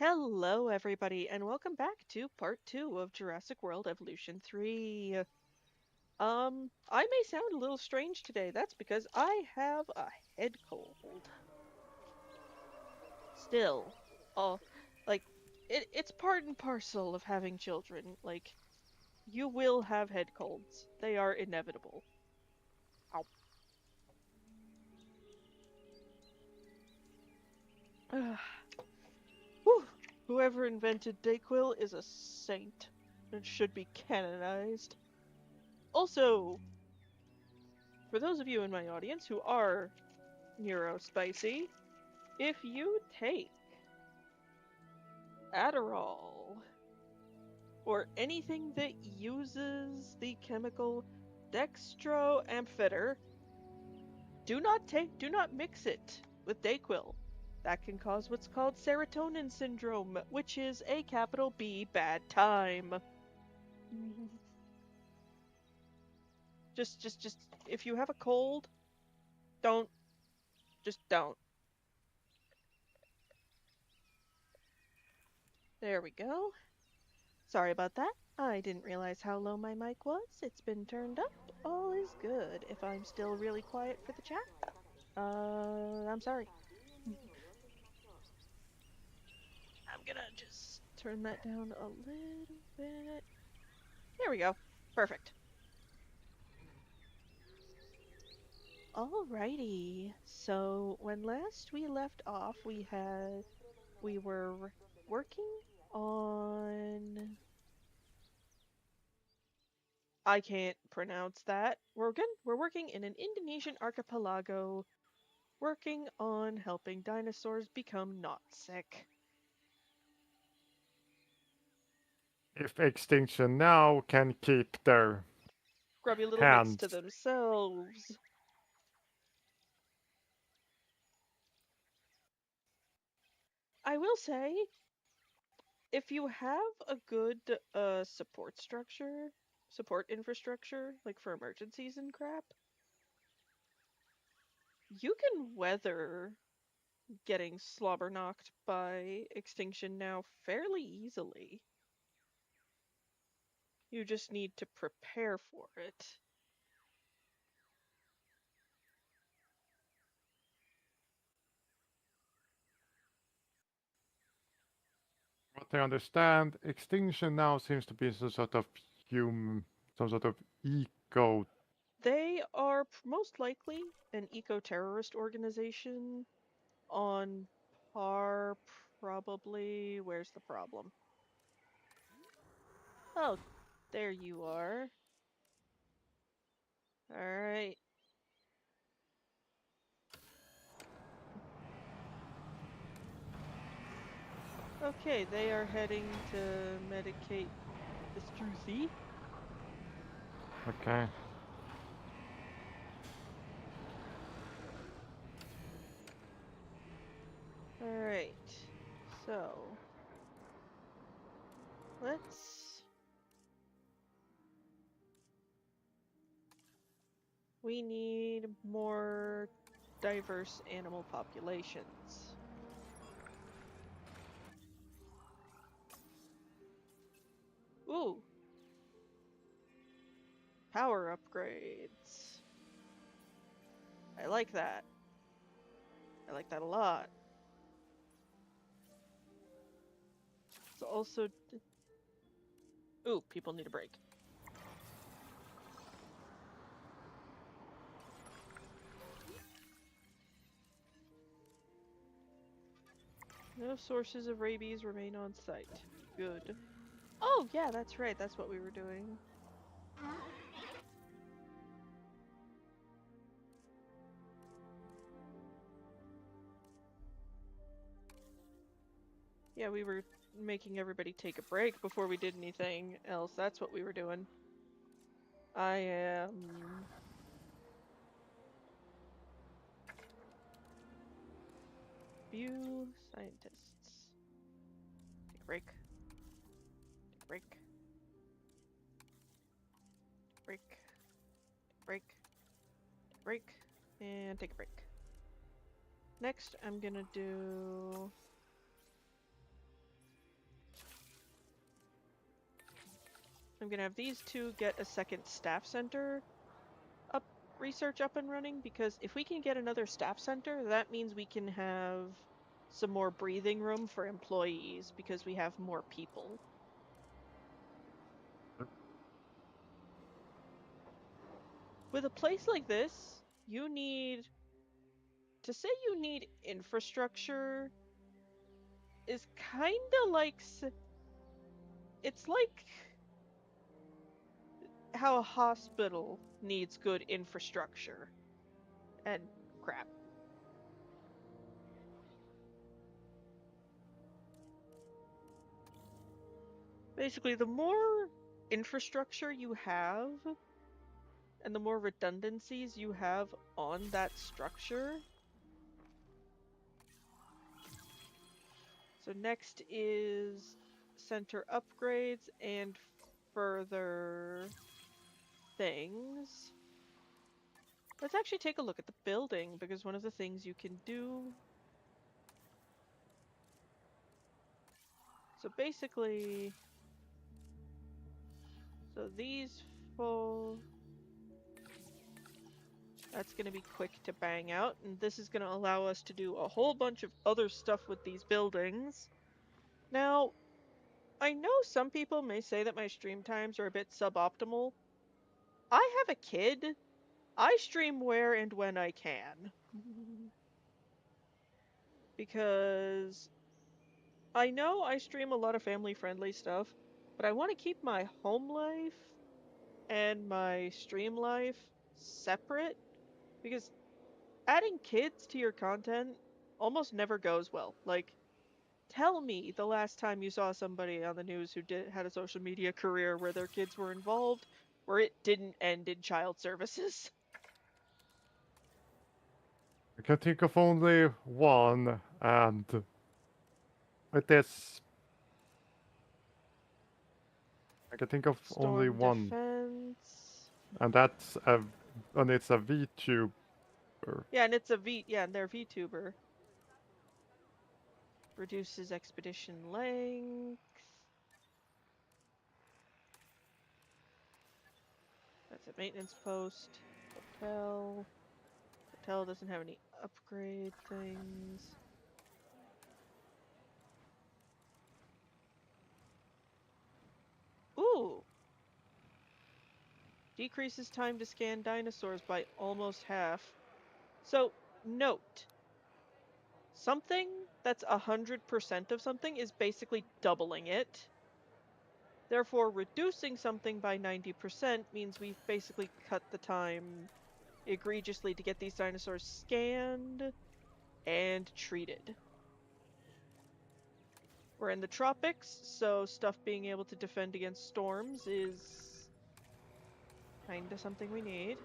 Hello, everybody, and welcome back to part 2 of Jurassic World Evolution 3. I may sound a little strange today. That's because I have a head cold. Still, oh, like, it's part and parcel of having children. Like, you will have head colds. They are inevitable. Ow. Whew. Whoever invented Dayquil is a saint and should be canonized. Also, for those of you in my audience who are neurospicy, if you take Adderall or anything that uses the chemical dextroamphetamine, do not mix it with Dayquil. That can cause what's called serotonin syndrome, which is a capital B bad time. Just if you have a cold, don't just don't. There we go. Sorry about that. I didn't realize how low my mic was. It's been turned up. All is good. If I'm still really quiet for the chat, I'm sorry. I'm gonna just turn that down a little bit. There we go. Perfect. Alrighty. So when last we left off, we were working on. I can't pronounce that. We're working in an Indonesian archipelago working on helping dinosaurs become not sick. If Extinction Now can keep their Grubby little mitts to hands. themselves. I will say, if you have a good support infrastructure, like for emergencies and crap, you can weather getting slobber knocked by Extinction Now fairly easily. You just need to prepare for it. What I understand, Extinction Now seems to be some sort of some sort of eco. They are most likely an eco-terrorist organization on par, probably. Where's the problem? Oh, there you are. Alright. Okay, they are heading to medicate Miss Druzy. Okay. Alright. So, let's... We need more diverse animal populations. Ooh, power upgrades. I like that. I like that a lot. It's also... Ooh, people need a break. No sources of rabies remain on site. Good. Oh, yeah, that's right. That's what we were doing. Yeah, we were making everybody take a break before we did anything else. That's what we were doing. I am... Few scientists. Take a break. Take a break. Break. Break. Break. And take a break. Next, I'm gonna do... I'm gonna have these two get a second staff center up research up and running, because if we can get another staff center, that means we can have some more breathing room for employees because we have more people. With a place like this, you need to say you need infrastructure is kind of like it's like how a hospital needs good infrastructure and crap. Basically, the more infrastructure you have and the more redundancies you have on that structure. So next is center upgrades and further things. Let's actually take a look at the building, because one of the things you can do... So basically... So these full... That's going to be quick to bang out, and this is going to allow us to do a whole bunch of other stuff with these buildings. Now, I know some people may say that my stream times are a bit suboptimal. I have a kid. I stream where and when I can. Because I know I stream a lot of family-friendly stuff, but I want to keep my home life and my stream life separate, because adding kids to your content almost never goes well. Like, tell me the last time you saw somebody on the news who had a social media career where their kids were involved, where it didn't end in child services. I can think of only one, and it is. I can think of only Storm one, defense. and and it's a VTuber. Yeah, and it's a yeah, and they're VTuber. Reduces expedition length. That's a maintenance post. Hotel. Hotel doesn't have any upgrade things. Ooh! Decreases time to scan dinosaurs by almost half. So, note. Something that's 100% of something is basically doubling it. Therefore, reducing something by 90% means we've basically cut the time egregiously to get these dinosaurs scanned and treated. We're in the tropics, so stuff being able to defend against storms is kinda something we need.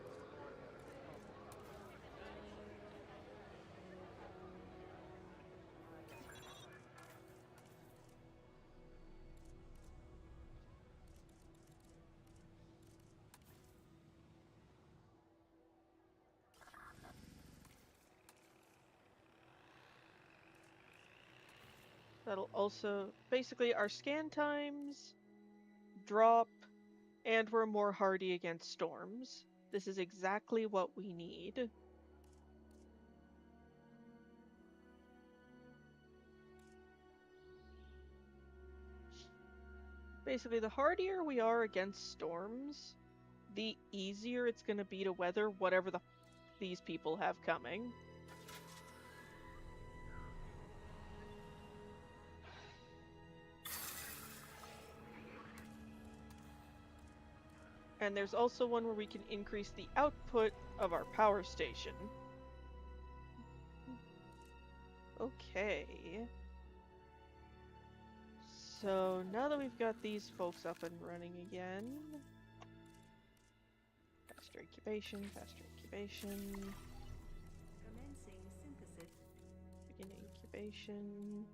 That'll also... Basically, our scan times drop, and we're more hardy against storms. This is exactly what we need. Basically, the hardier we are against storms, the easier it's going to be to weather whatever these people have coming. And there's also one where we can increase the output of our power station. Okay. So now that we've got these folks up and running again... Faster incubation, faster incubation. Commencing synthesis. Begin incubation.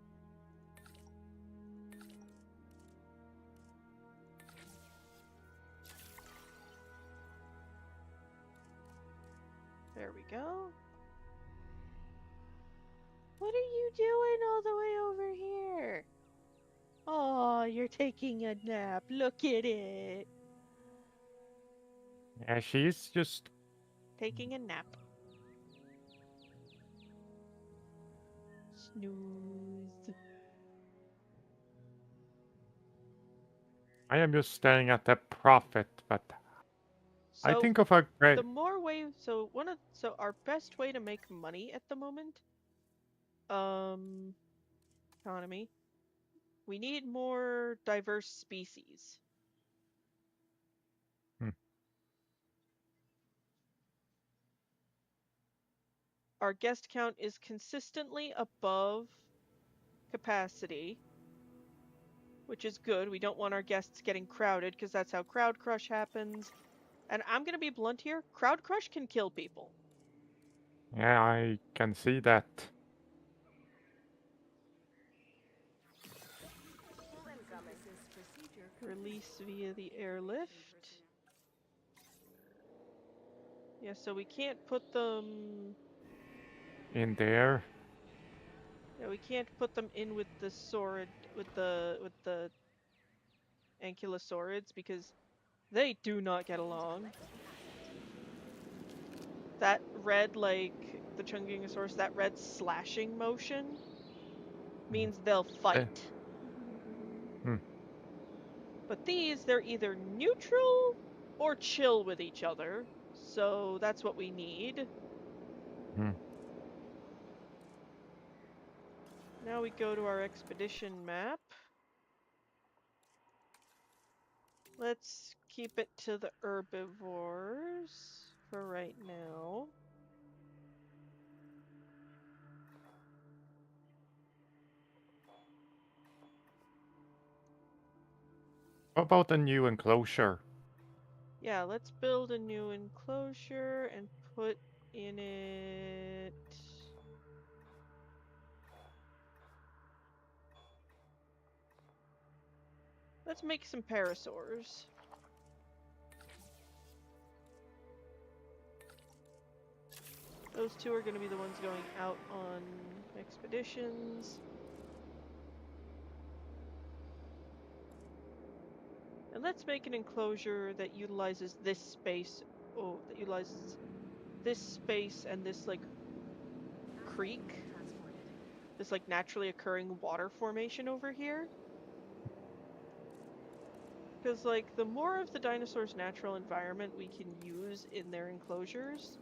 There we go. What are you doing all the way over here? Oh, you're taking a nap. Look at it. Yeah, she's just. Taking a nap. Snooze. I am just staring at the profit, but I So think of a great. the more way, so our best way to make money at the moment, economy, we need more diverse species. Hmm. Our guest count is consistently above capacity, which is good. We don't want our guests getting crowded because that's how crowd crush happens. And I'm going to be blunt here, crowd crush can kill people. Yeah, I can see that. Synthesis procedure Release via the airlift. Yeah, so we can't put them... In there. Yeah, we can't put them in with the saurid, with the ankylosaurids because they do not get along. That red, like, the Chungingosaurus, that red slashing motion means they'll fight. Hmm. But these, they're either neutral or chill with each other. So that's what we need. Hmm. Now we go to our expedition map. Let's keep it to the herbivores for right now. What about a new enclosure? Yeah, let's build a new enclosure and put in it... Let's make some parasaurs. Those two are going to be the ones going out on expeditions. And let's make an enclosure that utilizes this space. Oh, that utilizes this space and this, like, creek. This, like, naturally occurring water formation over here. Because, like, the more of the dinosaurs' natural environment we can use in their enclosures,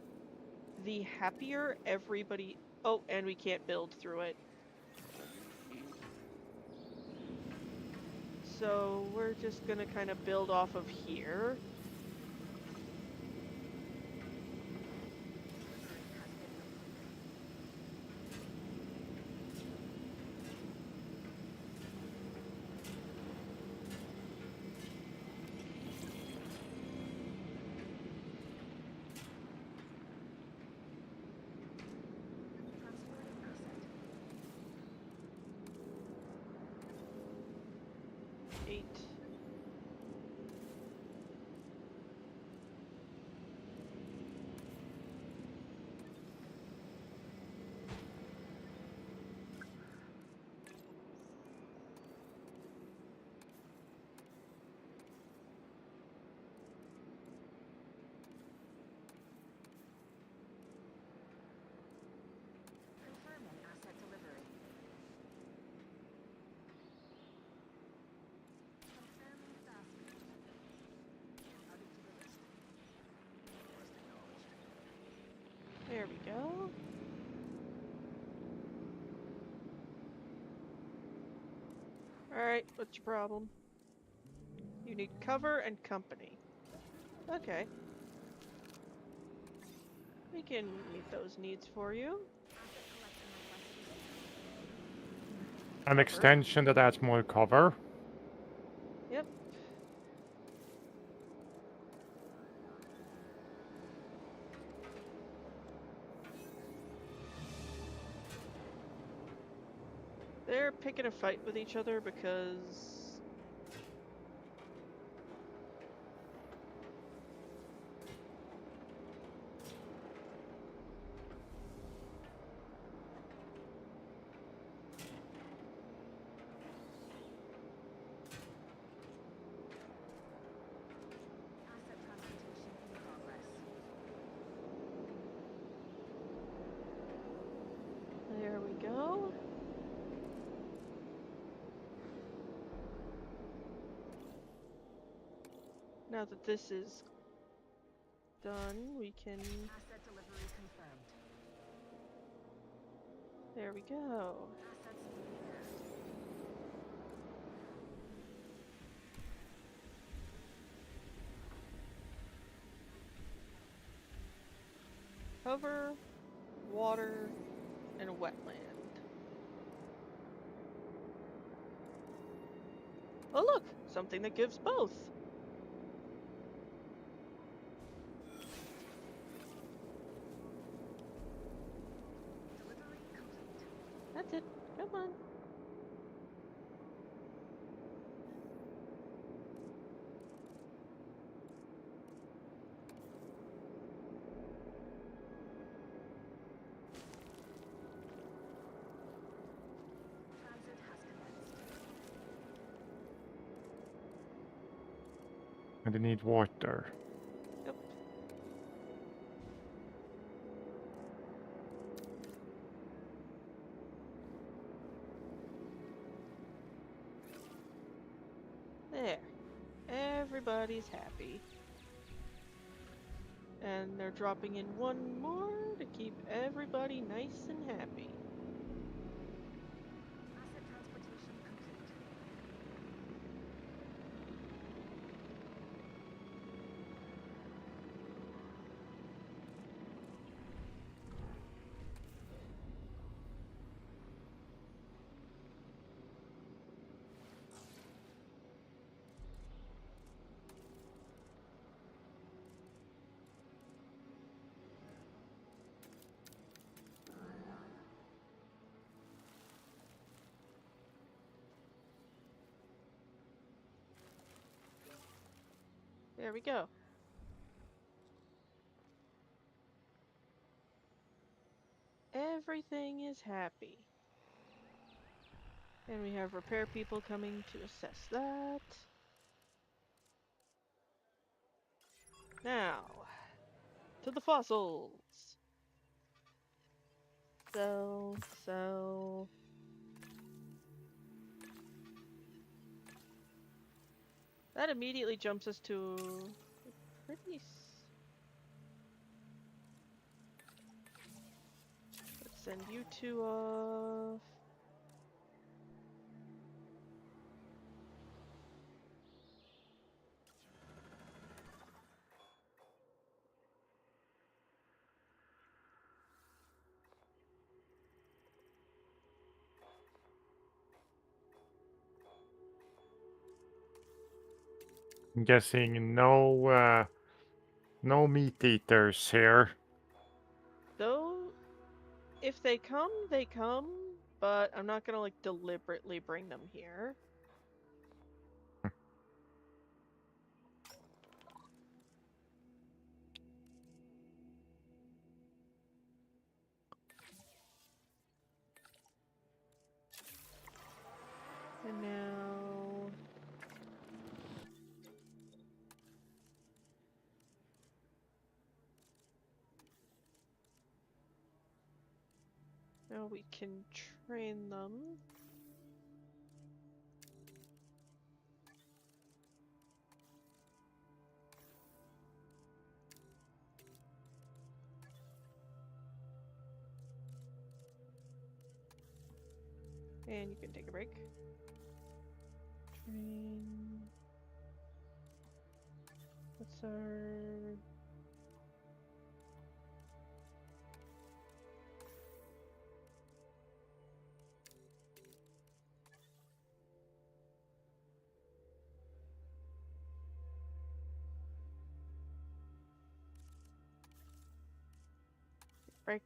the happier everybody... Oh, and we can't build through it. So we're just gonna kind of build off of here. Eight. confirming asset delivery. Confirming task. Added to the list. Request acknowledged. There we go. Alright, what's your problem? You need cover and company. Okay. We can meet those needs for you. Asset collection requested. An Cover. extension that adds more cover. Yep. They're picking a fight with each other because... Now that this is done, we can... Asset delivery confirmed. There we go. Assets in the air. Cover, water, and a wetland. Oh look! Something that gives both! Delivery complete. That's it. Come on. Transit has commenced. And they need water. Yep. There. Everybody's happy. And they're dropping in one more to keep everybody nice and happy. Asset transportation complete. There we go. Everything is happy. And we have repair people coming to assess that. Now, to the fossils. Sell. That immediately jumps us to a pretty... Let's send you two off. I'm guessing no meat eaters here. Though, if they come, they come. But I'm not gonna, like, deliberately bring them here. And now... Now we can train them. And you can take a break. Train... What's our... break?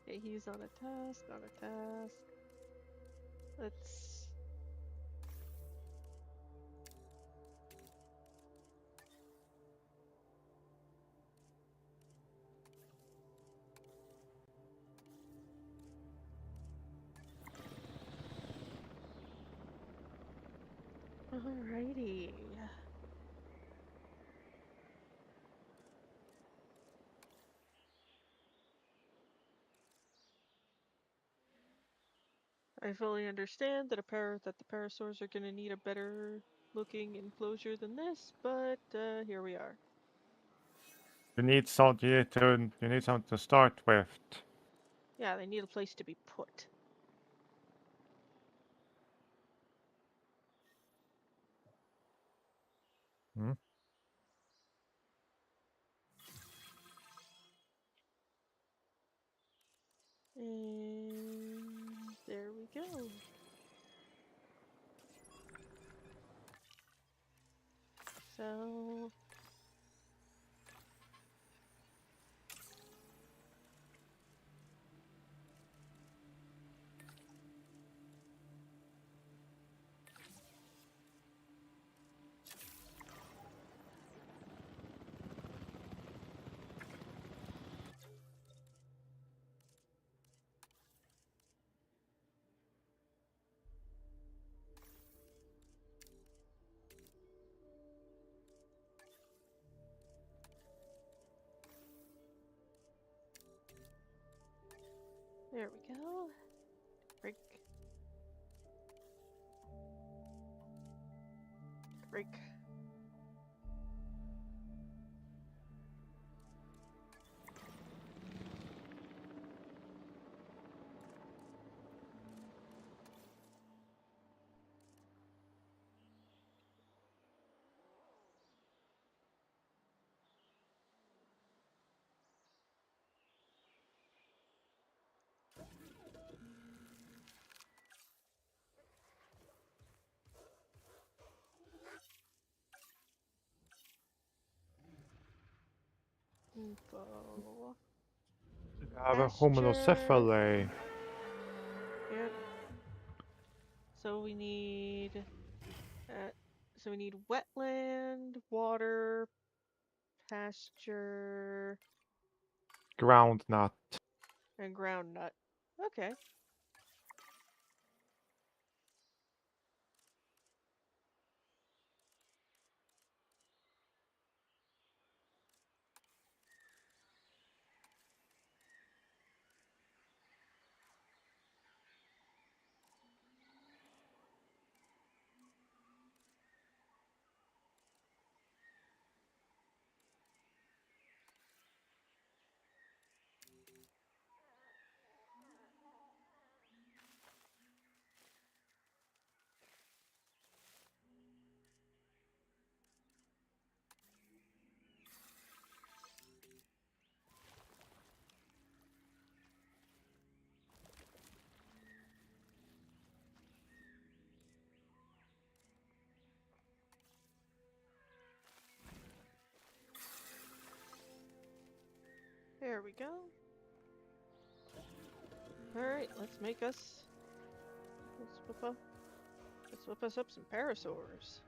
Okay, he's on a task, on a task. Let's... Alrighty. I fully understand that the parasaurs are gonna need a better looking enclosure than this, but here we are. You need something to start with. Yeah, they need a place to be put. Hmm? And there we go. So there we go. Break. Break. Info. You have a Pasture. hominocephaly. Yep. So we need so we need wetland, water, pasture, Ground nut. and ground nut. Okay. There we go. Alright, let's whip us up some parasaurs.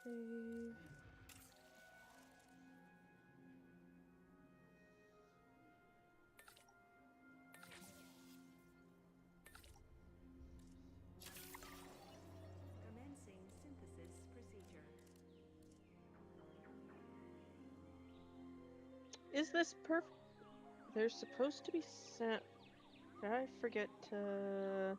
Save. Commencing synthesis procedure. Is this perfect? There's supposed to be sound. Did I forget to...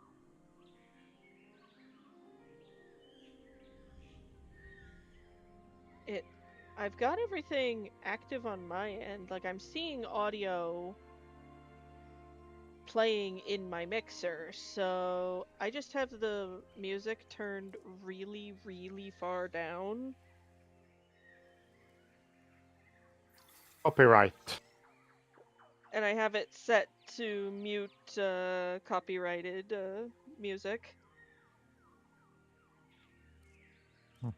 I've got everything active on my end. Like, I'm seeing audio playing in my mixer, so I just have the music turned really, really far down. Copyright. And I have it set to mute copyrighted music. Hmm.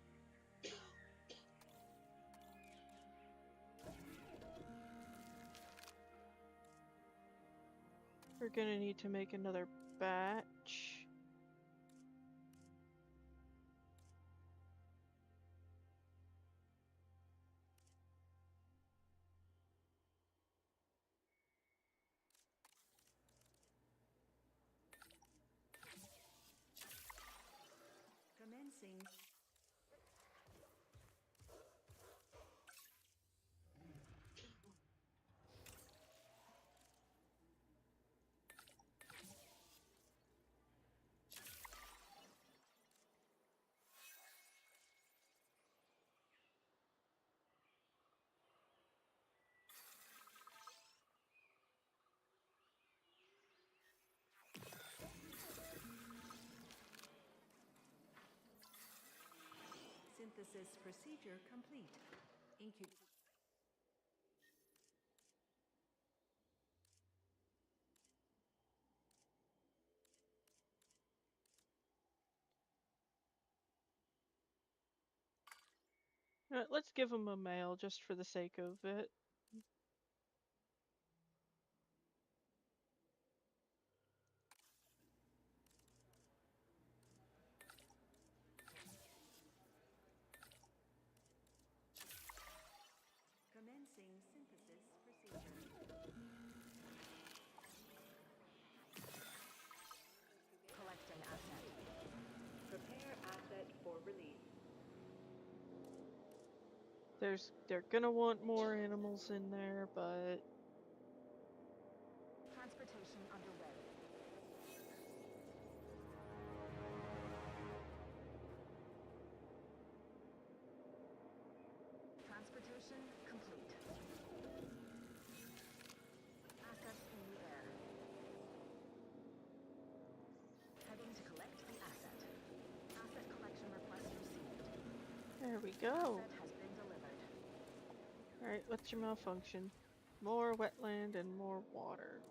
We're gonna need to make another batch. Commencing. Synthesis procedure complete. Let's give him a male just for the sake of it. Commencing synthesis procedure. Collecting asset. Prepare asset for release. They're gonna want more animals in there, but Transportation underway. Transportation complete. Assets in the air. Heading to collect the asset. Asset collection request received. there we go. Asset has been delivered. Alright, what's your malfunction? More wetland and more water.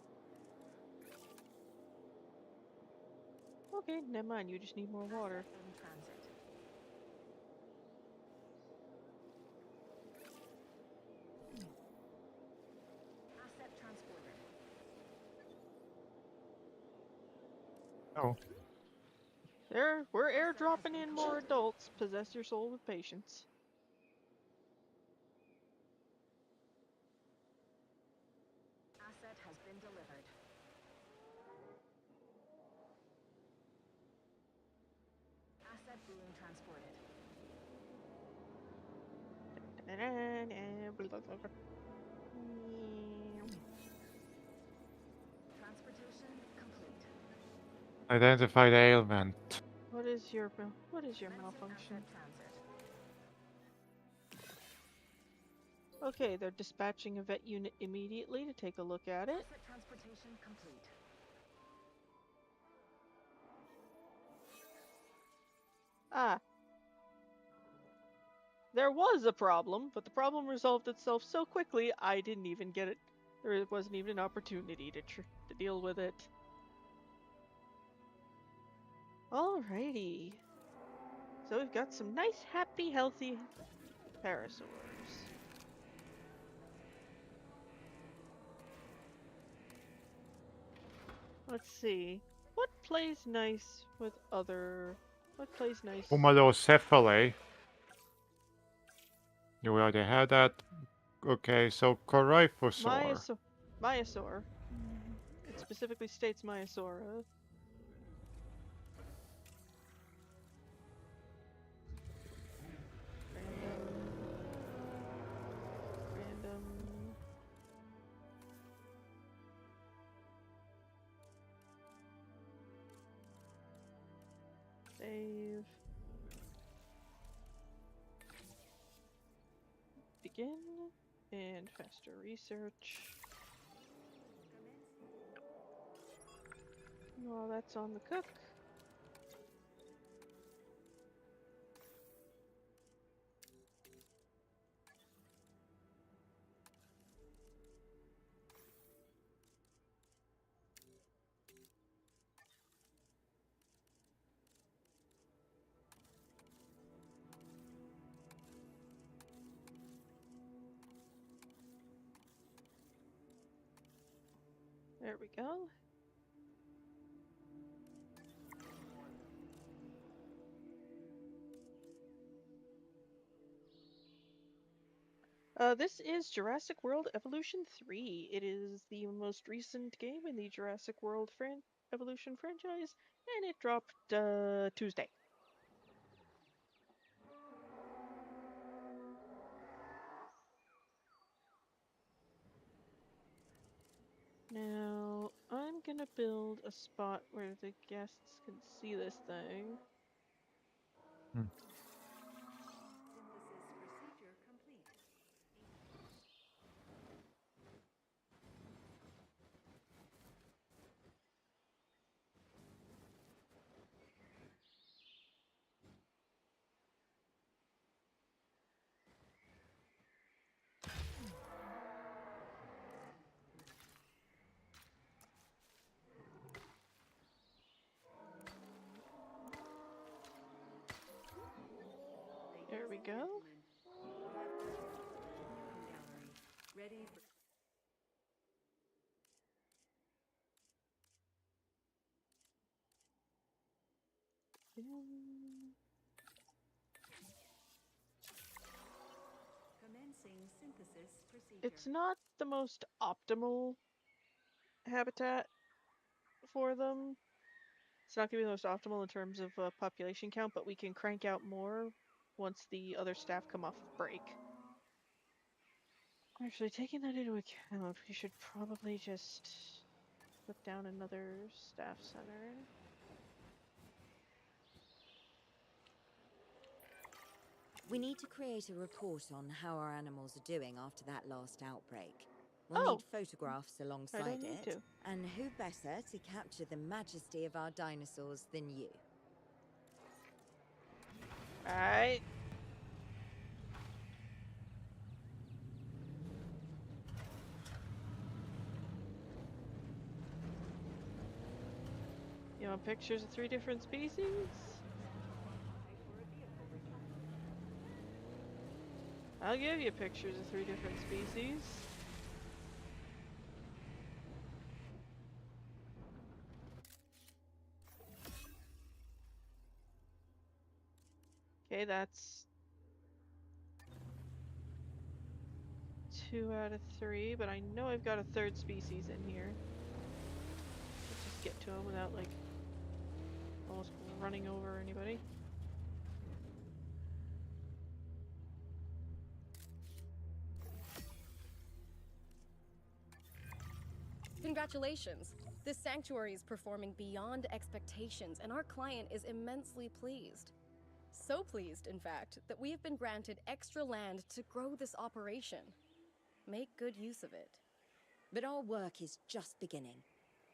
Okay, never mind, you just need more water. Asset in transit. Asset transported. Oh, We're Asset has airdropping been in more collected. adults. Possess your soul with patience. Asset has been delivered. Asset being transported. Transportation complete. identified ailment. What is your Commencing malfunction? asset transit. Okay, they're dispatching a vet unit immediately to take a look at it. Asset transportation complete. Ah. There was a problem, but the problem resolved itself so quickly I didn't even get it. There wasn't even an opportunity to deal with it. Alrighty. So we've got some nice, happy, healthy parasaurs. Let's see. What plays nice with other... What plays nice... Homalocephale. You already had that. Okay, so Coryphosaur. Myosaur. It specifically states Myosaura. Random. Save. Begin. And faster research. While that's on the cook. There we go. This is Jurassic World Evolution 3. It is the most recent game in the Jurassic World Evolution franchise, and it dropped Tuesday. Now, I'm gonna build a spot where the guests can see this thing. Hmm. Synthesis procedure complete. There we go. We have purchased the Welcome Gallery, ready for commencing synthesis procedure. It's not the most optimal habitat for them. It's not going to be the most optimal in terms of population count, but we can crank out more once the other staff come off break. Actually, taking that into account, we should probably just put down another staff center. We need to create a report on how our animals are doing after that last outbreak. We'll Oh, need photographs I alongside don't need it. to. And who better to capture the majesty of our dinosaurs than you? Alright. You want pictures of 3 different species? I'll give you pictures of 3 different species. Okay, that's 2 out of 3, but I know I've got a 3rd species in here. Let's just get to him without, like, almost running over anybody. Congratulations! This sanctuary is performing beyond expectations, and our client is immensely pleased. So pleased, in fact, that we have been granted extra land to grow this operation. Make good use of it. But our work is just beginning.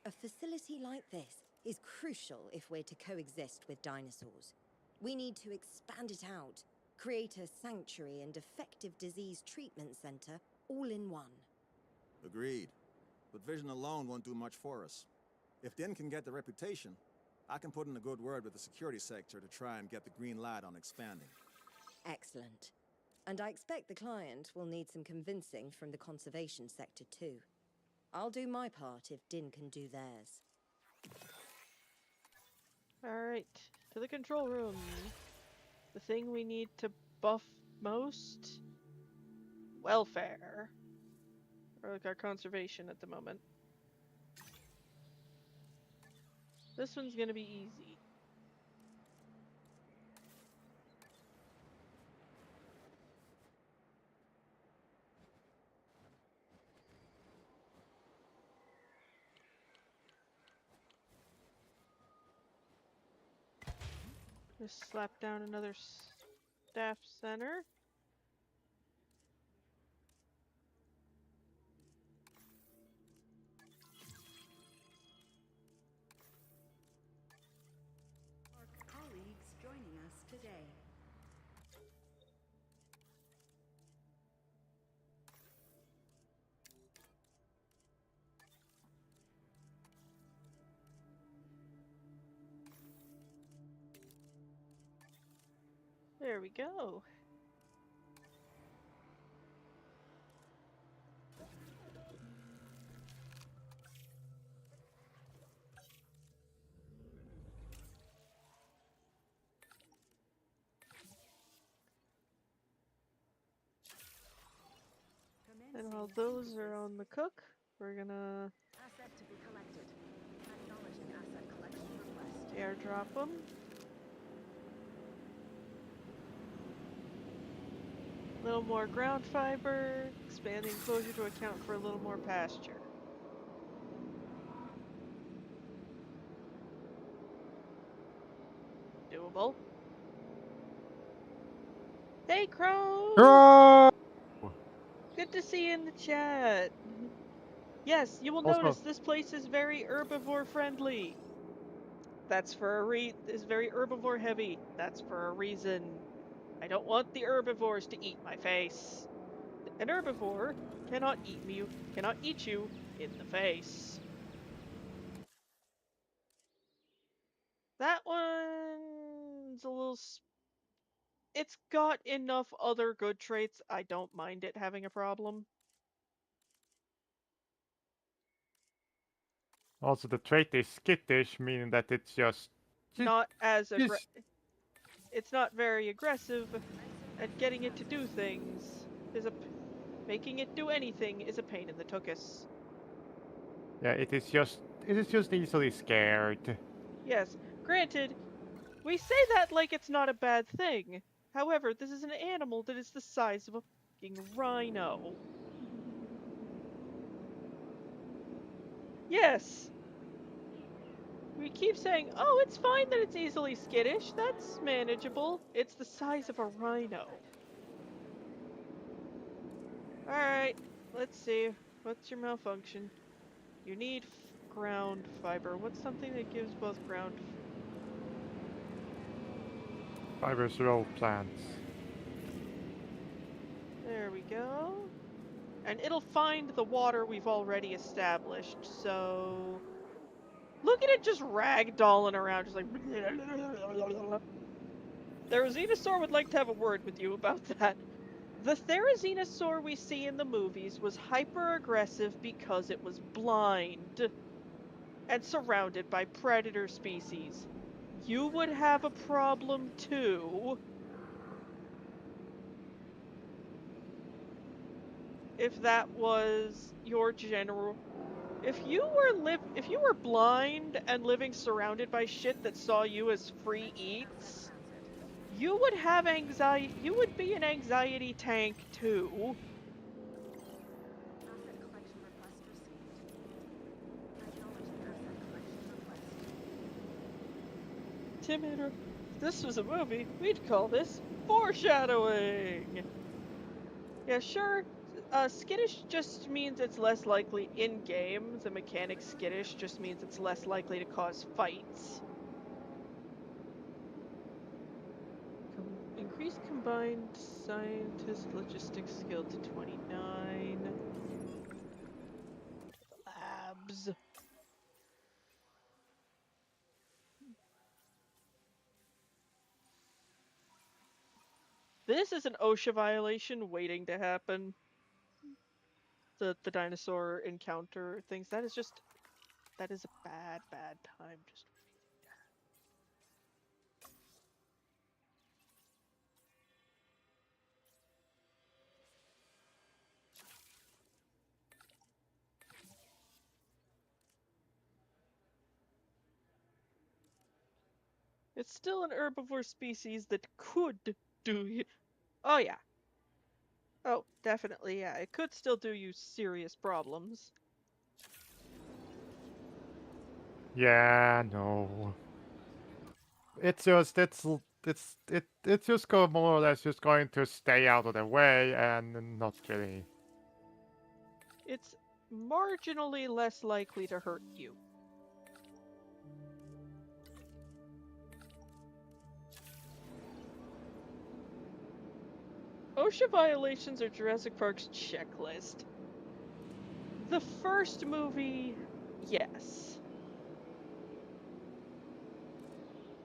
A facility like this is crucial if we're to coexist with dinosaurs. We need to expand it out, create a sanctuary and effective disease treatment center all in one. Agreed. But vision alone won't do much for us. If Din can get the reputation, I can put in a good word with the security sector to try and get the green light on expanding. Excellent. And I expect the client will need some convincing from the conservation sector too. I'll do my part if Din can do theirs. Alright, to the control room. The thing we need to buff most? Welfare. Or like our conservation at the moment. This one's gonna be easy. Just slap down another staff center. Our colleagues joining us today. There we go. And while those are on the cook, we're gonna Asset to be collected. Acknowledging asset collection request. airdrop them. A little more ground fiber, expand the enclosure to account for a little more pasture. removal. Hey, Crow! Crow! Good to see you in the chat. Yes, you will Also, notice this place is very herbivore friendly. That's for a is very herbivore heavy. That's for a reason. I don't want the herbivores to eat my face. An herbivore cannot eat you in the face. That one's a little. It's got enough other good traits. I don't mind it having a problem. also the trait is skittish, meaning that it's just Not as just It's not very aggressive, and getting it to do things is making it do anything is a pain in the tuchus. yeah, it is just easily scared. Yes, granted, we say that like it's not a bad thing. However, this is an animal that is the size of a fucking rhino. Yes. We keep saying, oh, it's fine that it's easily skittish. That's manageable. It's the size of a rhino. Alright, let's see. What's your malfunction? You need ground fiber. What's something that gives both ground... Fibrous row plants. There we go. And it'll find the water we've already established, so... Look at it just ragdolling around, just like... Therizinosaur would like to have a word with you about that. The Therizinosaur we see in the movies was hyper-aggressive because it was blind and surrounded by predator species. You would have a problem too if that was your general... If you were blind and living surrounded by shit that saw you as free eats, you would have anxiety. You would be an anxiety tank too. Asset collection request received. Acknowledging asset collection request. Tim, if this was a movie, we'd call this foreshadowing. Yeah, sure. Skittish just means it's less likely in-game. The mechanic skittish just means it's less likely to cause fights. Increase combined scientist logistics skill to 29. Labs. This is an OSHA violation waiting to happen. The dinosaur encounter things. That is a bad time. Just it's still an herbivore species that could do you. Oh yeah. Oh, definitely, yeah. It could still do you serious problems. Yeah, no. It's just it's just more or less just going to stay out of the way and not really. It's marginally less likely to hurt you. OSHA violations are Jurassic Park's checklist. The first movie, yes.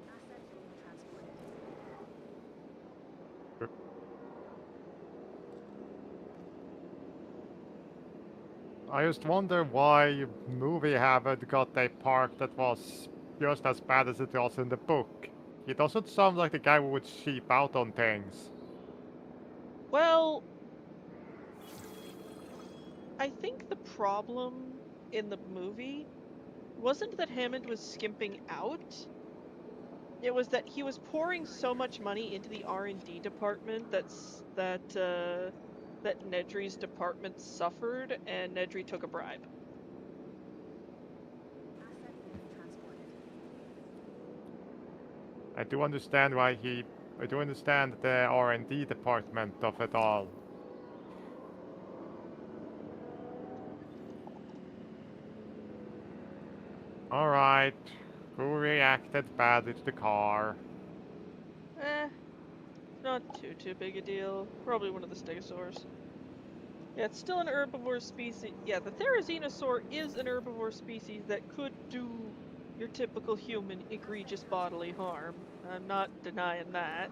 Asset being transported. I just wonder why movie haven't got a park that was just as bad as it was in the book. He doesn't sound like the guy who would sheep out on things. Well, I think the problem in the movie wasn't that Hammond was skimping out. It was that he was pouring so much money into the R&D department that Nedry's department suffered, and Nedry took a bribe. Asset being transported. I do understand why he... I do understand the R&D department of it all. Alright. Who reacted badly to the car? Eh, not too big a deal. Probably one of the stegosaurs. Yeah, it's still an herbivore species. Yeah, the Therizinosaur is an herbivore species that could do your typical human egregious bodily harm. I'm not denying that.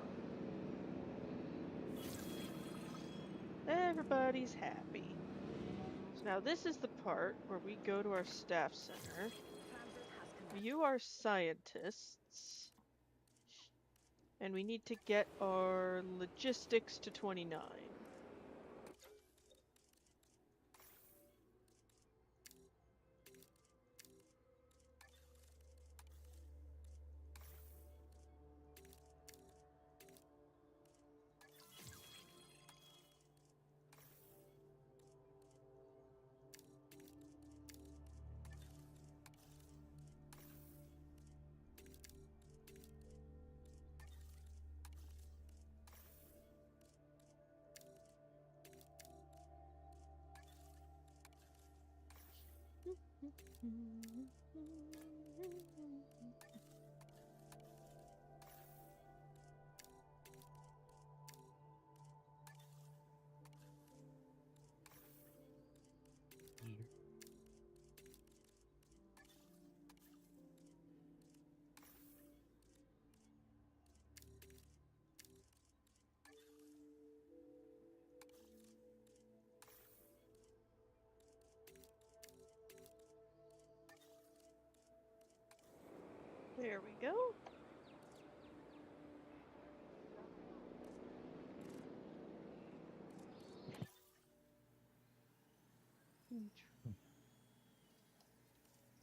Everybody's happy. So now this is the part where we go to our staff center. Transit has commenced. You are scientists. And we need to get our logistics to 29. There we go.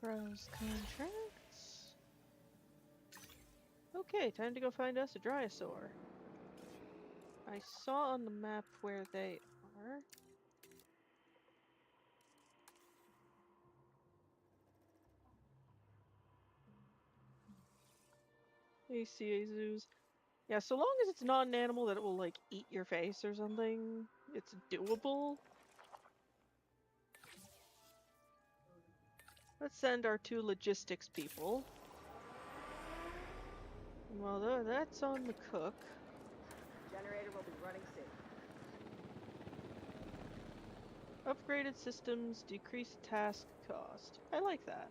Browse contracts. Okay, time to go find us a Dryosaur. I saw on the map where they are. ACA zoos. Yeah, so long as it's not an animal that it will, like, eat your face or something, it's doable. Let's send our 2 logistics people. And while that's on the cook, Generator will be running soon. upgraded systems decrease task cost. I like that.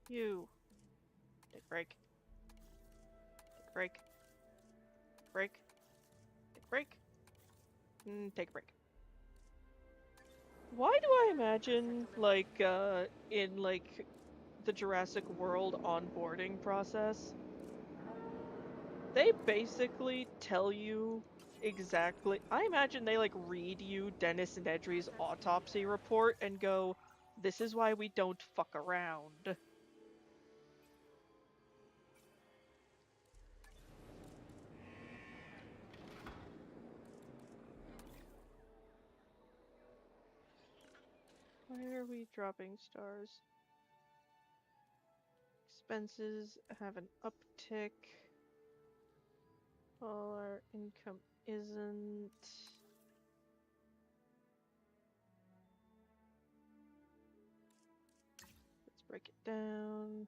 You. Take a break. Take a break. Break. Take a break. Take a break. Why do I imagine, like, in, like, the Jurassic World onboarding process, they basically tell you exactly... I imagine they, like, read you Dennis Nedry's autopsy report and go, this is why we don't fuck around. Why are we dropping stars? Expenses have an uptick. All our income isn't. Let's break it down.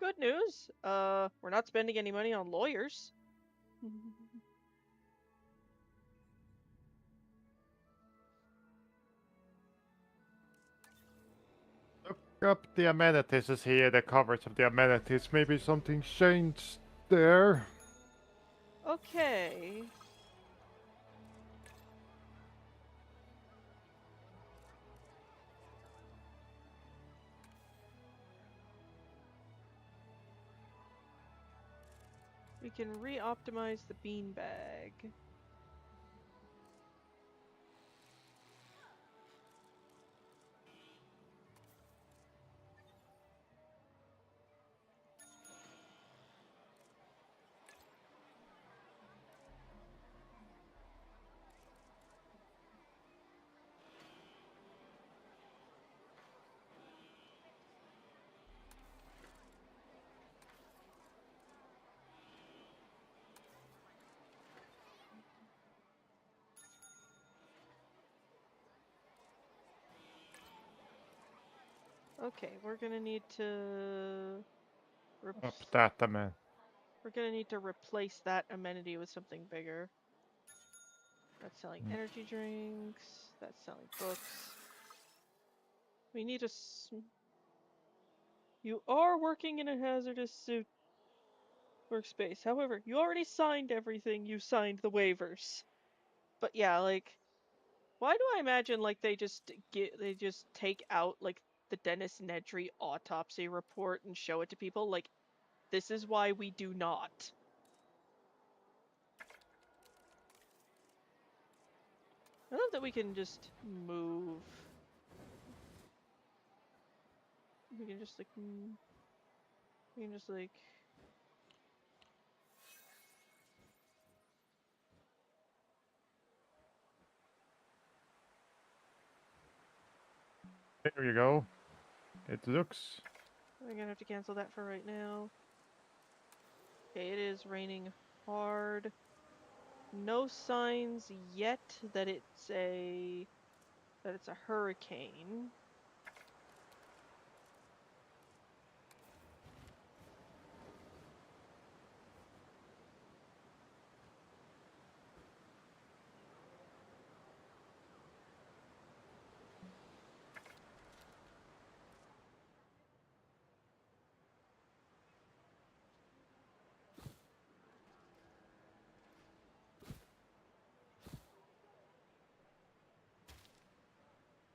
Good news. We're not spending any money on lawyers. Look up the amenities is here, the coverage of the amenities. Maybe something changed there. Okay. We can re-optimize the beanbag. Okay, we're gonna need to... Up that, man. We're gonna need to replace that amenity with something bigger. That's selling energy drinks. That's selling books. We need a... You are working in a hazardous suit workspace. However, you already signed everything. You signed the waivers. But yeah, like... Why do I imagine, like, they just take out, like, the Dennis Nedry autopsy report and show it to people? Like, this is why we do not. I love that we can just move. We can just, like, we can just, like... There you go. It looks... We're gonna have to cancel that for right now. Okay, it is raining hard. No signs yet that it's a hurricane.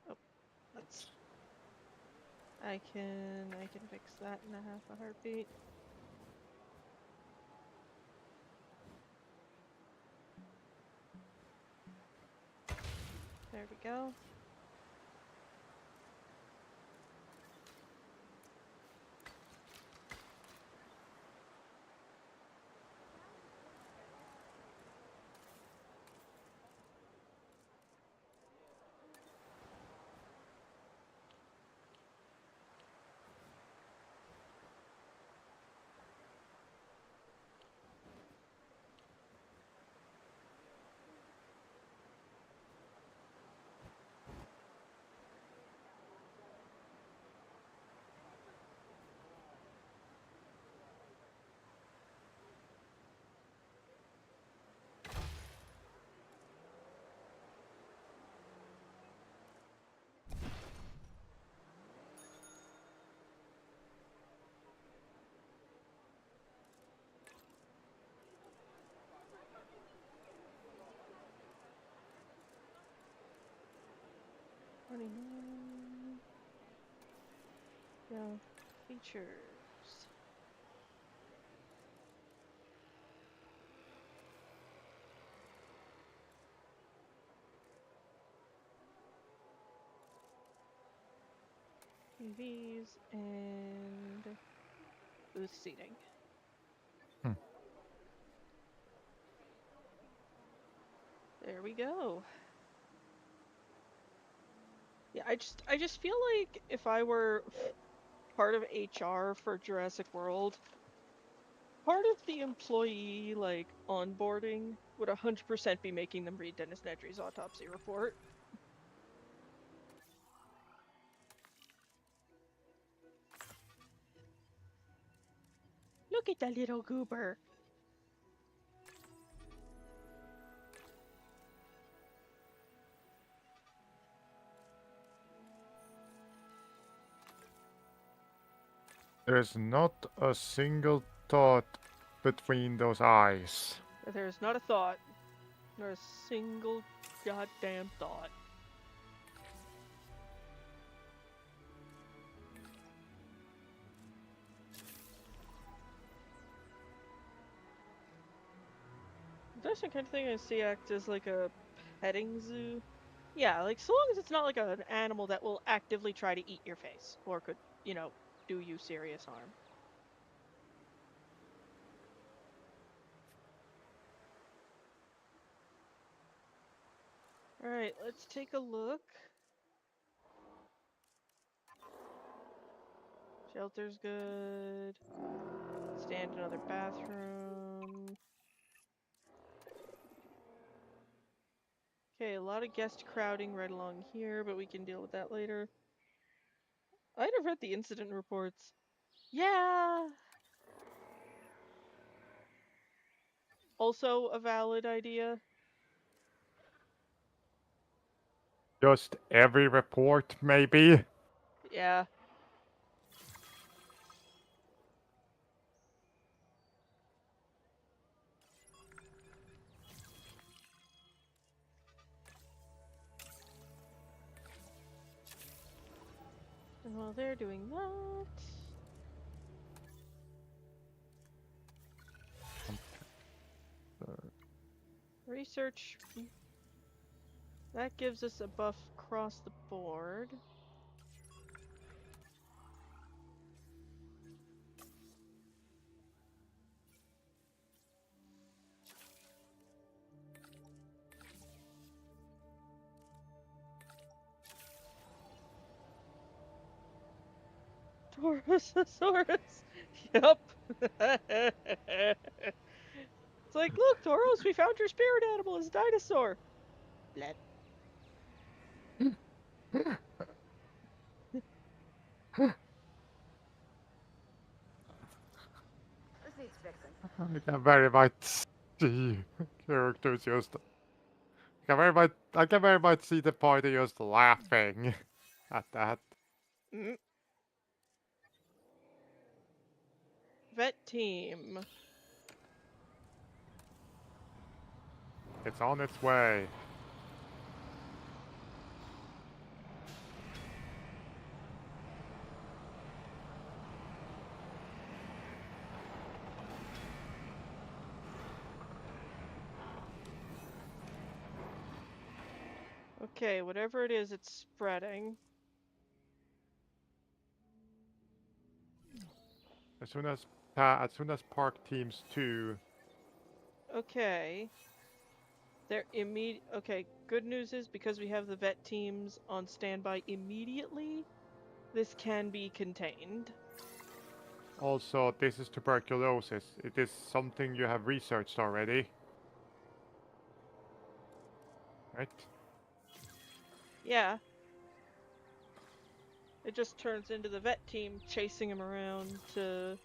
Oh, that's... I can fix that in a half a heartbeat. There we go. Yeah, features. TVs and booth seating. Hmm. There we go. Yeah, I just feel like if I were part of HR for Jurassic World, part of the employee, like, onboarding would 100% be making them read Dennis Nedry's autopsy report. Look at the little goober. There's not a single thought between those eyes. There's not a thought. Not a single goddamn thought. That's the kind of thing I see act as like a petting zoo. Yeah, like so long as it's not like an animal that will actively try to eat your face or could, you know, do you serious harm. Alright, let's take a look. Shelter's good. Stand another bathroom. Okay, a lot of guest crowding right along here, but we can deal with that later. I'd have read the incident reports. Yeah. Also a valid idea. Just every report, maybe? Yeah. And while they're doing that, research, that gives us a buff across the board. Taurosaurus. Yup. It's like, look, Tauros, we found your spirit animal. It's a dinosaur. Bleh. This needs fixing. I can very much see characters just. I can very much see the party just laughing at that. Mm. Vet team. It's on its way. Okay, whatever it is, it's spreading. As soon as Park Teams 2. Okay. They're immediate. Okay, good news is because we have the vet teams on standby immediately, this can be contained. Also, this is tuberculosis. It is something you have researched already. Right? Yeah. It just turns into the vet team chasing him around to.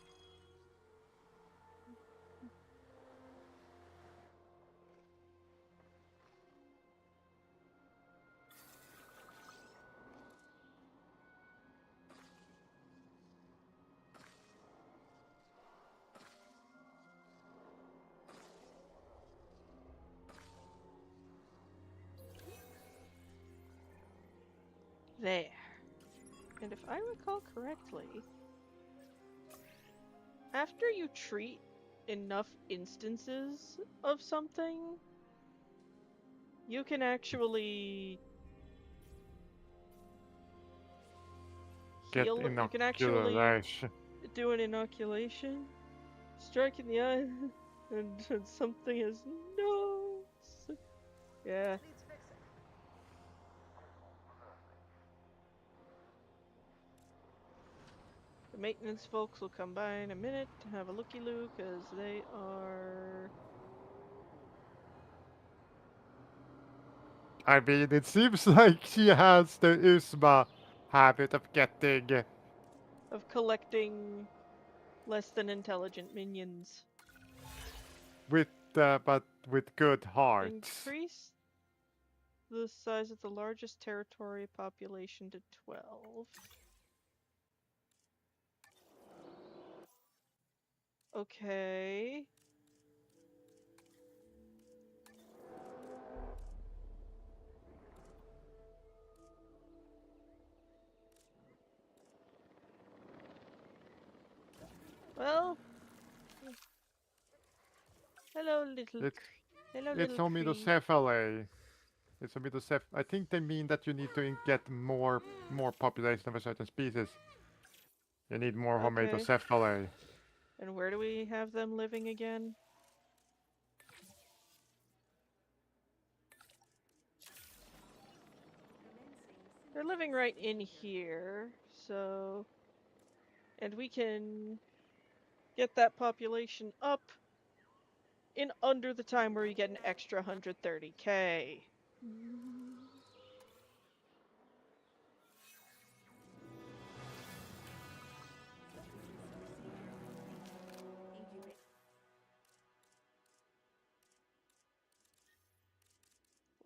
There. And if I recall correctly, after you treat enough instances of something, you can actually Get heal. You can actually inoculation. do an inoculation, strike in the eye, and something is no. Yeah. Needs fixing. The maintenance folks will come by in a minute to have a looky-loo, because they are... I mean, it seems like she has the Usma habit of getting of collecting less than intelligent minions. with, but with good hearts. Increase the size of the largest territory population to 12. Okay. Well, hello, little. It, Hello, it's little tree. omnidocephaly. It's omnidocep. I think they mean that you need to get more population of a certain species. You need more Okay. omnidocephaly. And where do we have them living again? They're living right in here, so... And we can get that population up in under the time where you get an extra 130k.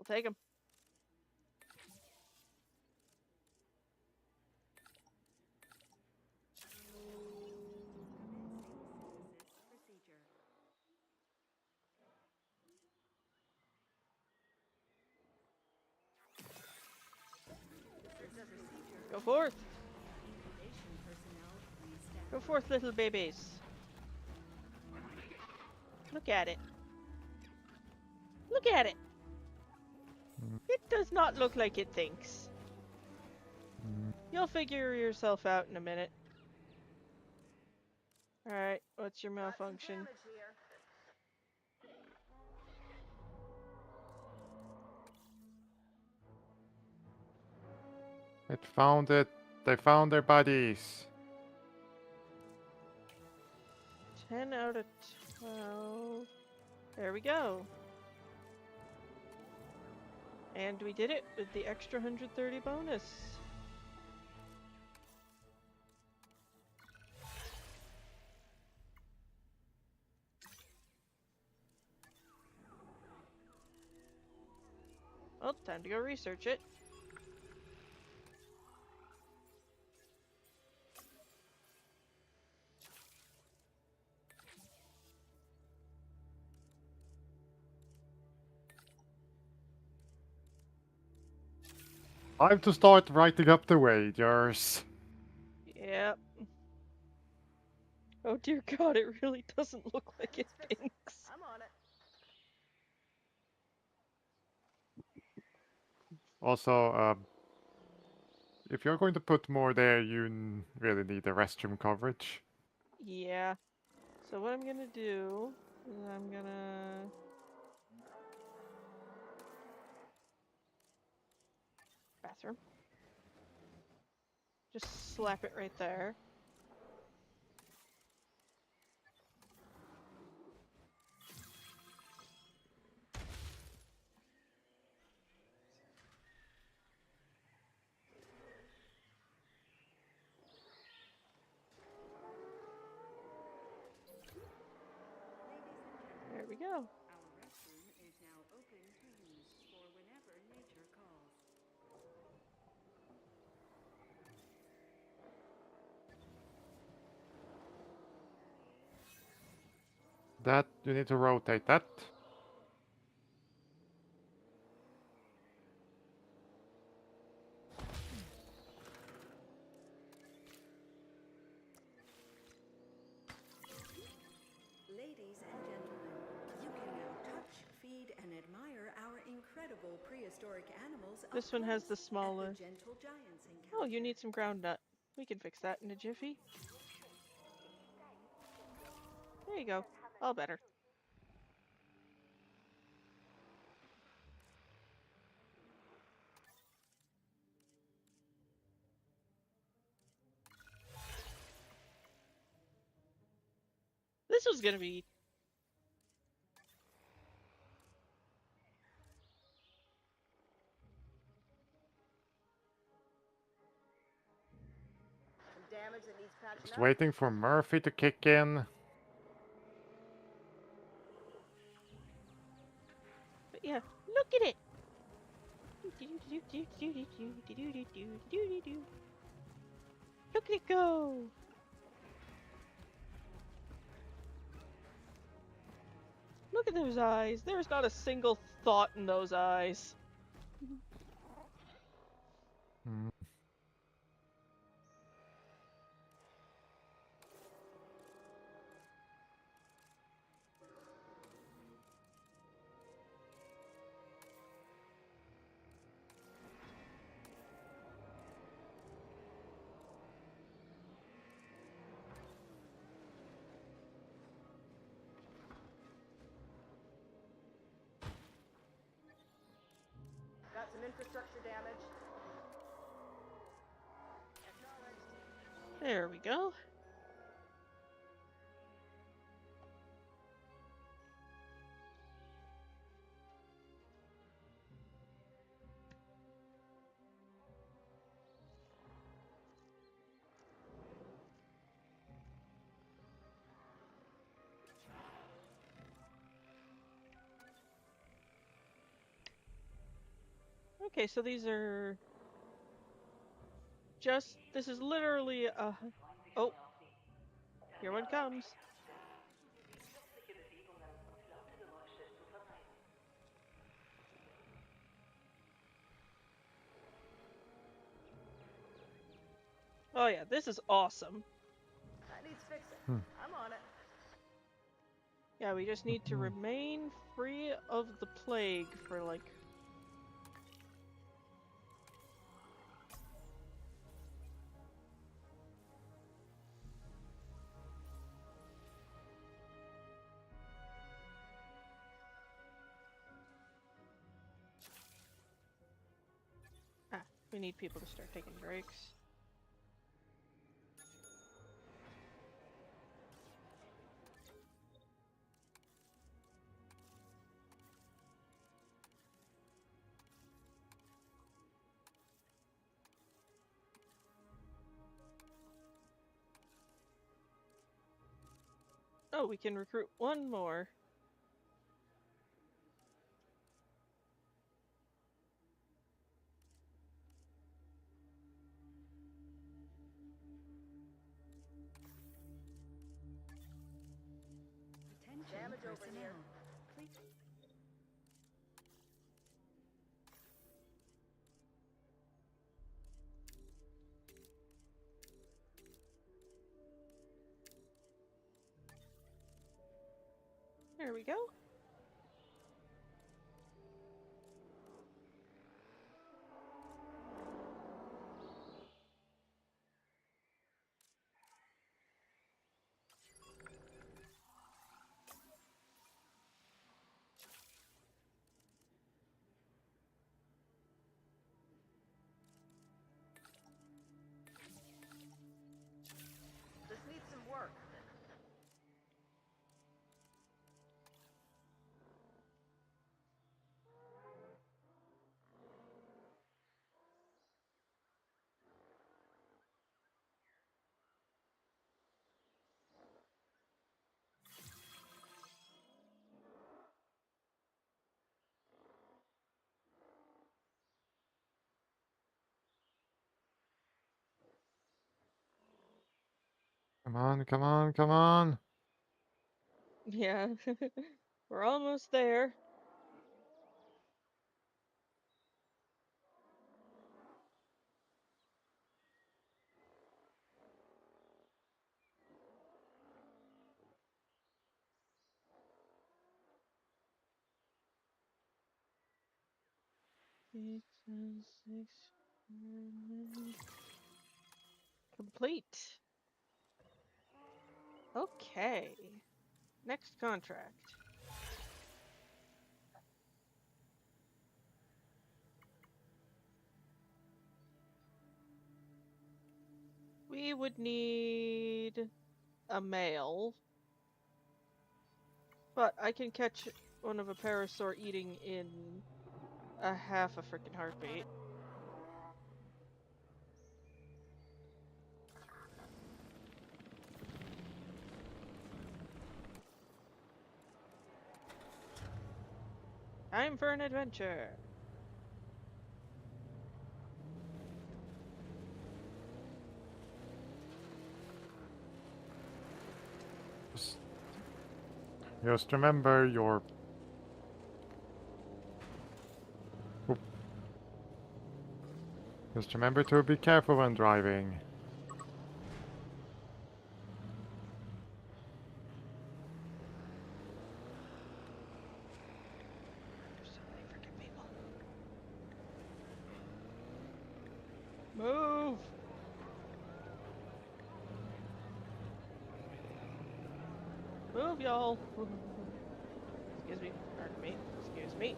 take him. Go forth. Go forth, little babies. Look at it. Look at it. It does not look like it thinks. You'll figure yourself out in a minute. Alright, what's your malfunction? It found it. They found their bodies. 10 out of 12. There we go. And we did it with the extra 130 bonus. Well, time to go research it. I have to start writing up the wagers. Yep. Oh dear god, it really doesn't look like it thinks. I'm on it. Also, if you're going to put more there, you really need the restroom coverage. Yeah. So what I'm gonna do is I'm gonna... bathroom. Just slap it right there. There we go. Our restroom is now open to use for whenever nature calls. That, you need to rotate that. Ladies and gentlemen, you can now touch, feed, and admire our incredible prehistoric animals. This one has the up close smaller... at the Gentle Giants Oh, you encounter. need some ground nut. We can fix that in a jiffy. There you go. All better. This was gonna be... Some damage that needs patching Just up. waiting for Murphy to kick in. But yeah, look at it! Look at it go! Look at those eyes. There's not a single thought in those eyes. Hmm. Got some infrastructure damage. There we go. Okay, so these are just. This is literally a. Oh, here one comes. Oh yeah, this is awesome. That needs fixing. Hmm. I'm on it. Yeah, we just need to remain free of the plague for like. Ah, we need people to start taking breaks. Oh, we can recruit one more. Attention Damage over personnel. here. Please. There we go. This needs some work. Come on, come on, come on! Yeah, we're almost there. Six, complete. Okay. Next contract. We would need a male, but I can catch one of a parasaur eating in a half a freaking heartbeat. Time for an adventure. Just, just remember your... Oop. Just remember to be careful when driving. There's so many freaking people. Move! Move, y'all! Excuse me. Pardon me. Excuse me.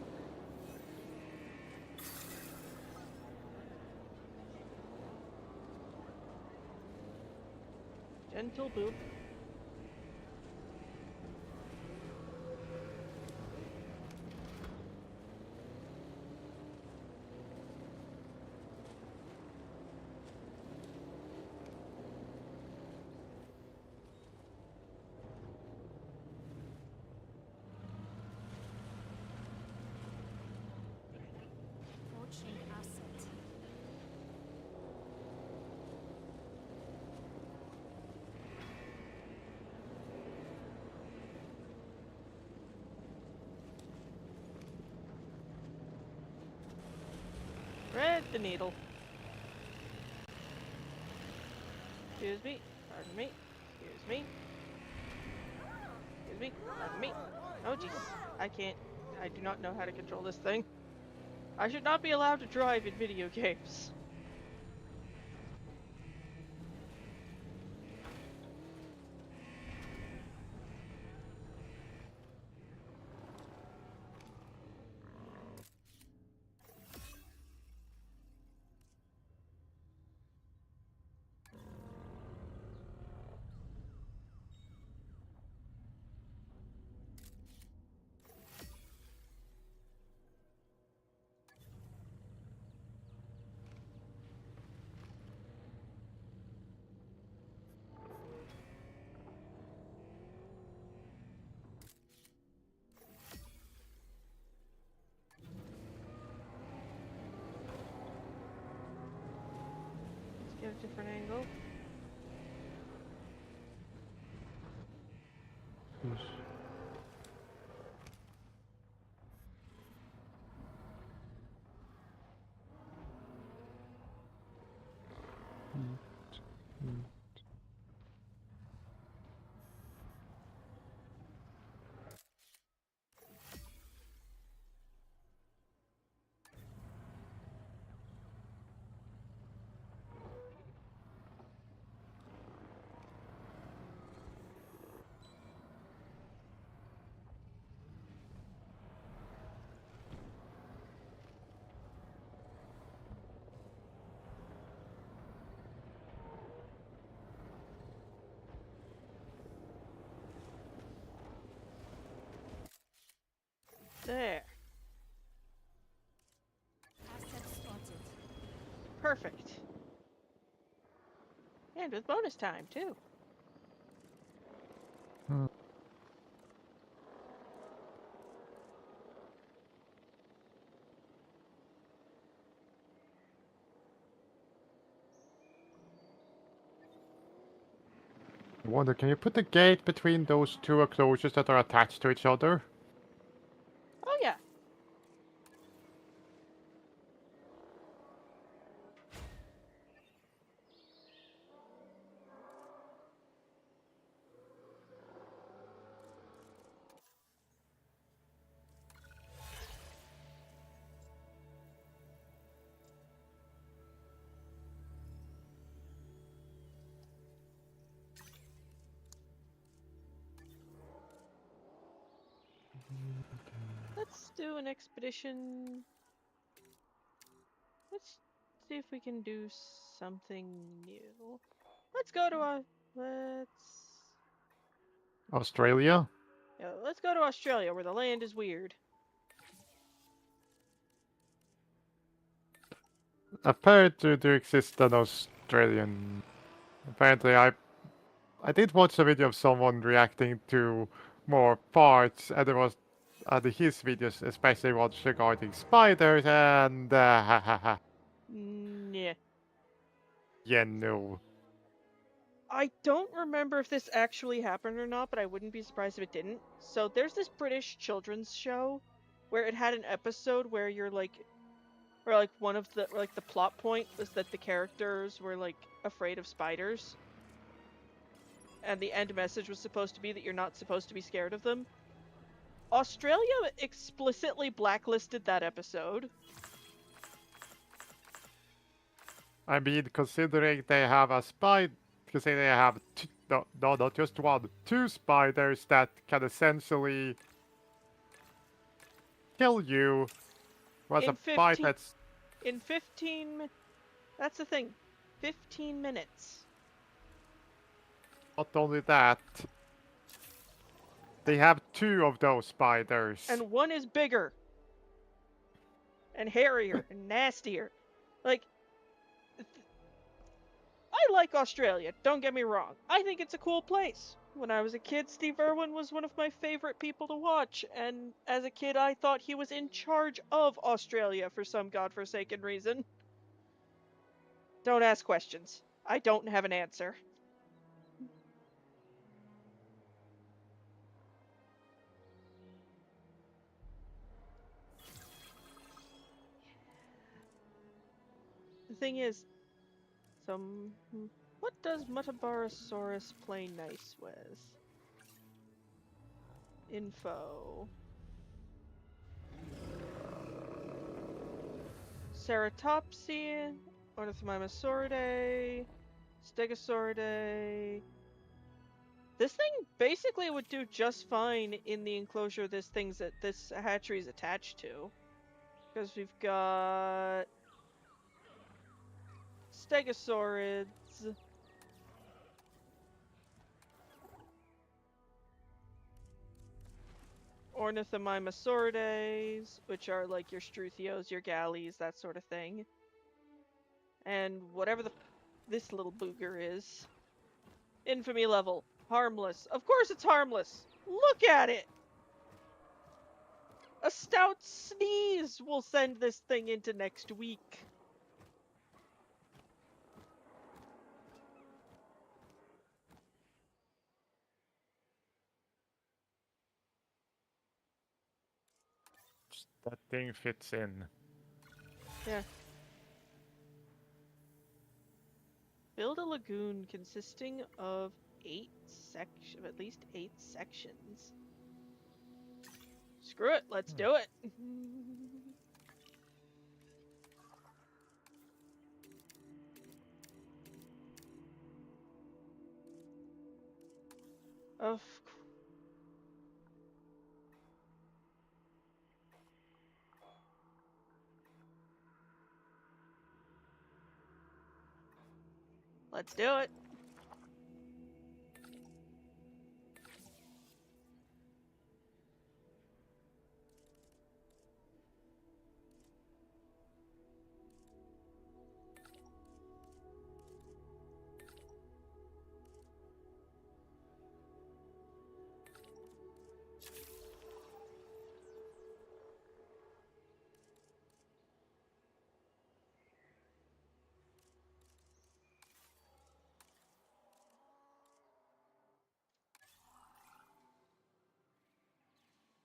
Gentle boop. Fortune Thread the needle. Excuse me. Pardon me. Excuse me. Excuse me. Pardon me. Oh, Jesus. I do not know how to control this thing. I should not be allowed to drive in video games. Let's get a different angle. There. Asset spotted. Perfect. And with bonus time, too. I wonder, can you put the gate between those two enclosures that are attached to each other? Oh, yeah. Let's do an expedition. Let's see if we can do something new. Let's go to Australia? let's go to Australia where the land is weird. Apparently there exists an Australian... Apparently I did watch a video of someone reacting to more parts, and there was his videos, especially ones regarding spiders, and Yeah. yeah, no. I don't remember if this actually happened or not, but I wouldn't be surprised if it didn't. So there's this British children's show where it had an episode where you're like, or like one of the like the plot point was that the characters were like afraid of spiders, and the end message was supposed to be that you're not supposed to be scared of them. Australia explicitly blacklisted that episode. I mean, considering they have a spider, considering they have no, not just one, two spiders that can essentially kill you, was In a bite 15 that's in 15 that's the thing. 15 minutes. not only that, they have two of those spiders. And one is bigger and hairier and nastier. Like I like Australia, don't get me wrong. I think it's a cool place. When I was a kid, Steve Irwin was one of my favorite people to watch, and as a kid, I thought he was in charge of Australia for some godforsaken reason. Don't ask questions. I don't have an answer. thing is, what does Mutabarosaurus play nice with? Info. Ceratopsy, Ornithomimosauridae, Stegosauridae. This thing basically would do just fine in the enclosure this hatchery is attached to. Because we've got Stegosaurids, Ornithomimosauridae, which are like your Struthios, your Galleys, that sort of thing. And whatever this little booger is. Infamy level. Harmless. Of course it's harmless! Look at it! A stout sneeze will send this thing into next week. That thing fits in. Yeah. Build a lagoon consisting of at least 8 sections. Screw it, let's do it. Of course. Let's do it.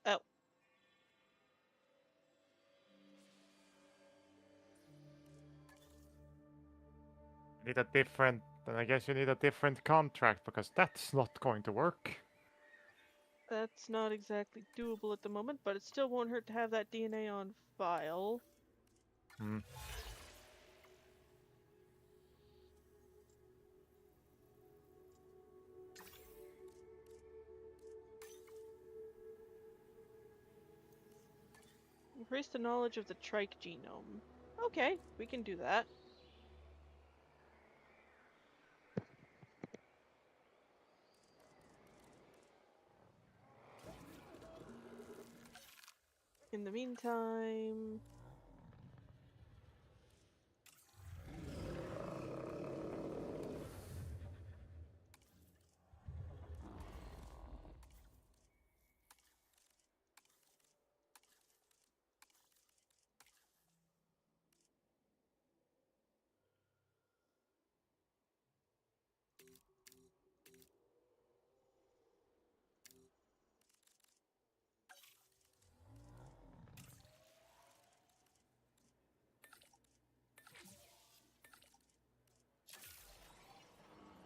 Oh. Need a different. Then I guess you need a different contract because that's not going to work. That's not exactly doable at the moment, but it still won't hurt to have that DNA on file. Hmm. Increase the knowledge of the trike genome. Okay, we can do that. In the meantime...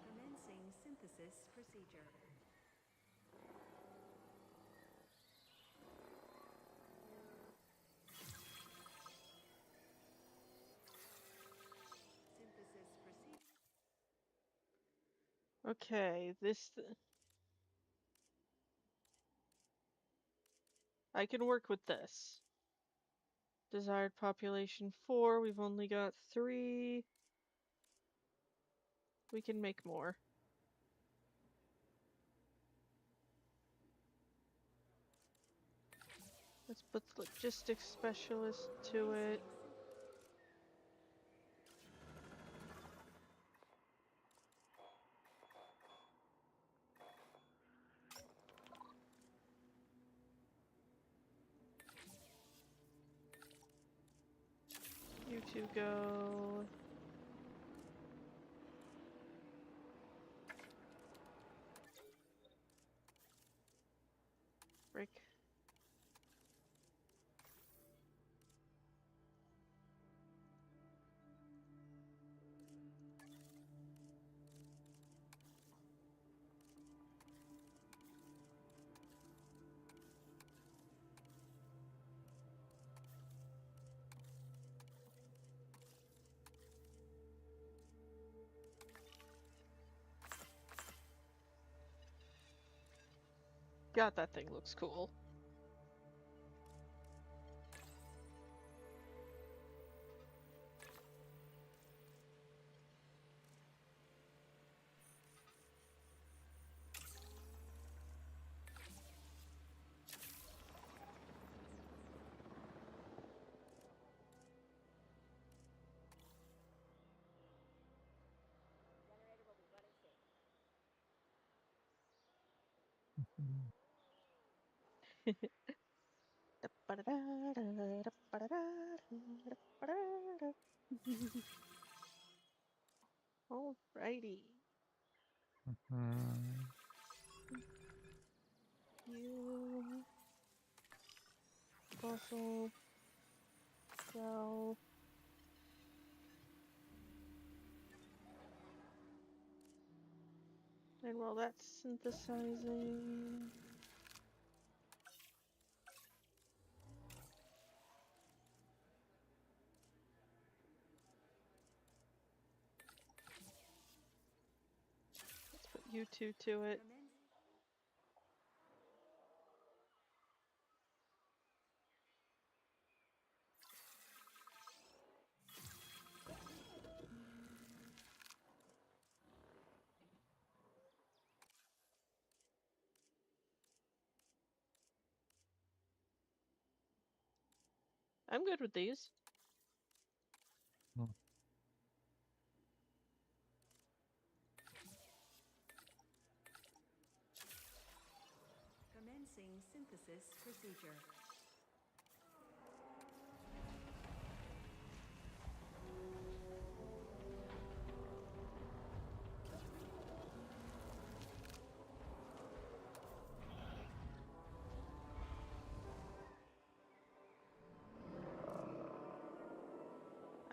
Commencing synthesis procedure. Synthesis procedure. Okay, I can work with this. Desired population 4, we've only got 3. We can make more. Let's put the logistics specialist to it. You two go. Break. God, that thing looks cool. Alrighty. Hmm. You fossil cell. And while that's synthesizing, let's put you two to it. I'm good with these. Commencing synthesis procedure.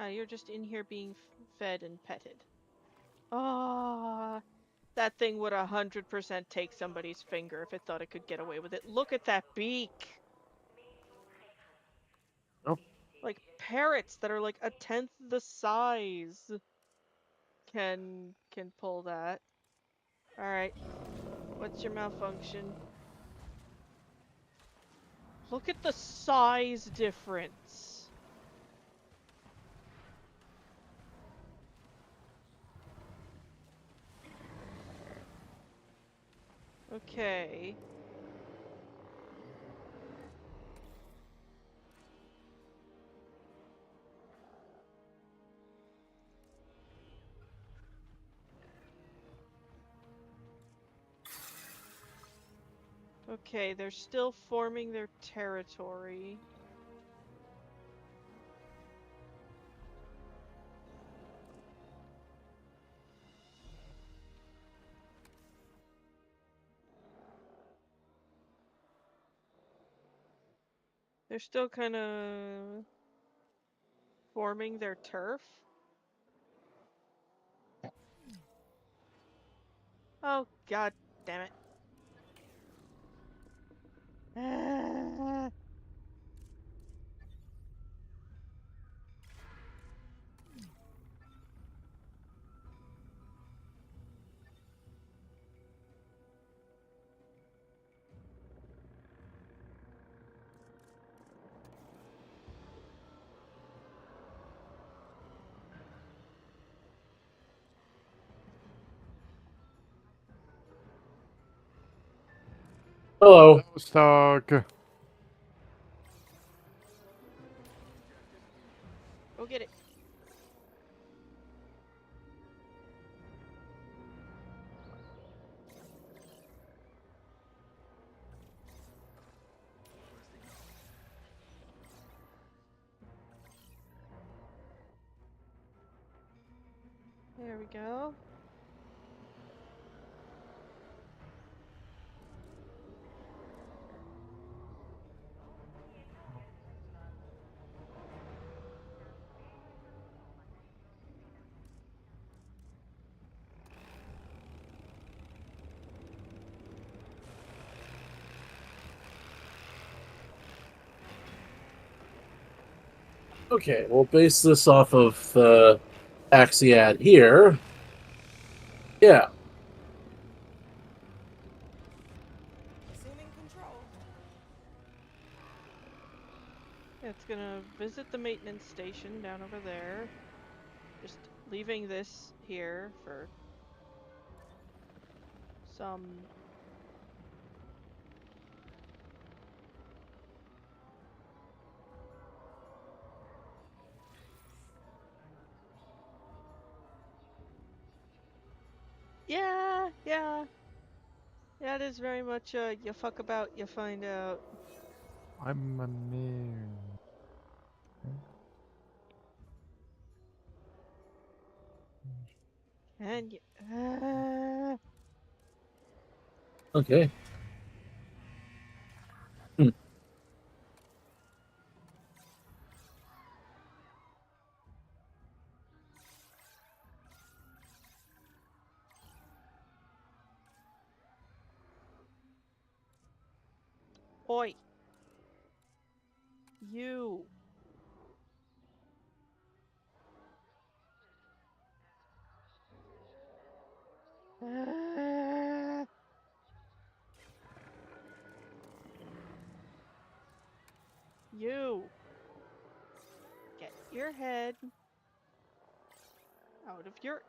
You're just in here being fed and petted. Ah, that thing would 100% take somebody's finger if it thought it could get away with it. Look at that beak! Oh. Like parrots that are like a tenth the size can pull that. Alright, what's your malfunction? Look at the size difference! Okay. Okay, they're still forming their territory. They're still kind of forming their turf. Oh, god damn it. Ah. Hello. Stug. Go get it. There we go. Okay, we'll base this off of the Axiad here. Yeah. Assuming It's gonna visit the maintenance station down over there. Just leaving this here for some... Yeah, yeah. Yeah, it is very much you fuck about, you find out. I'm a new. And you... Okay. Hmm. Oi. You. You. Get your head out of your...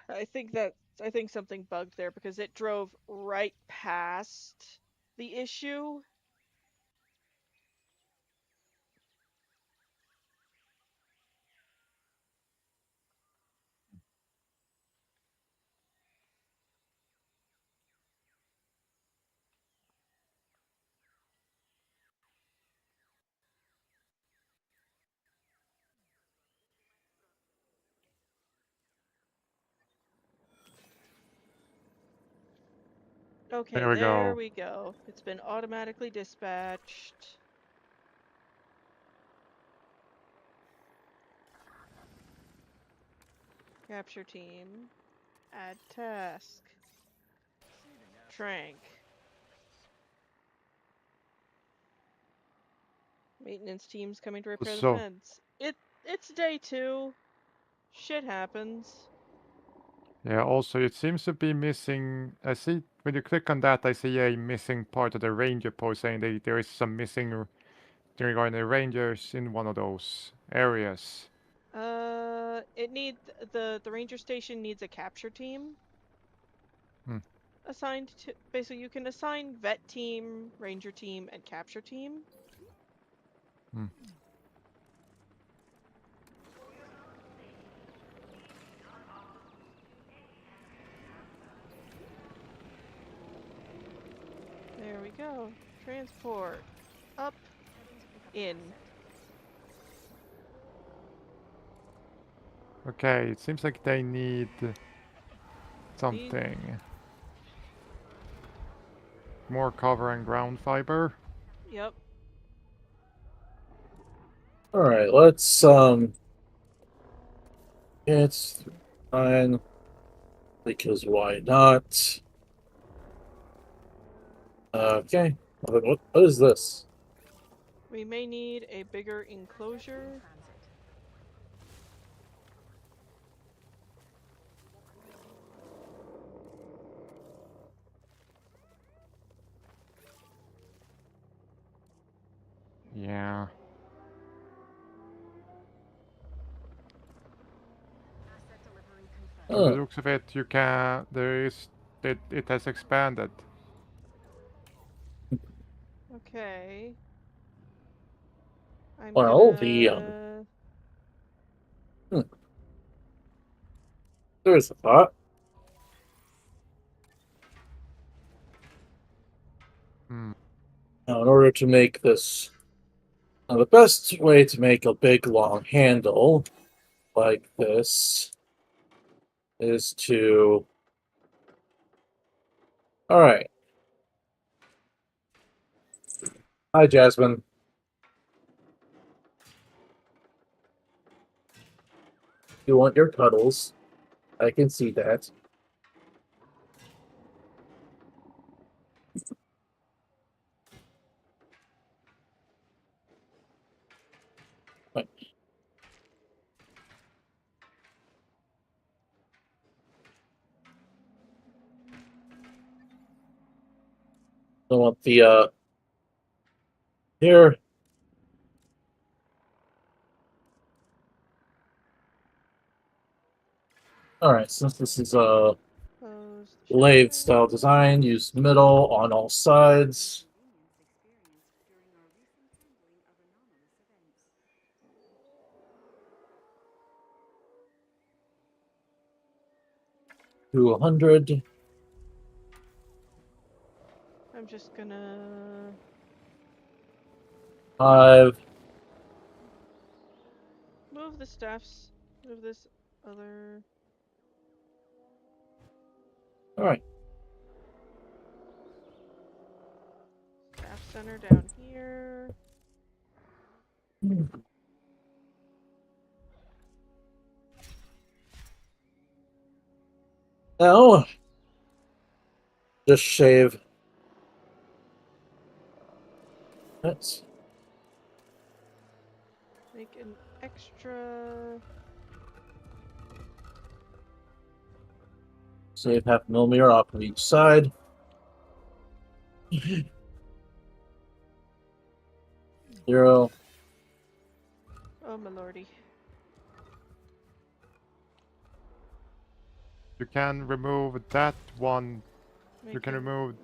I think something bugged there because it drove right past the issue. Okay, There we there go. we go. It's been automatically dispatched. Capture team. Add task. Trank. Maintenance team's coming to repair the So, fence. It's day 2. Shit happens. yeah, also it seems to be missing. I see when you click on that, I see a missing part of the ranger post saying that there is some missing regarding the rangers in one of those areas. It need the ranger station needs a capture team Hmm. assigned to. Basically, you can assign vet team, ranger team, and capture team. Hmm. There we go. Transport. Up. In. Okay, it seems like they need Need... something. More cover and ground fiber. Yep. All right. It's fine because why not? Okay. What is this? We may need a bigger enclosure. Yeah. From the Oh, looks of it, you can. There is. It has expanded. Okay. I'm well, gonna... hmm, there's a thought. Hmm. Now, in order to make this, now the best way to make a big long handle like this is to. All right. Hi, Jasmine. You want your cuddles? I can see that. Right. I want the here. Alright, since this is a Close the lathe shutter. style design, use middle on all sides. To 100. I'm just gonna 5. move the staffs. Move this other. Alright. Staff center down here. Now, just shave. That's Make an extra. save 0.5 millimeter off of each side. 0. Oh my lordy. You can remove that one. You can Making- remove.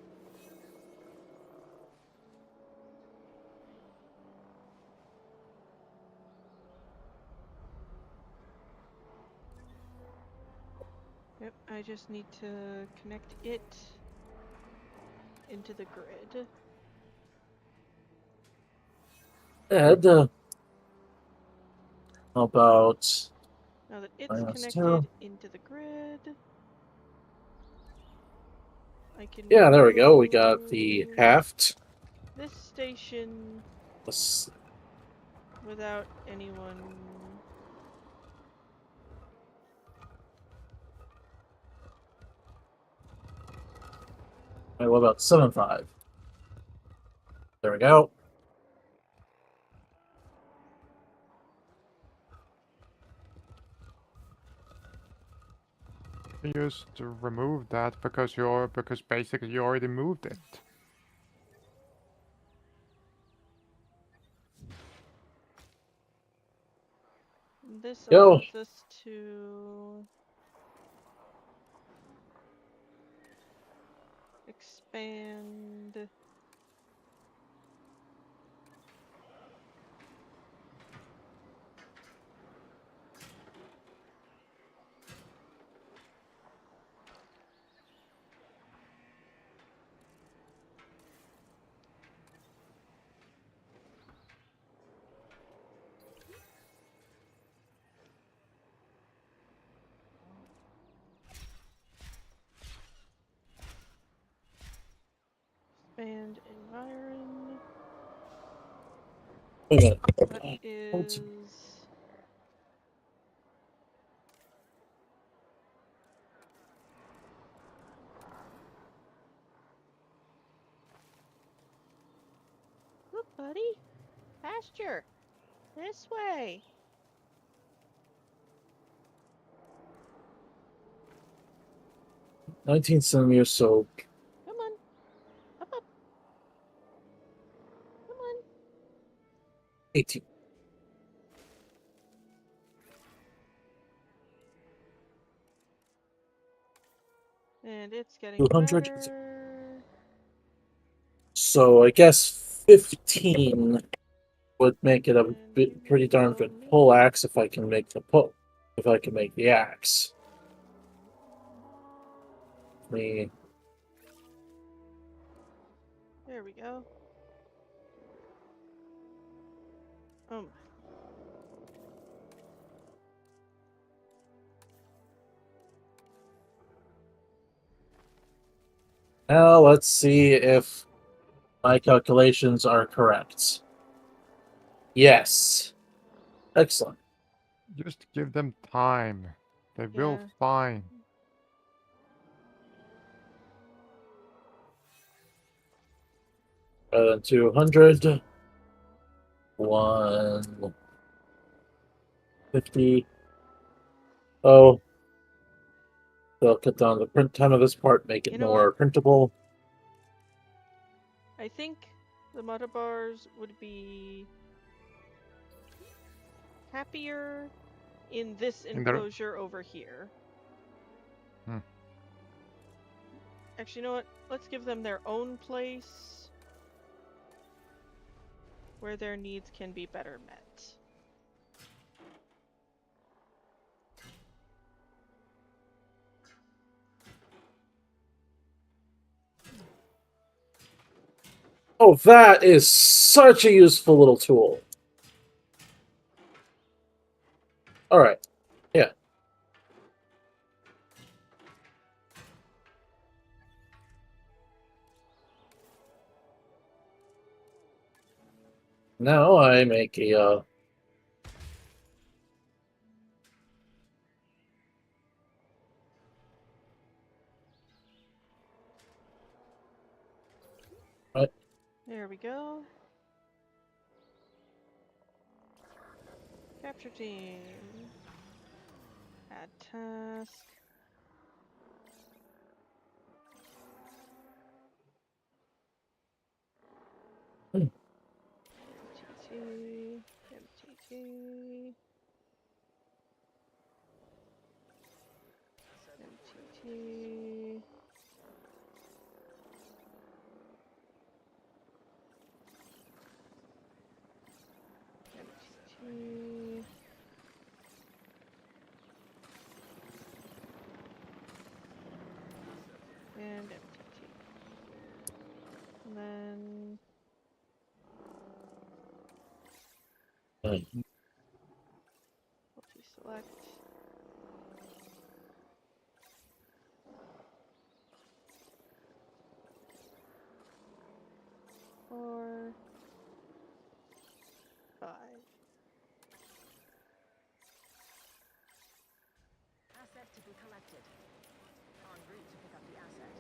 Yep, I just need to connect it into the grid. And how about Now that it's minus connected 2? into the grid, I can Yeah, there we go. We got the move haft. this station without anyone. What about 7.5? There we go. You just remove that because basically you already moved it. This Go. allows us to expand. Expand environ. Okay. That is. Look, buddy. Pasture. This way. 19 centimeters, so Come on. Up, up. Come on. 18. And it's getting 200. better. So I guess 15 would make it a And pretty darn good we'll pull need- axe if I can make the pull. If I can make the axe. Me. There we go. Oh my. Now let's see if my calculations are correct. Yes. Excellent. Just give them time. They will Yeah. find. Rather than 200. 150. Oh. They'll cut down the print time of this part, make it more printable. I think the Mutabars would be happier in this In the- enclosure over here. Hmm. Actually, you know what? Let's give them their own place where their needs can be better met. Oh, that is such a useful little tool. All right. Yeah. Now I make a There we go. Capture team. Add task. MTT. MTT. MTT. MTT. And MTT. And then multi-select. Four. 5. Asset to be collected. En route to pick up the asset.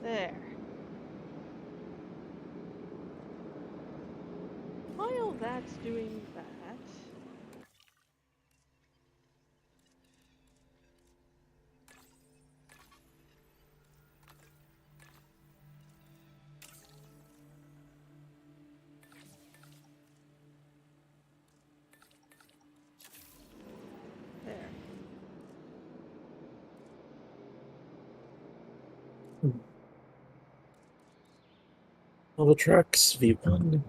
There. While that's doing that, there. all the tracks V1.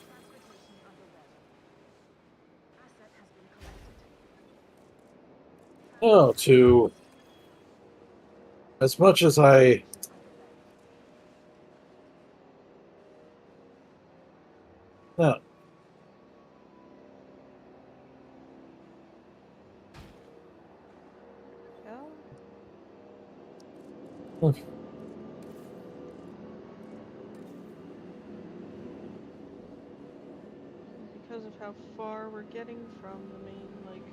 Transportation underway. Asset has been collected. Oh, to as much as I no. Go. Because of how far we're getting from the main, like,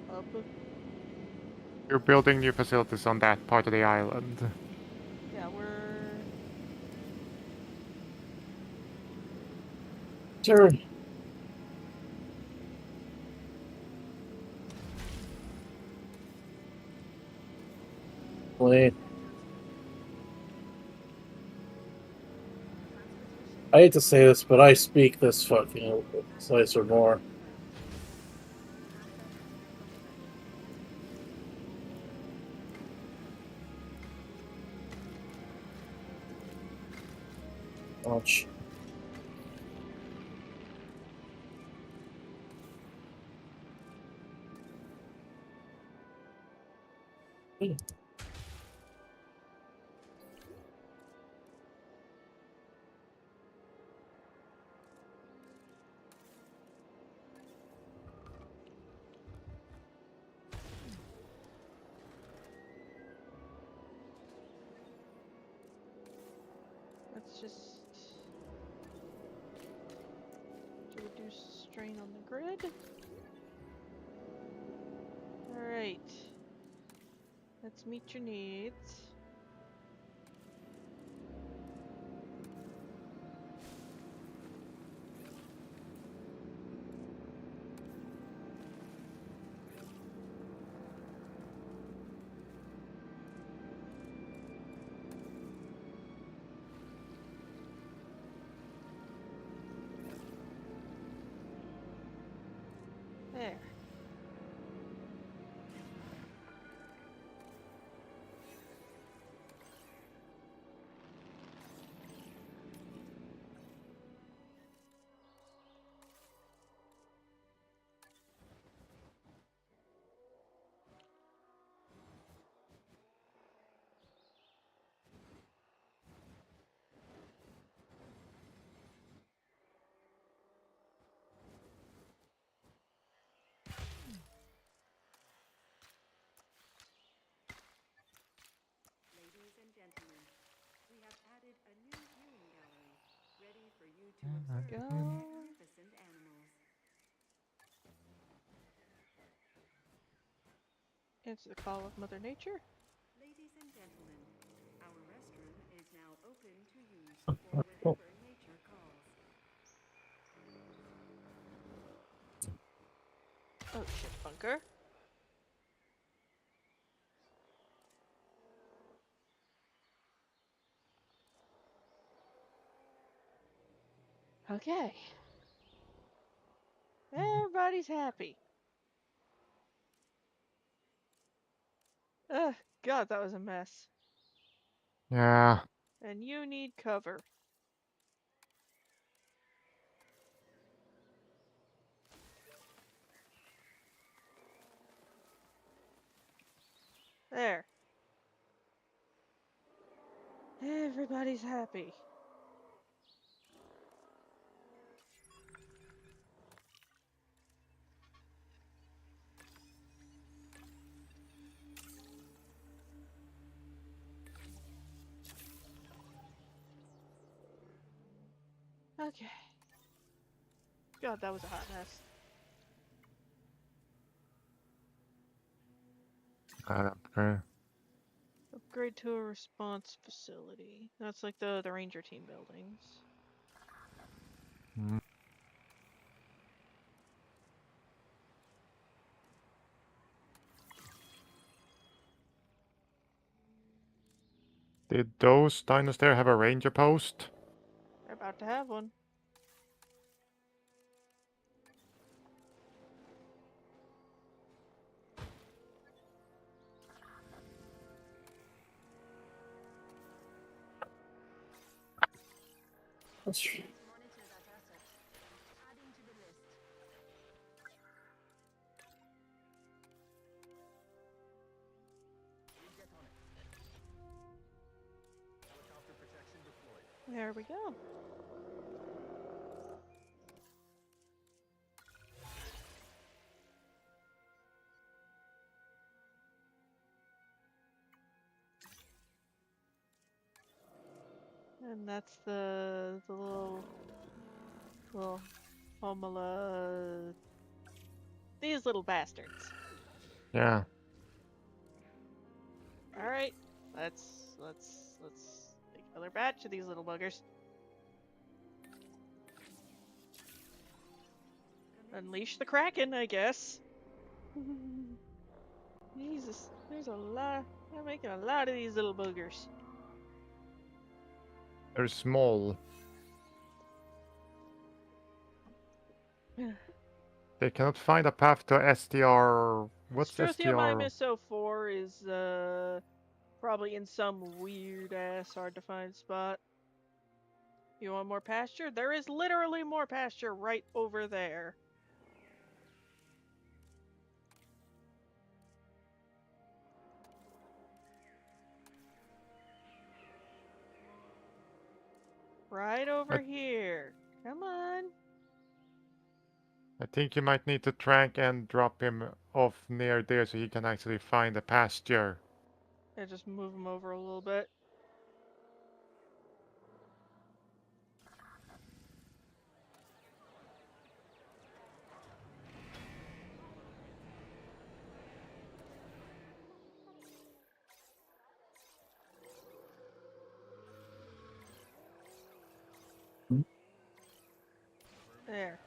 hub. You're building new facilities on that part of the island. Yeah, we're... Turn. Wait. I hate to say this, but I speak this fucking slice or more. Launch. Let's just... to reduce strain on the grid. Alright. Let's meet your needs. you to observe Go. magnificent animals. Answer the call of Mother Nature. Ladies and gentlemen, our restroom is now open to use for whenever nature calls. Oh shit, bunker. Okay. Everybody's happy. Ugh, God, that was a mess. Yeah. And you need cover. There. Everybody's happy. Okay. God, that was a hot mess. Okay. Upgrade to a response facility. That's like the ranger team buildings. Mm. Did those dinos there have a ranger post? They're about to have one. That's true. Monitor that asset. Adding to the list. Get on it. Helicopter protection deployed. There we go. And that's the little homula. These little bastards. Yeah. All right, let's make another batch of these little buggers. Unleash the Kraken, I guess. Jesus, there's a lot. I'm making a lot of these little boogers. They're small. They cannot find a path to STR. What's Struthiomimus STR? 04 is probably in some weird ass hard to find spot. You want more pasture? There is literally more pasture right over there. Right over here. Come on. I think you might need to drag and drop him off near there so he can actually find a pasture. Yeah, just move them over a little bit. There.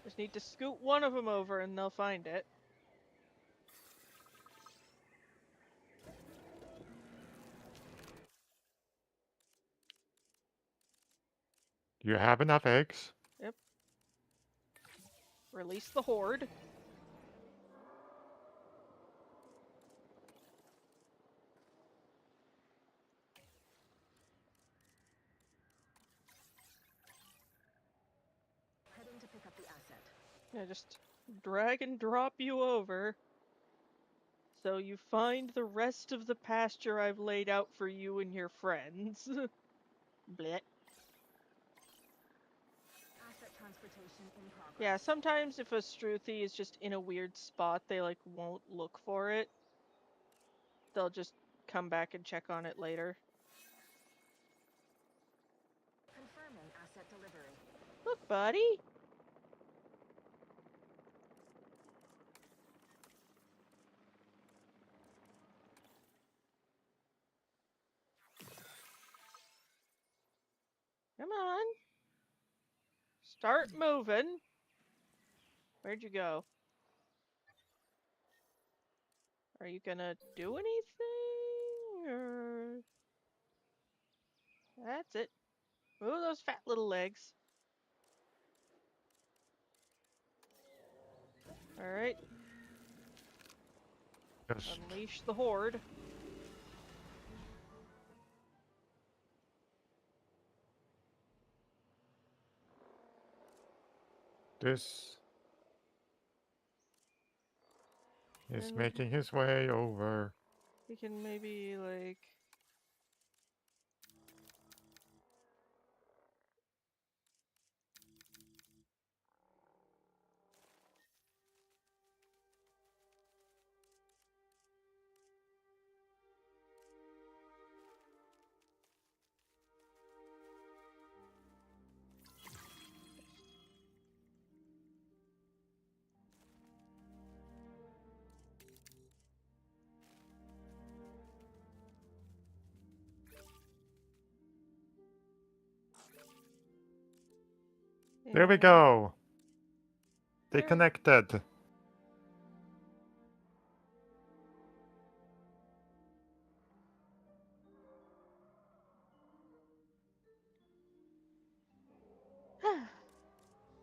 Just need to scoot one of them over and they'll find it. Do you have enough eggs? Yep. Release the horde. Heading to pick up the asset. Yeah, just drag and drop you over. So you find the rest of the pasture I've laid out for you and your friends. Blech. Asset transportation in progress. Yeah, sometimes if a Struthi is just in a weird spot, they like won't look for it. They'll just come back and check on it later. Confirming asset delivery. Look, buddy. Come on. Start moving. Where'd you go? Are you gonna do anything? Or... That's it. Move those fat little legs. Alright. Just Unleash the horde. this is And making his way over. we can maybe, like... There we and go. They there- connected.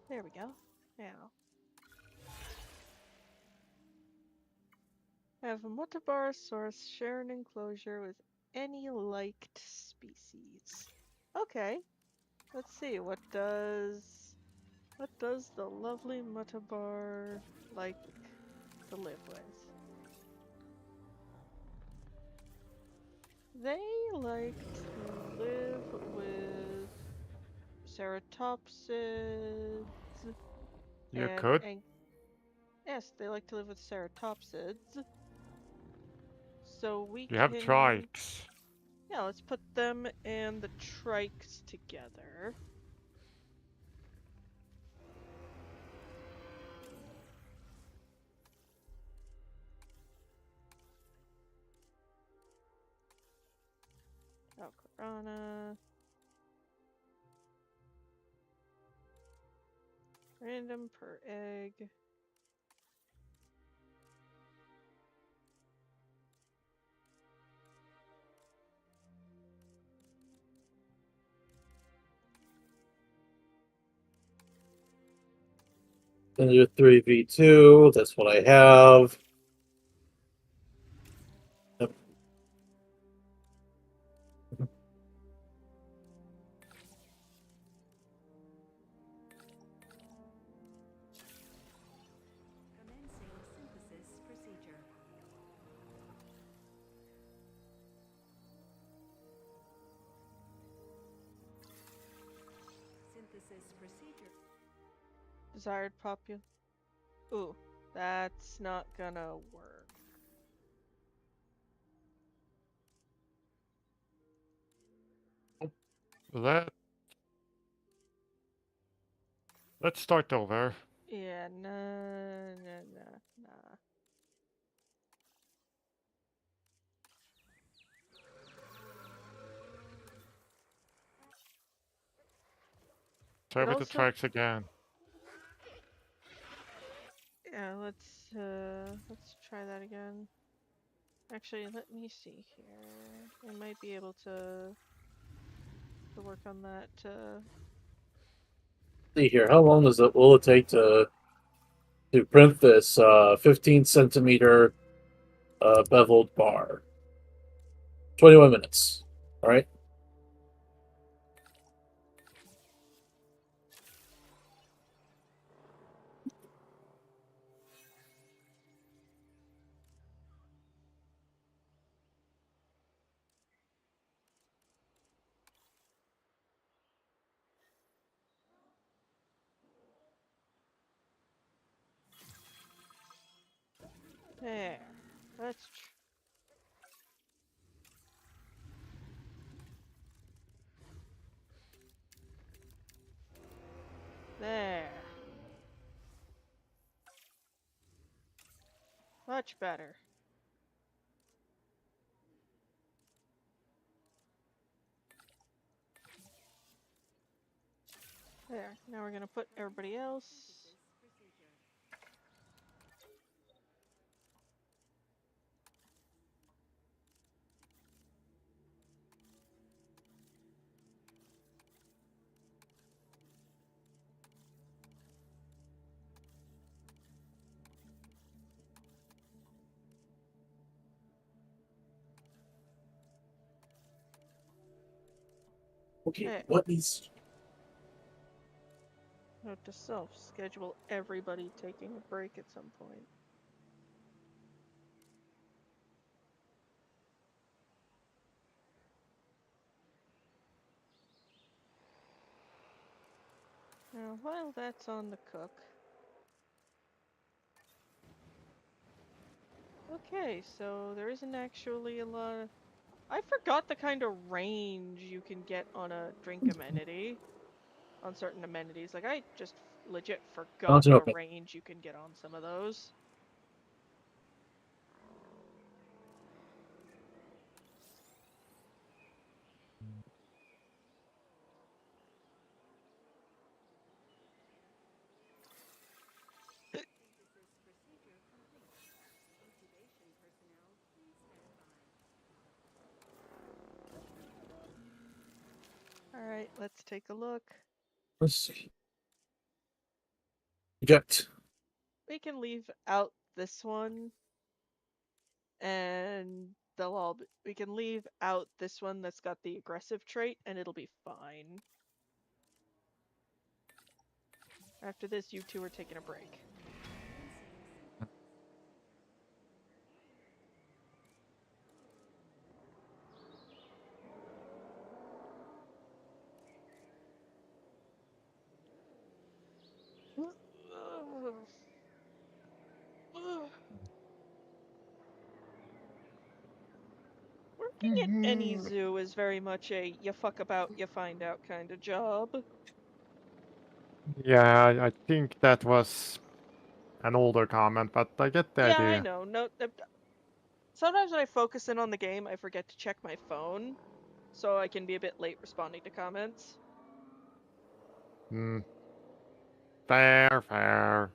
There we go. Now. Have a Mutabarosaurus share an enclosure with any liked species. Okay. Let's see, what does the lovely Mutabar like to live with? They like to live with ceratopsids You and could. yes, they like to live with ceratopsids. So we You have can, trikes. yeah, let's put them and the trikes together. Alcorana. Random per egg. Then do 3v2. That's what I have. Yep. Commencing synthesis procedure. Synthesis procedure. Desired popul. Ooh, that's not gonna work. Let Let's start over. Yeah, nah. Try It with the also, trikes again. yeah, let's try that again. Actually, let me see here. I might be able to work on that. See here, how long will it take to print this 15 centimeter beveled bar? 21 minutes. All right. There. Let's. much better. There. Now we're gonna put everybody else. Okay, There. what is... Note to self, schedule everybody taking a break at some point. Now, while that's on the cook. Okay, so there isn't actually a lot of... I forgot the kind of range you can get on a drink amenity. On certain amenities. Like, I just legit forgot Fountain the open. range you can get on some of those. Synthesis procedure complete. Incubation personnel, please stand by. Alright, let's take a look. Let's see. Eject. We can leave out this one. And they'll all be... we can leave out this one that's got the aggressive trait, and it'll be fine. After this, you two are taking a break. Working at any zoo is very much a you fuck about, you find out kind of job. Yeah, I think that was an older comment, but I get the Yeah, I idea. know. No, sometimes when I focus in on the game, I forget to check my phone, so I can be a bit late responding to comments. Hmm. Fair, fair.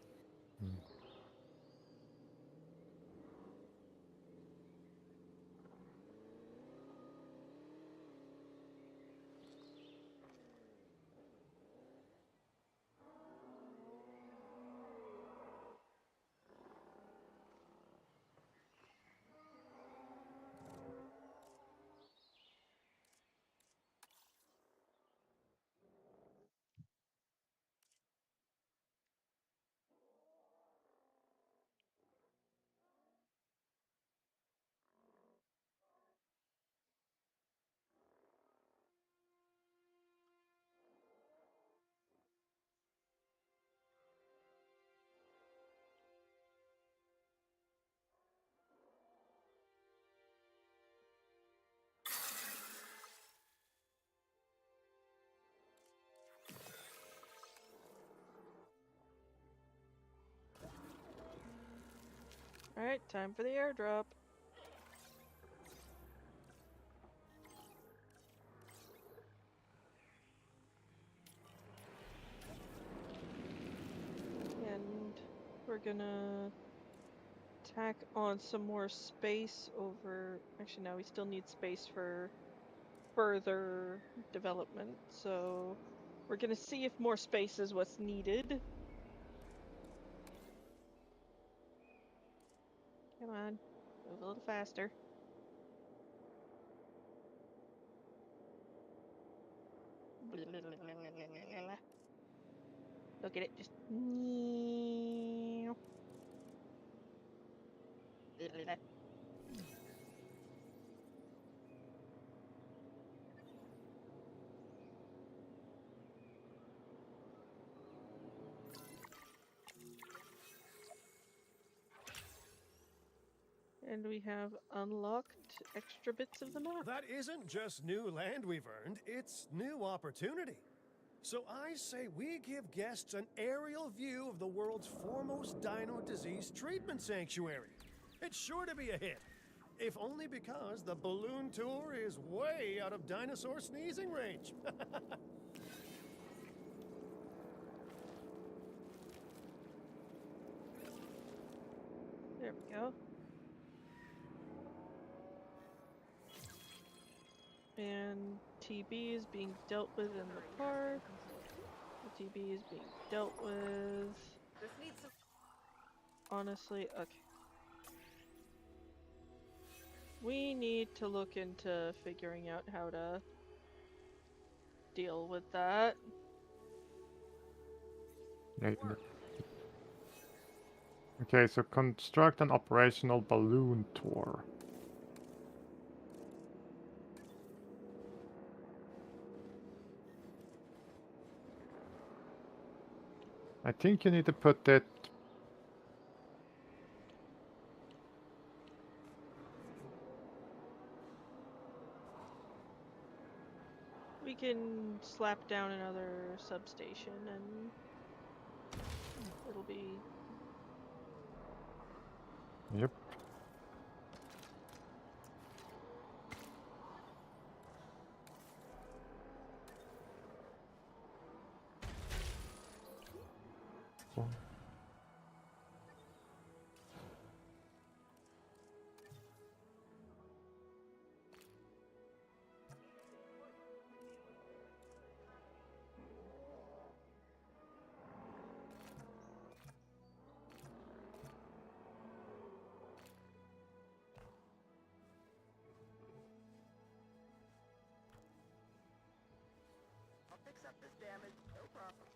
Alright, time for the airdrop. And we're gonna tack on some more space over... Actually, no, we still need space for further development, so we're gonna see if more space is what's needed. Come on, move a little faster. Look at it, just... And we have unlocked extra bits of the map. That isn't just new land we've earned, it's new opportunity. So I say we give guests an aerial view of the world's foremost dino disease treatment sanctuary. It's sure to be a hit. If only because the balloon tour is way out of dinosaur sneezing range. There we go. And TB is being dealt with in the park. The TB is being dealt with. This needs some. Honestly, okay. We need to look into figuring out how to deal with that. Yeah. Okay, so construct an operational balloon tour. I think you need to put it... We can slap down another substation and it'll be... Yep. Oh. I'll fix up this damage, no problem.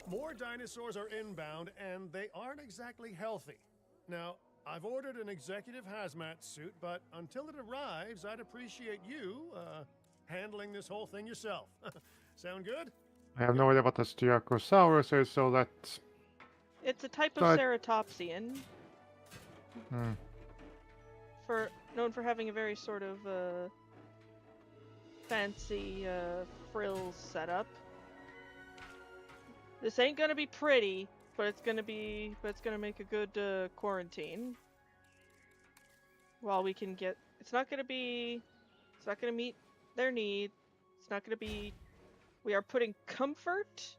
More dinosaurs are inbound, and they aren't exactly healthy. Now, I've ordered an executive hazmat suit, but until it arrives, I'd appreciate you, handling this whole thing yourself. Sound good? I have no idea what a Styracosaurus is, so let's... It's a type of But- ceratopsian, Hmm. known for having a very sort of fancy frills setup. This ain't gonna be pretty, but it's gonna make a good quarantine. While we can get, it's not gonna meet their need. It's not gonna be, we are putting comfort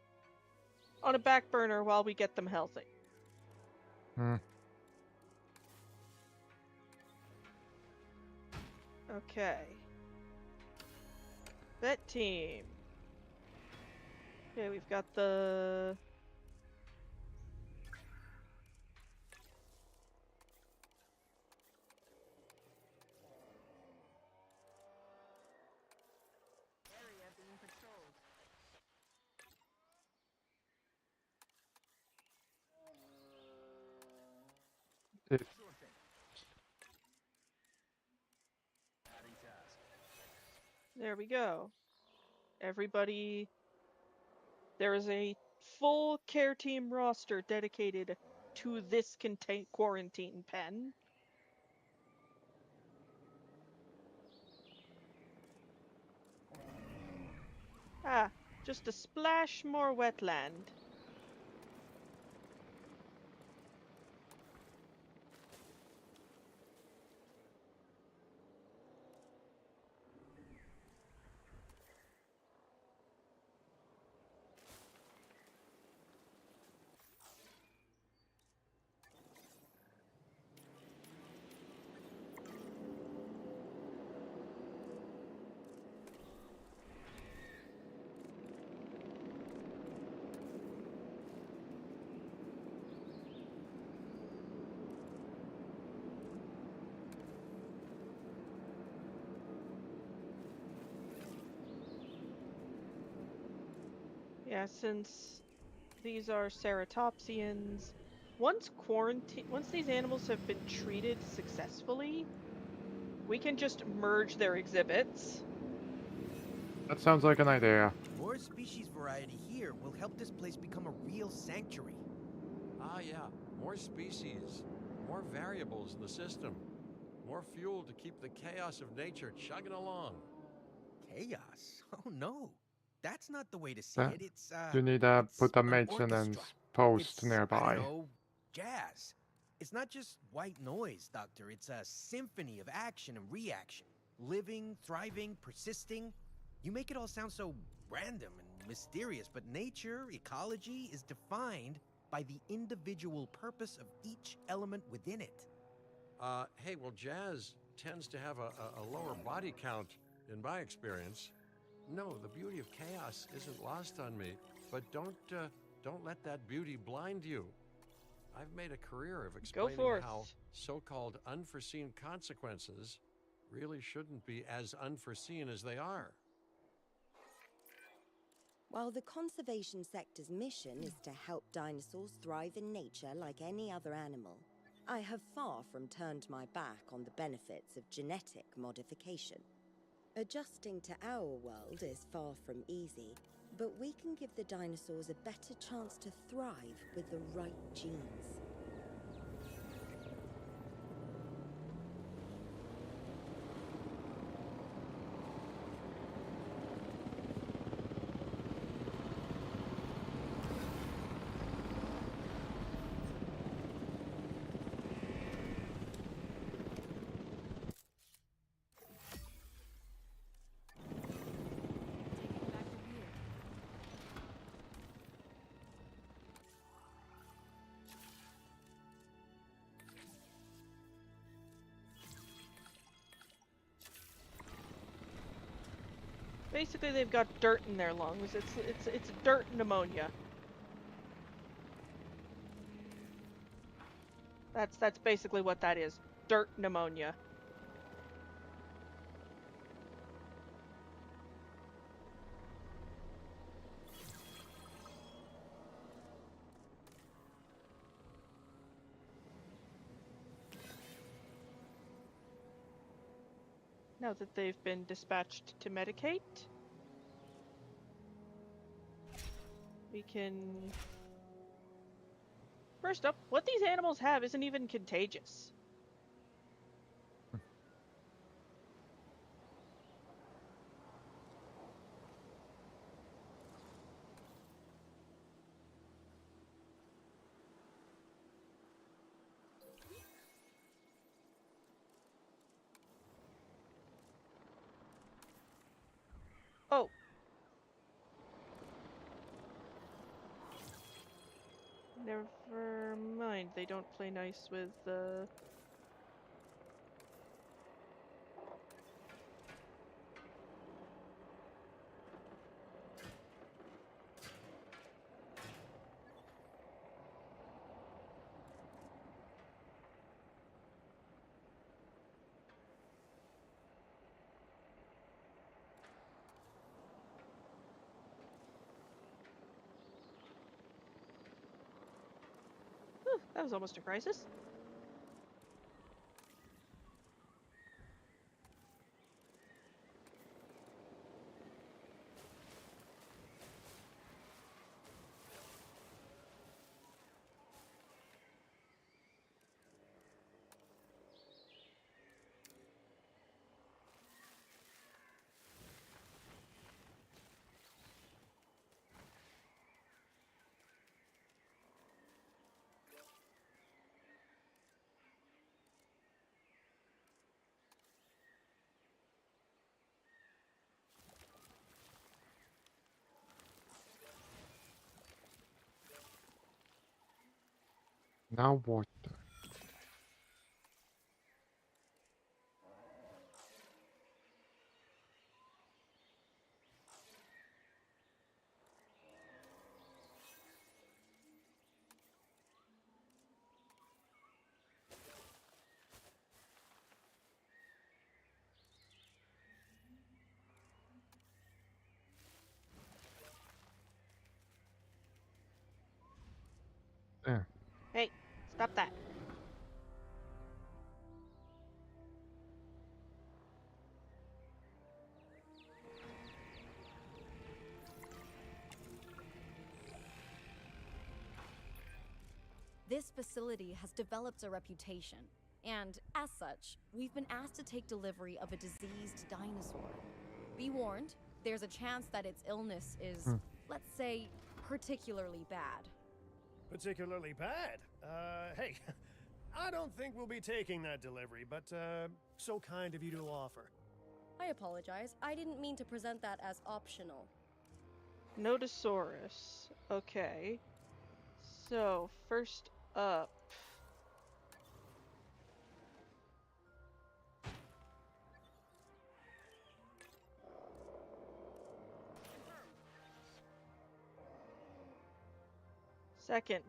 on a back burner while we get them healthy. Hmm. Okay. Vet team. Okay, we've got the... Area being patrolled. It, There we go. Everybody... There is a full care team roster dedicated to this quarantine pen. Ah, just a splash more wetland. Yeah, since these are ceratopsians, once these animals have been treated successfully, we can just merge their exhibits. That sounds like an idea. More species variety here will help this place become a real sanctuary. Ah, yeah. More species. More variables in the system. More fuel to keep the chaos of nature chugging along. Chaos? Oh no. That's not the way to see That it. It's, you need to it's put a an orchestra. maintenance post It's, I don't nearby. know, jazz. It's not just white noise, Doctor. It's a symphony of action and reaction. Living, thriving, persisting. You make it all sound so random and mysterious, but nature, ecology, is defined by the individual purpose of each element within it. Hey, well, jazz tends to have a lower body count, in my experience. No, the beauty of chaos isn't lost on me, but don't let that beauty blind you. I've made a career of Go explaining forth. how so-called unforeseen consequences really shouldn't be as unforeseen as they are. While the conservation sector's mission is to help dinosaurs thrive in nature like any other animal, I have far from turned my back on the benefits of genetic modification. Adjusting to our world is far from easy, but we can give the dinosaurs a better chance to thrive with the right genes. Taking back the wheel. Basically, they've got dirt in their lungs. It's dirt pneumonia. That's basically what that is. Dirt pneumonia. Now that they've been dispatched to medicate, we can... First up, what these animals have isn't even contagious. Oh. Never mind, they don't play nice with the... Whew, that was almost a crisis. Now what? Hey, stop that. This facility has developed a reputation, and as such, we've been asked to take delivery of a diseased dinosaur. Be warned, there's a chance that its illness is, let's say, particularly bad. Particularly bad? Hey, I don't think we'll be taking that delivery, but, so kind of you to offer. I apologize. I didn't mean to present that as optional. Notosaurus. Okay. So, first up. Second,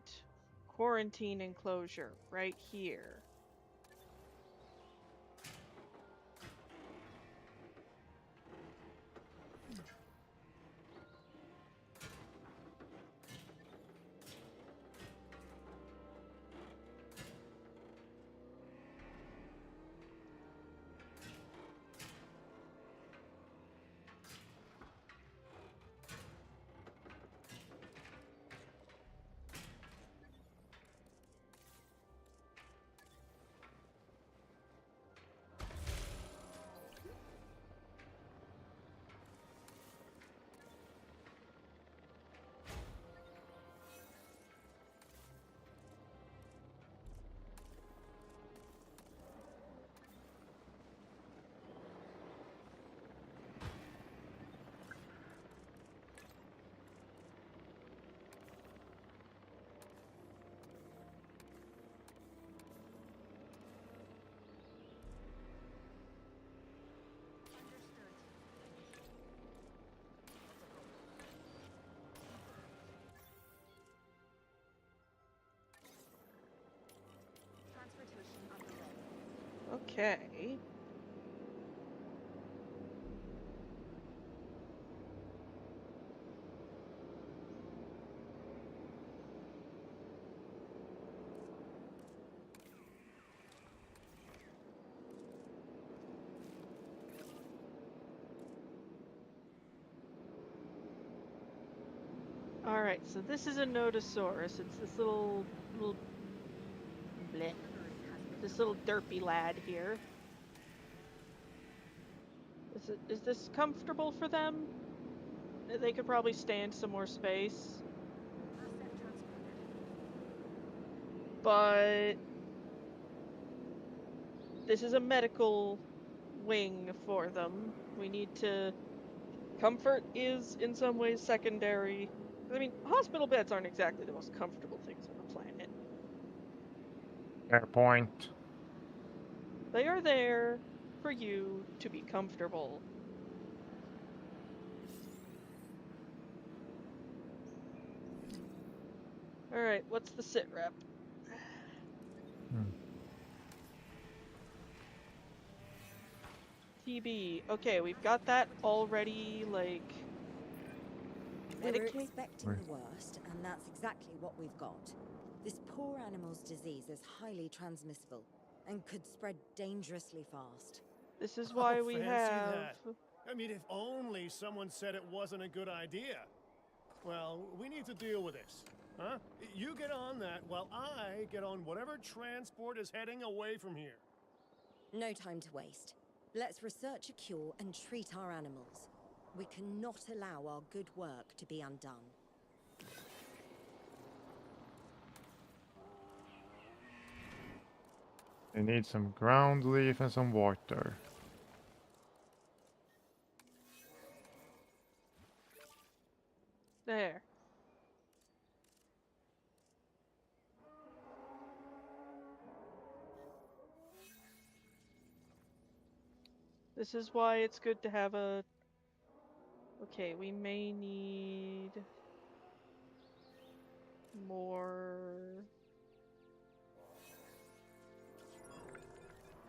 quarantine enclosure right here. Okay. Alright, so this is a Notosaurus. It's this little bleh. This little derpy lad here. Is this comfortable for them? They could probably stand some more space. But this is a medical wing for them. We need to... Comfort is, in some ways, secondary. I mean, hospital beds aren't exactly the most comfortable things on the planet. Fair point. They are there for you to be comfortable. Alright, what's the sit rep? TB. Okay, we've got that already, like... We were medicated? expecting the worst, and that's exactly what we've got. This poor animal's disease is highly transmissible and could spread dangerously fast. This is why we fancy have... that. I mean, if only someone said it wasn't a good idea. Well, we need to deal with this. Huh? You get on that while I get on whatever transport is heading away from here. No time to waste. Let's research a cure and treat our animals. We cannot allow our good work to be undone. They need some ground leaf and some water. There. This is why it's good to have a... Okay, we may need... more...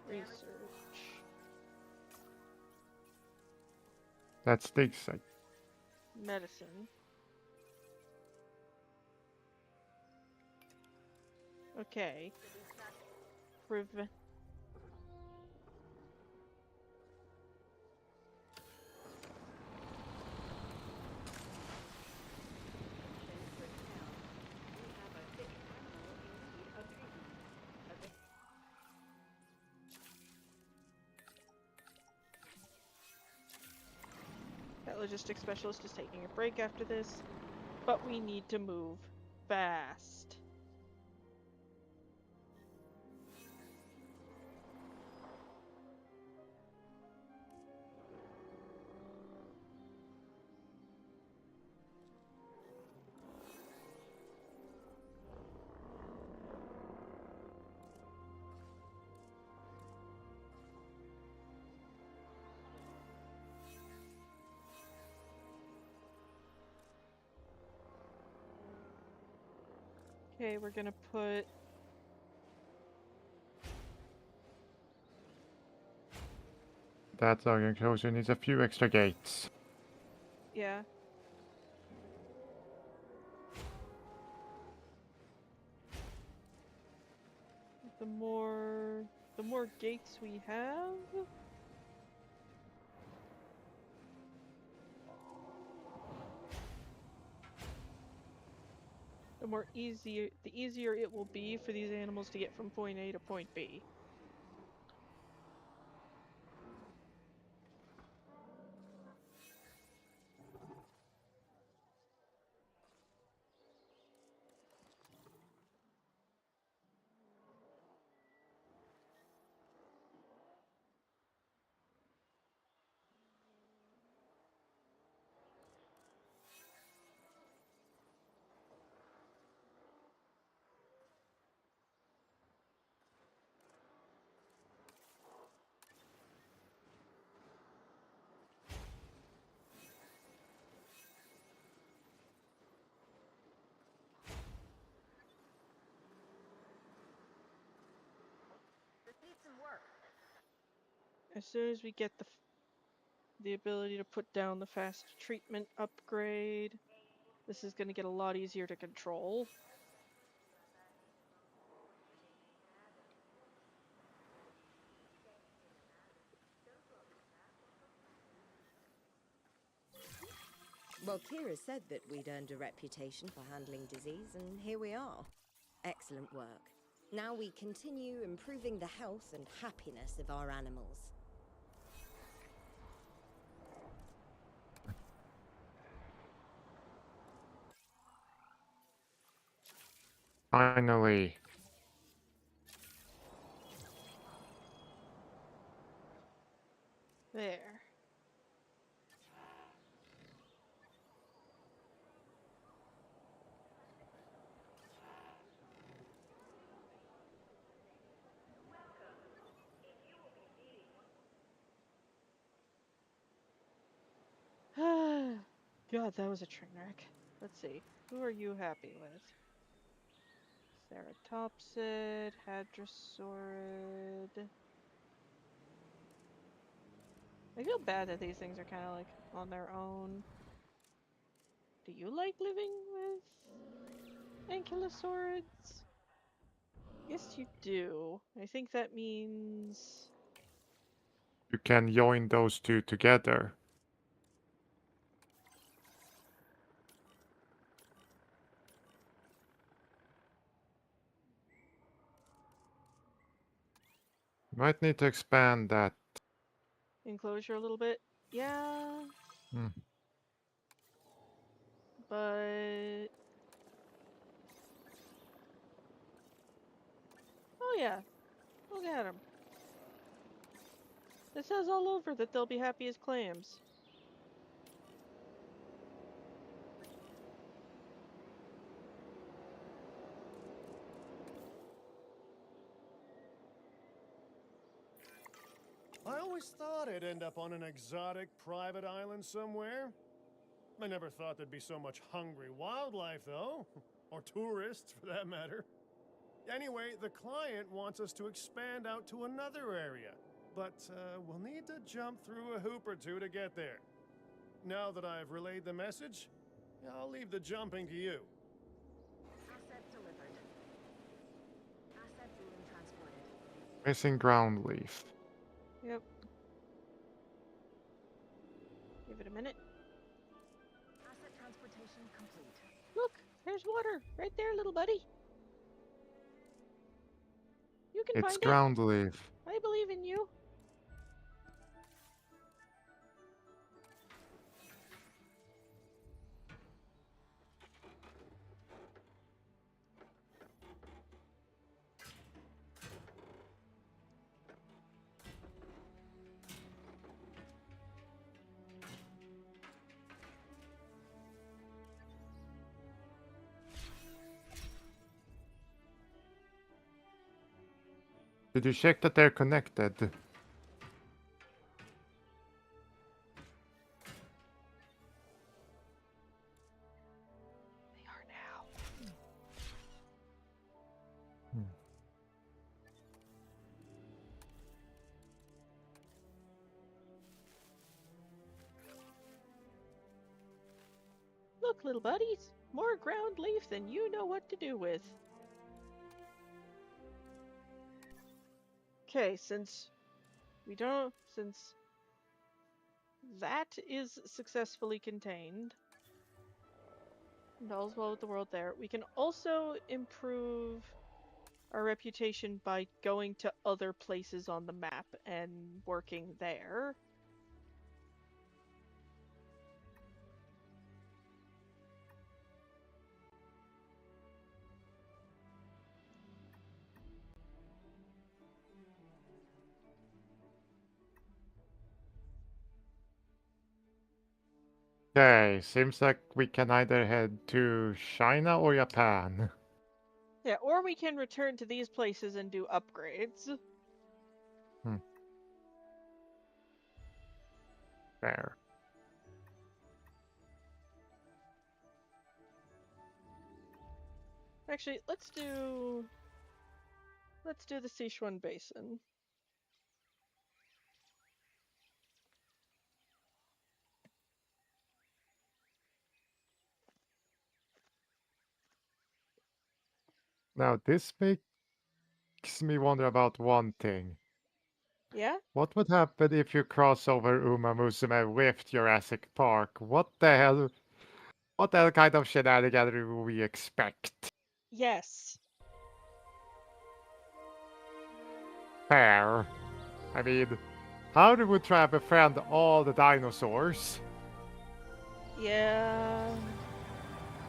research. That's Digsight. Medicine. Okay. Prevent. That logistics specialist is taking a break after this, but we need to move fast. Okay, we're gonna put That enclosure needs a few extra gates. yeah. The more gates we have, the easier it will be for these animals to get from point A to point B. This needs some work. As soon as we get the ability to put down the fast treatment upgrade, this is going to get a lot easier to control. Well, Kira said that we'd earned a reputation for handling disease, and here we are. Excellent work. Now we continue improving the health and happiness of our animals. Finally. There. God, that was a train wreck. Let's see. Who are you happy with? Ceratopsid, Hadrosaurid. I feel bad that these things are kind of like on their own. Do you like living with ankylosaurids? Yes, you do. I think that means... You can join those two together. Might need to expand that. enclosure a little bit. Yeah, Hmm. but... Oh yeah, look at them. It says all over that they'll be happy as clams. I always thought I'd end up on an exotic private island somewhere. I never thought there'd be so much hungry wildlife, though. Or tourists, for that matter. Anyway, the client wants us to expand out to another area. But we'll need to jump through a hoop or two to get there. Now that I've relayed the message, I'll leave the jumping to you. Asset delivered. Missing ground leaf. Yep. Give it a minute. Asset transportation complete. Look, there's water right there, little buddy. You can It's find it. ground leaf. I believe in you. Did you check that they're connected? They are now. Look, little buddies, more ground leaf than you know what to do with. Okay, since that is successfully contained, and all's well with the world there, we can also improve our reputation by going to other places on the map and working there. Okay, seems like we can either head to China or Japan. Yeah, or we can return to these places and do upgrades. Fair. Actually, let's do the Sichuan Basin. Now this makes me wonder about one thing. Yeah? What would happen if you cross over Uma Musume with Jurassic Park? What the hell? What the hell kind of shenanigans do we expect? Yes. Fair. I mean, how do we try to befriend all the dinosaurs? Yeah.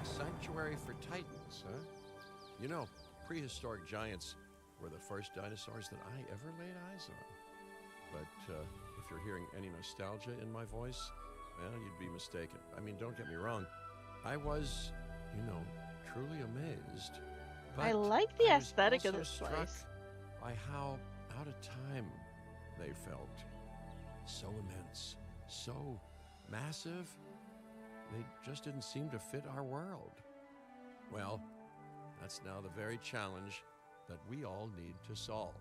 Sanctuary for Titans, huh? You know, prehistoric giants were the first dinosaurs that I ever laid eyes on. But if you're hearing any nostalgia in my voice, well, you'd be mistaken. I mean, don't get me wrong. I was, truly amazed. I But like the I was aesthetic of also this struck place. by how out of time they felt. So immense, so massive, they just didn't seem to fit our world. Well, that's now the very challenge that we all need to solve.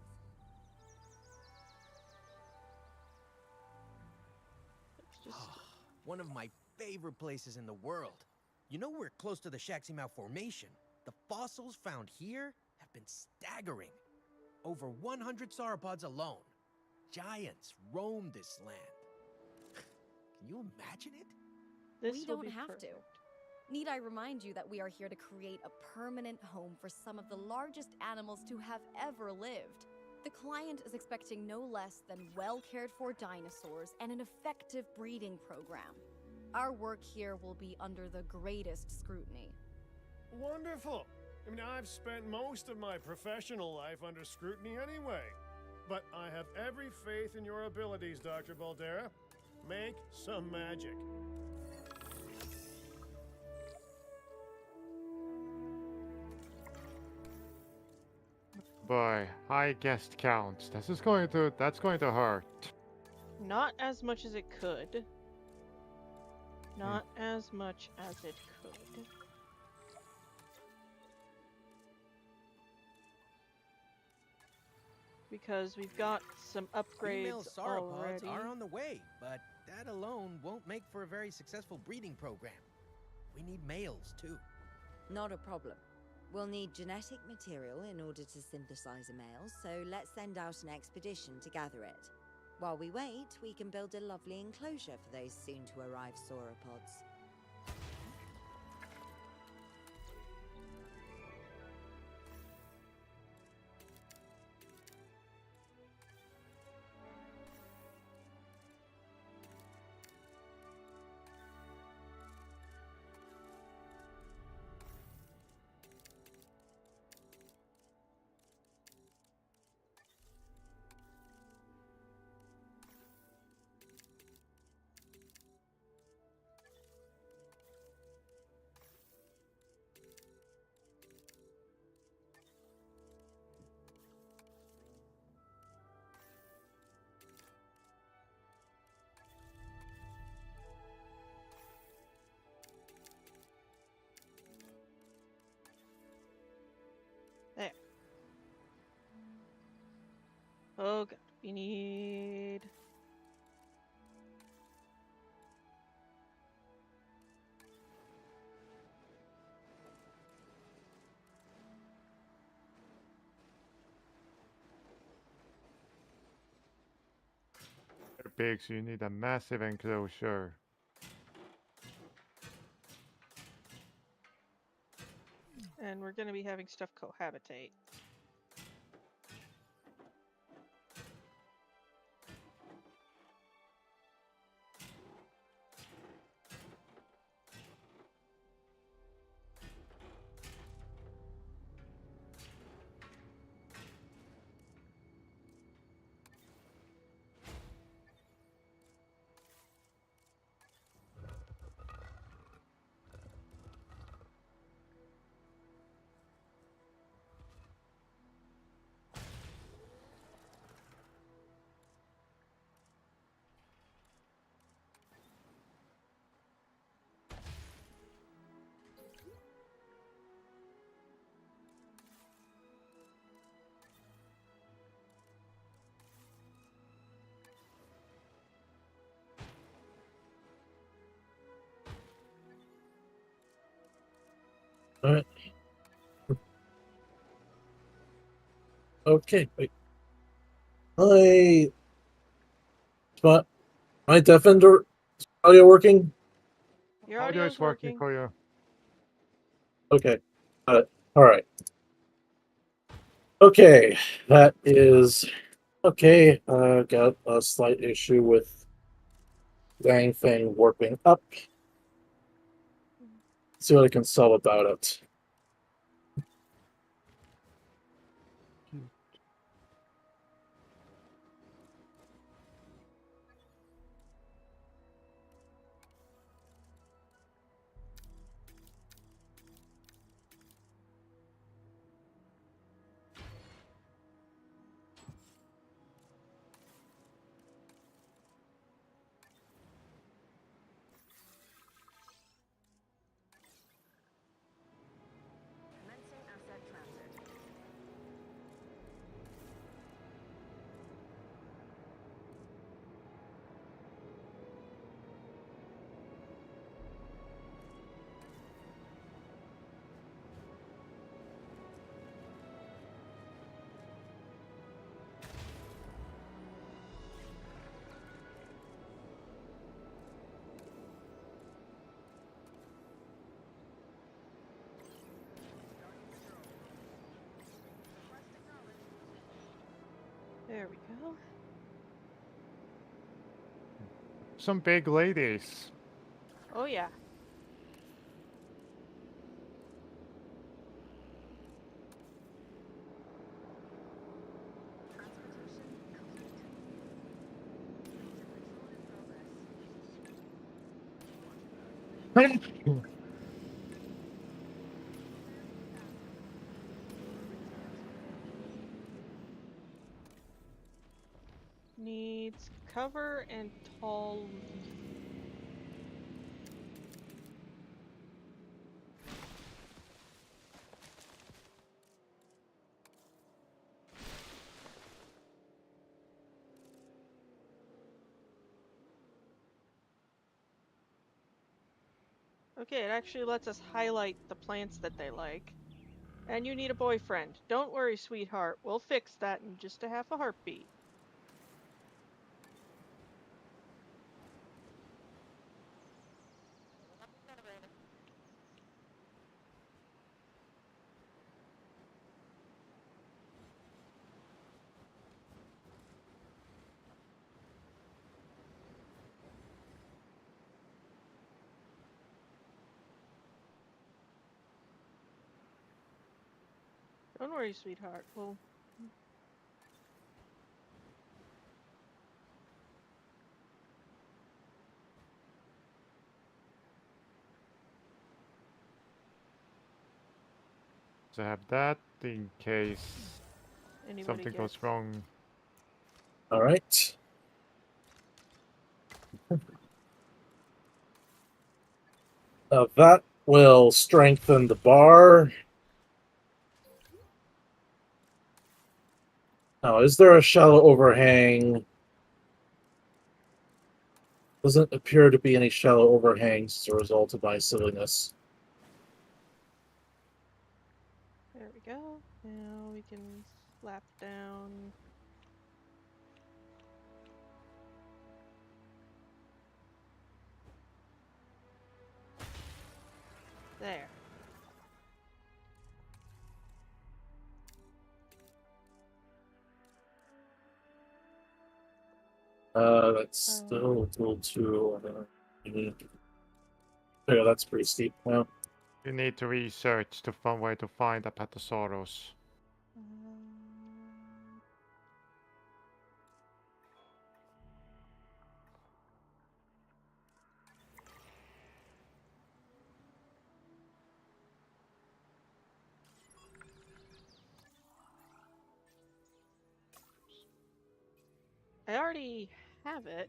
One of my favorite places in the world. You know we're close to the Shaximau Formation. The fossils found here have been staggering. Over 100 sauropods alone. Giants roam this land. Can you imagine it? This We will don't be have perfect. to. Need I remind you that we are here to create a permanent home for some of the largest animals to have ever lived? The client is expecting no less than well-cared-for dinosaurs and an effective breeding program. Our work here will be under the greatest scrutiny. Wonderful. I mean, I've spent most of my professional life under scrutiny anyway. But I have every faith in your abilities, Dr. Baldera. Make some magic. Boy, high guest counts. That's going to hurt. Not as much as it could. Not as much as it could. Because we've got some Female upgrades sauropods already. are on the way, but that alone won't make for a very successful breeding program. We need males, too. Not a problem. We'll need genetic material in order to synthesize a male, so let's send out an expedition to gather it. While we wait, we can build a lovely enclosure for those soon-to-arrive sauropods. There. Oh god, we need... They're big, so you need a massive enclosure. And we're gonna be having stuff cohabitate. Alright. Okay, wait. My Defender audio working? Your Audio audio's is working working. for you. Okay, got it. Alright. Okay, that is okay. Got a slight issue with dang thing warping up. See what I can solve about it. Commencing asset transit. There we go. Some big ladies. Oh yeah. Transportation complete. Data control in progress. Needs cover and tall leaf. Okay, it actually lets us highlight the plants that they like. And you need a boyfriend. Don't worry, sweetheart. We'll fix that in just a half a heartbeat. Don't worry, sweetheart. Well, So I have that in case anybody something goes gets. wrong. All right. That will strengthen the bar. Now, is there a shallow overhang? Doesn't appear to be any shallow overhangs as a result of my silliness. There we go. Now we can slap down. There. That's still a little too. Yeah, that's pretty steep. Well, You need to research to find where to find Apatosaurus. I already have it.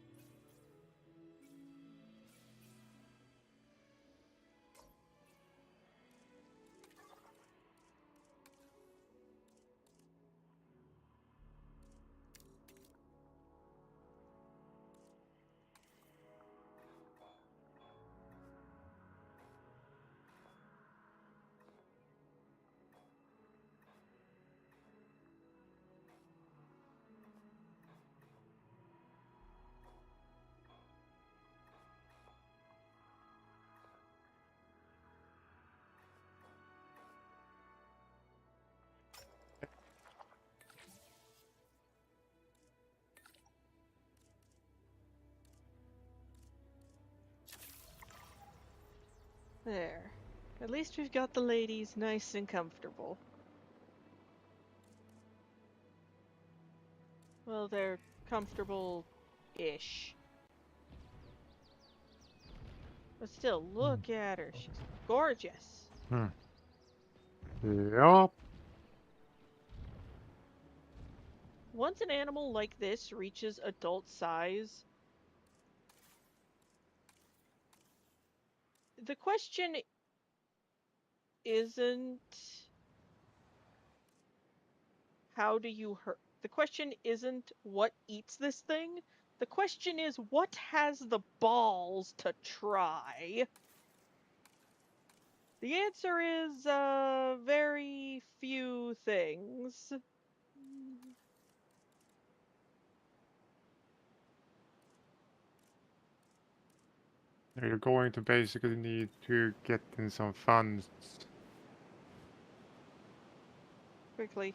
There. At least we've got the ladies nice and comfortable. Well, they're comfortable-ish. But still, look at her. She's gorgeous. Yup. Once an animal like this reaches adult size, the question isn't how do you hurt. The question isn't what eats this thing. The question is what has the balls to try. The answer is very few things. You're going to basically need to get in some funds. Quickly.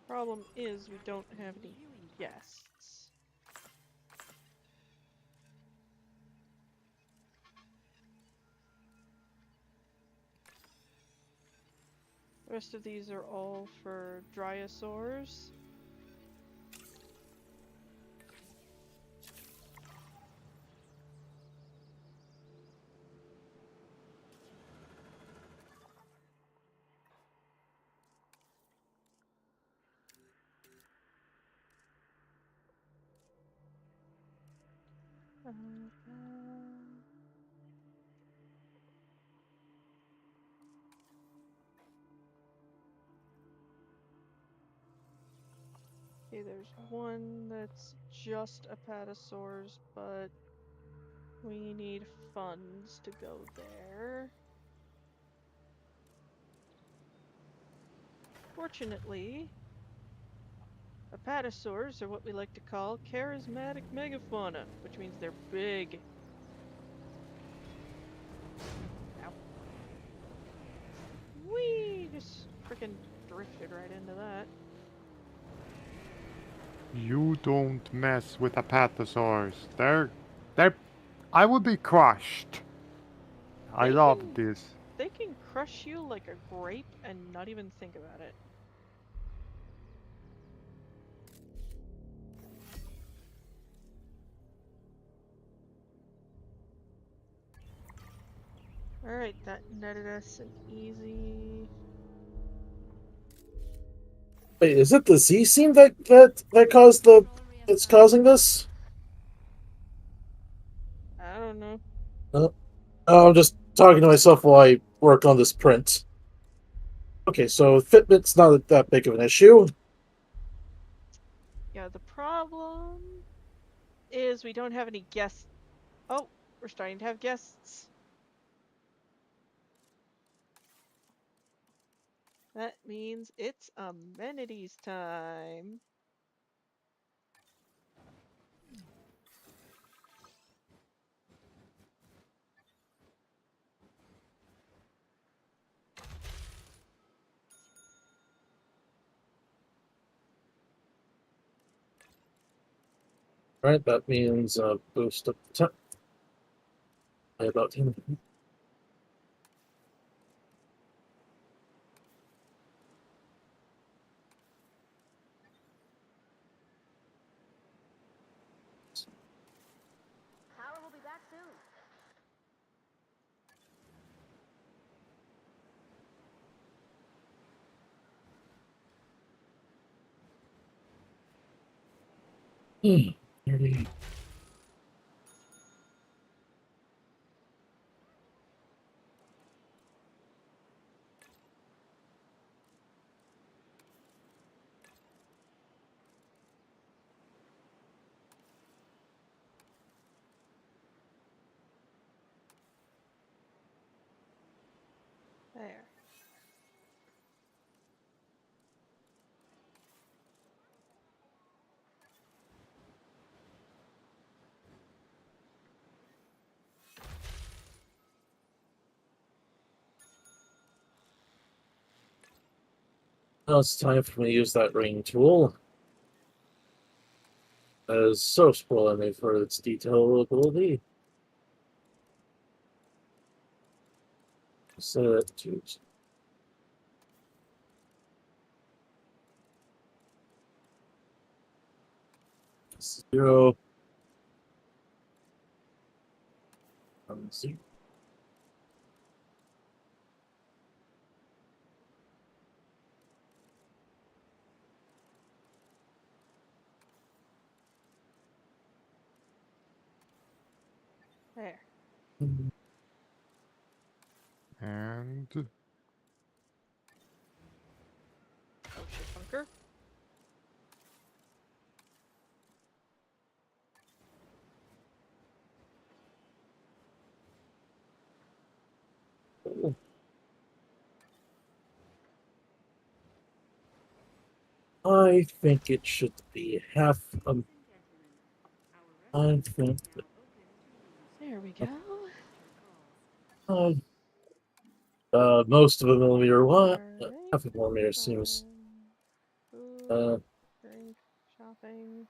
Problem is we don't have any guests. The rest of these are all for Dryosaurs. Okay, there's one that's just apatosaurs, but we need funds to go there. Fortunately, apatosaurs are what we like to call charismatic megafauna, which means they're big. Ow. Whee! Just frickin' drifted right into that. You don't mess with apatosaurs. They're. I would be crushed. I love this. They can crush you like a grape and not even think about it. Alright, that netted us an easy... Wait, is it the Z seam that caused the that's causing this? I don't know. Oh, I'm just talking to myself while I work on this print. Okay, so fitment's not that big of an issue. Yeah, the problem is we don't have any guests. Oh, we're starting to have guests. That means it's amenities time. Right, that means boost up the temp by about 10. Power will be back soon. There. There. Now it's time for me to use that ring tool. That is so spoiling for its detail ability. Set it to 0. See. There. And Oh shit, bunker. I think it should be half. I think. There we go. Most of a millimeter. What? Alright. Half a millimeter seems. Food, drink, shopping.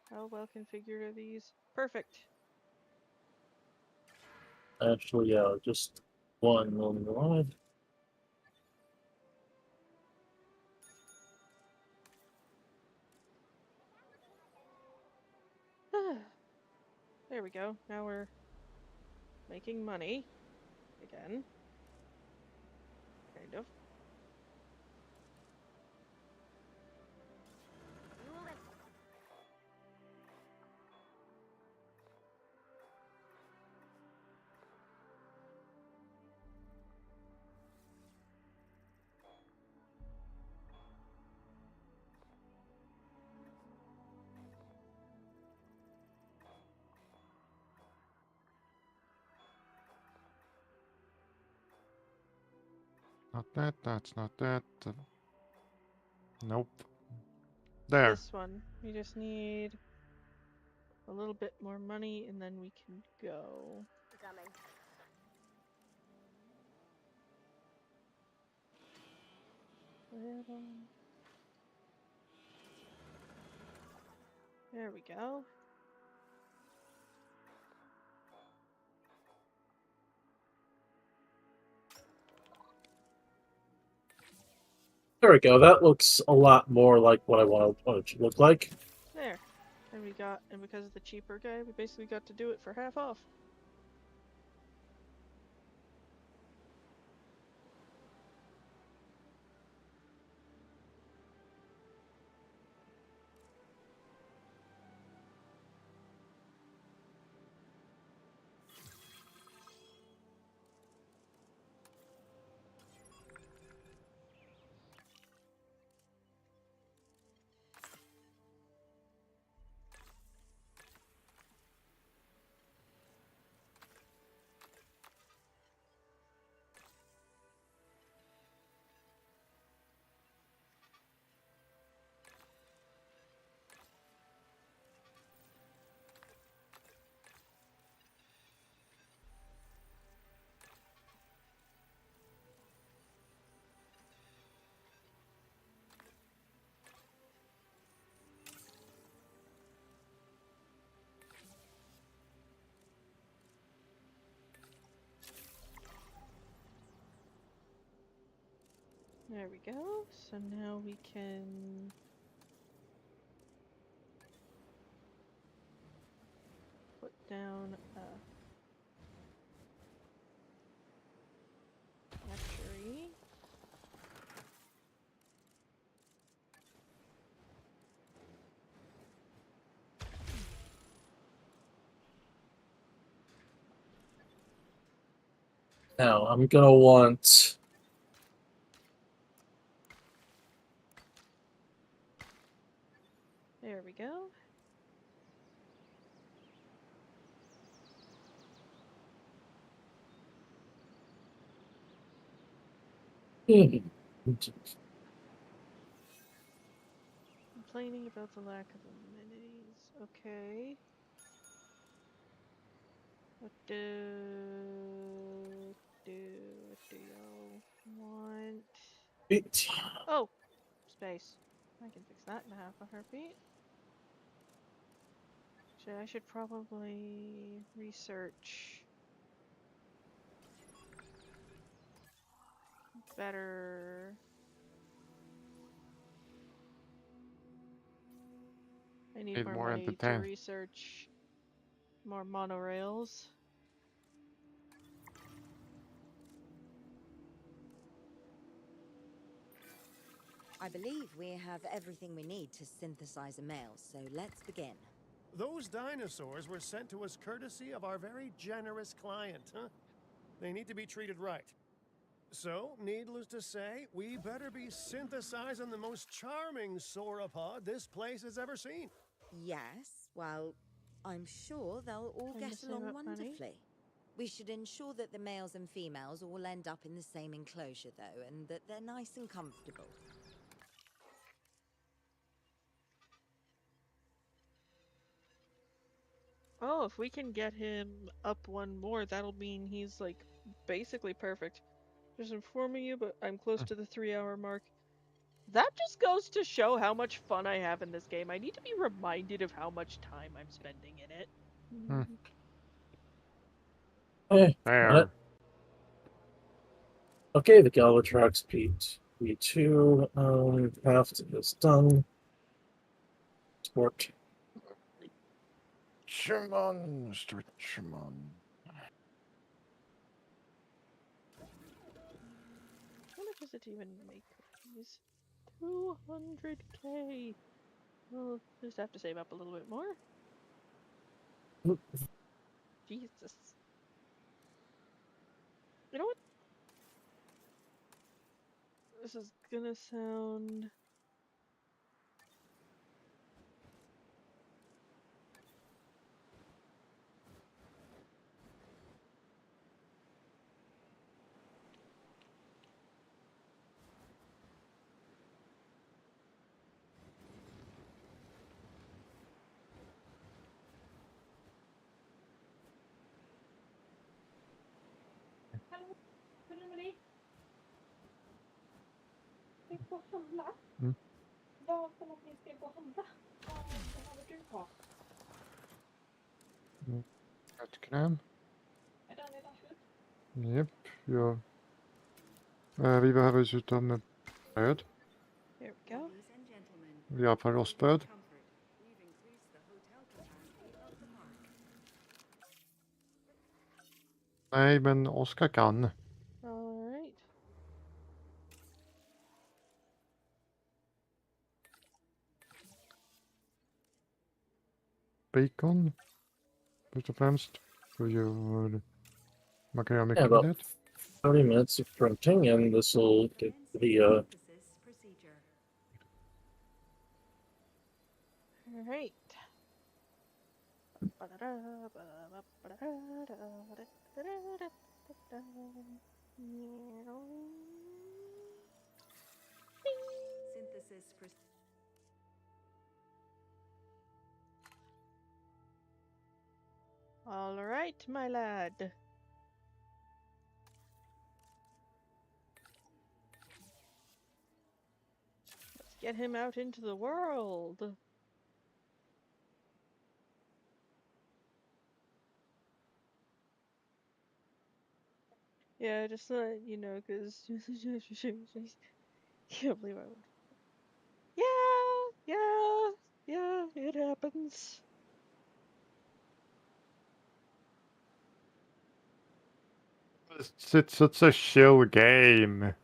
How well configured are these? Perfect. Actually, yeah, just 1 millimeter wide. There we go. Now we're making money again. Kind of. You will let Not that, that's not that. Nope. There. This one. We just need a little bit more money and then we can go. Coming. There we go. There we go. That looks a lot more like what I want it to look like. There. And because of the cheaper guy, we basically got to do it for half off. There we go. So now we can put down a hatchery. Now I'm gonna want There we go. Complaining about the lack of amenities. Okay. What do y'all want? it. Oh, space. I can fix that in half a heartbeat. So I should probably research better. I need more more money to entertain. research more monorails. I believe we have everything we need to synthesize a male, so let's begin. Those dinosaurs were sent to us courtesy of our very generous client, huh? They need to be treated right. So, needless to say, we better be synthesizing the most charming sauropod this place has ever seen. Yes, well, I'm sure they'll all Time to get save along up money. wonderfully. We should ensure that the males and females all end up in the same enclosure, though, and that they're nice and comfortable. Oh, if we can get him up one more, that'll mean he's like basically perfect. Just informing you, but I'm close to the 3-hour mark. That just goes to show how much fun I have in this game. I need to be reminded of how much time I'm spending in it. There. Okay, the Galvatrax P2 path is done. Sport. Come on, Mr. Chimon. How much does it even make cookies? 200k. Well, just have to save up a little bit more. Jesus. You know what? This is gonna sound... Mm. Rättkräm. Japp, ja. Vi behöver dessutom bröd. There we go. Ladies and gentlemen, Vi har på rostbröd. comfort. We've increased the hotel capacity of the park. Nej, men Oskar kan. All right. Bacon. Först och främst. Så gör... Man kan göra mycket Yeah, med about det. 30 minutes of printing, and this will get the Synthesis procedure. All right. Synthesis procedure. All right, my lad. Let's get him out into the world. Yeah, just you know, because can't believe I would. Yeah, it happens. It's such a chill game. And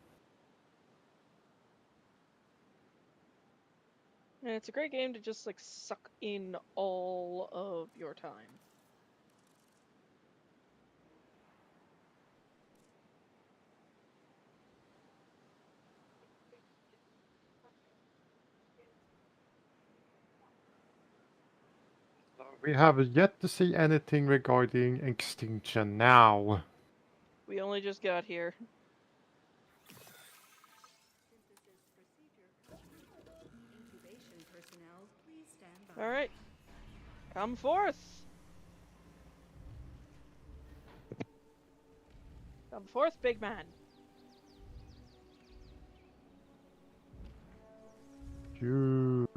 it's a great game to just like suck in all of your time. We have yet to see anything regarding Extinction Now. We only just got here. Synthesis procedure complete. Incubation personnel, please stand by. All right, come forth. Come forth, big man. Huge.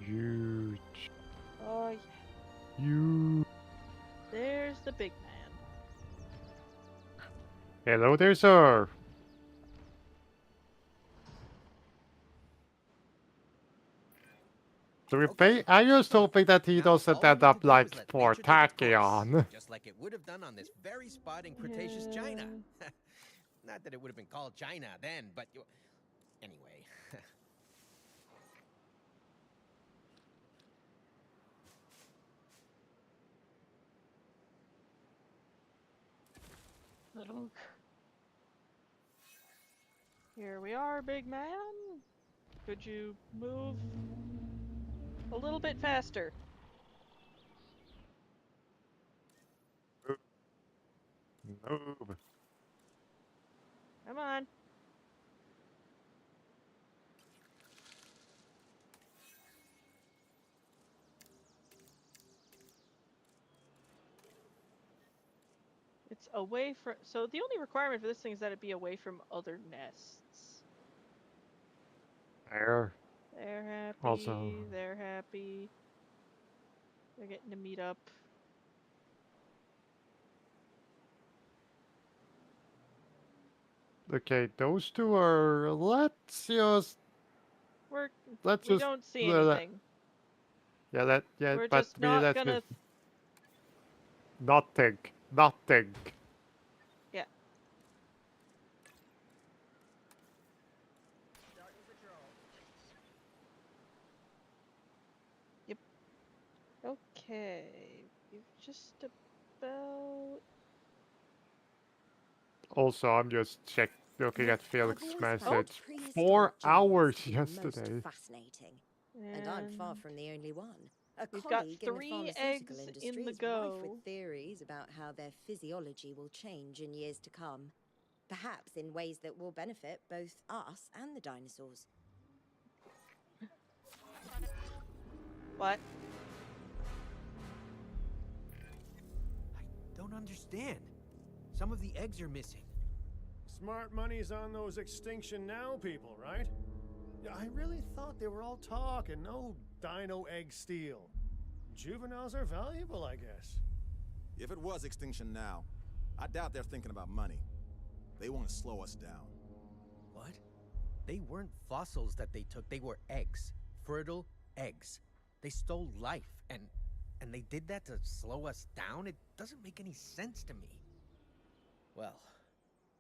Huge. Oh yeah, Huge. there's the big man. Hello there, sir. So we Okay, I just so hoping that he now doesn't all we end need up to do like is let for nature take its course, Tachyon. just like it would have done on this very spot in Cretaceous China. Not that it would have been called China then, but anyway. Little. Here we are, big man. Could you move a little bit faster? Move. Come on. It's away from. So the only requirement for this thing is that it be away from other nests. There. They're happy. Also. They're happy. They're getting to meet up. Okay, those two are. Let's just. We don't see anything. Yeah, We're but just not let's gonna. nothing. Nothing. Yeah. Yep. Okay. You've just about. Also, I'm just looking at I've Felix's always message. found prehistoric 4 journeys hours to be most yesterday. fascinating. And I'm far from the only one. A We've got colleague in the 3 pharmaceutical eggs industry in the is rife go. with theories about how their physiology will change in years to come. Perhaps in ways that will benefit both us and the dinosaurs. What? I don't understand. Some of the eggs are missing. Smart money's on those Extinction Now people, right? Yeah, I really thought they were all talk and no dino egg steal. Juveniles are valuable, I guess. If it was Extinction Now, I doubt they're thinking about money. They want to slow us down. What? They weren't fossils that they took, they were eggs. Fertile eggs. They stole life, and they did that to slow us down? It doesn't make any sense to me. Well,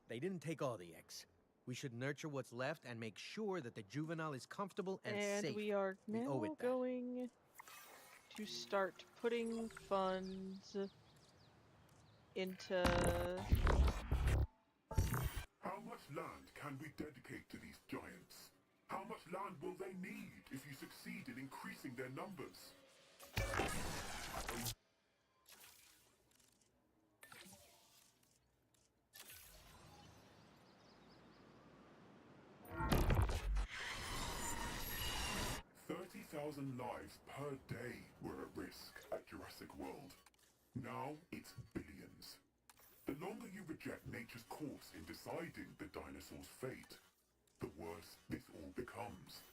they didn't take all the eggs. We should nurture what's left and make sure that the juvenile is comfortable and safe. And we are We now owe it that. going to start putting funds into... How much land can we dedicate to these giants? How much land will they need if you succeed in increasing their numbers? $30,000 lives per day were at risk at Jurassic World. Now it's billions. The longer you reject nature's course in deciding the dinosaur's fate, the worse this all becomes.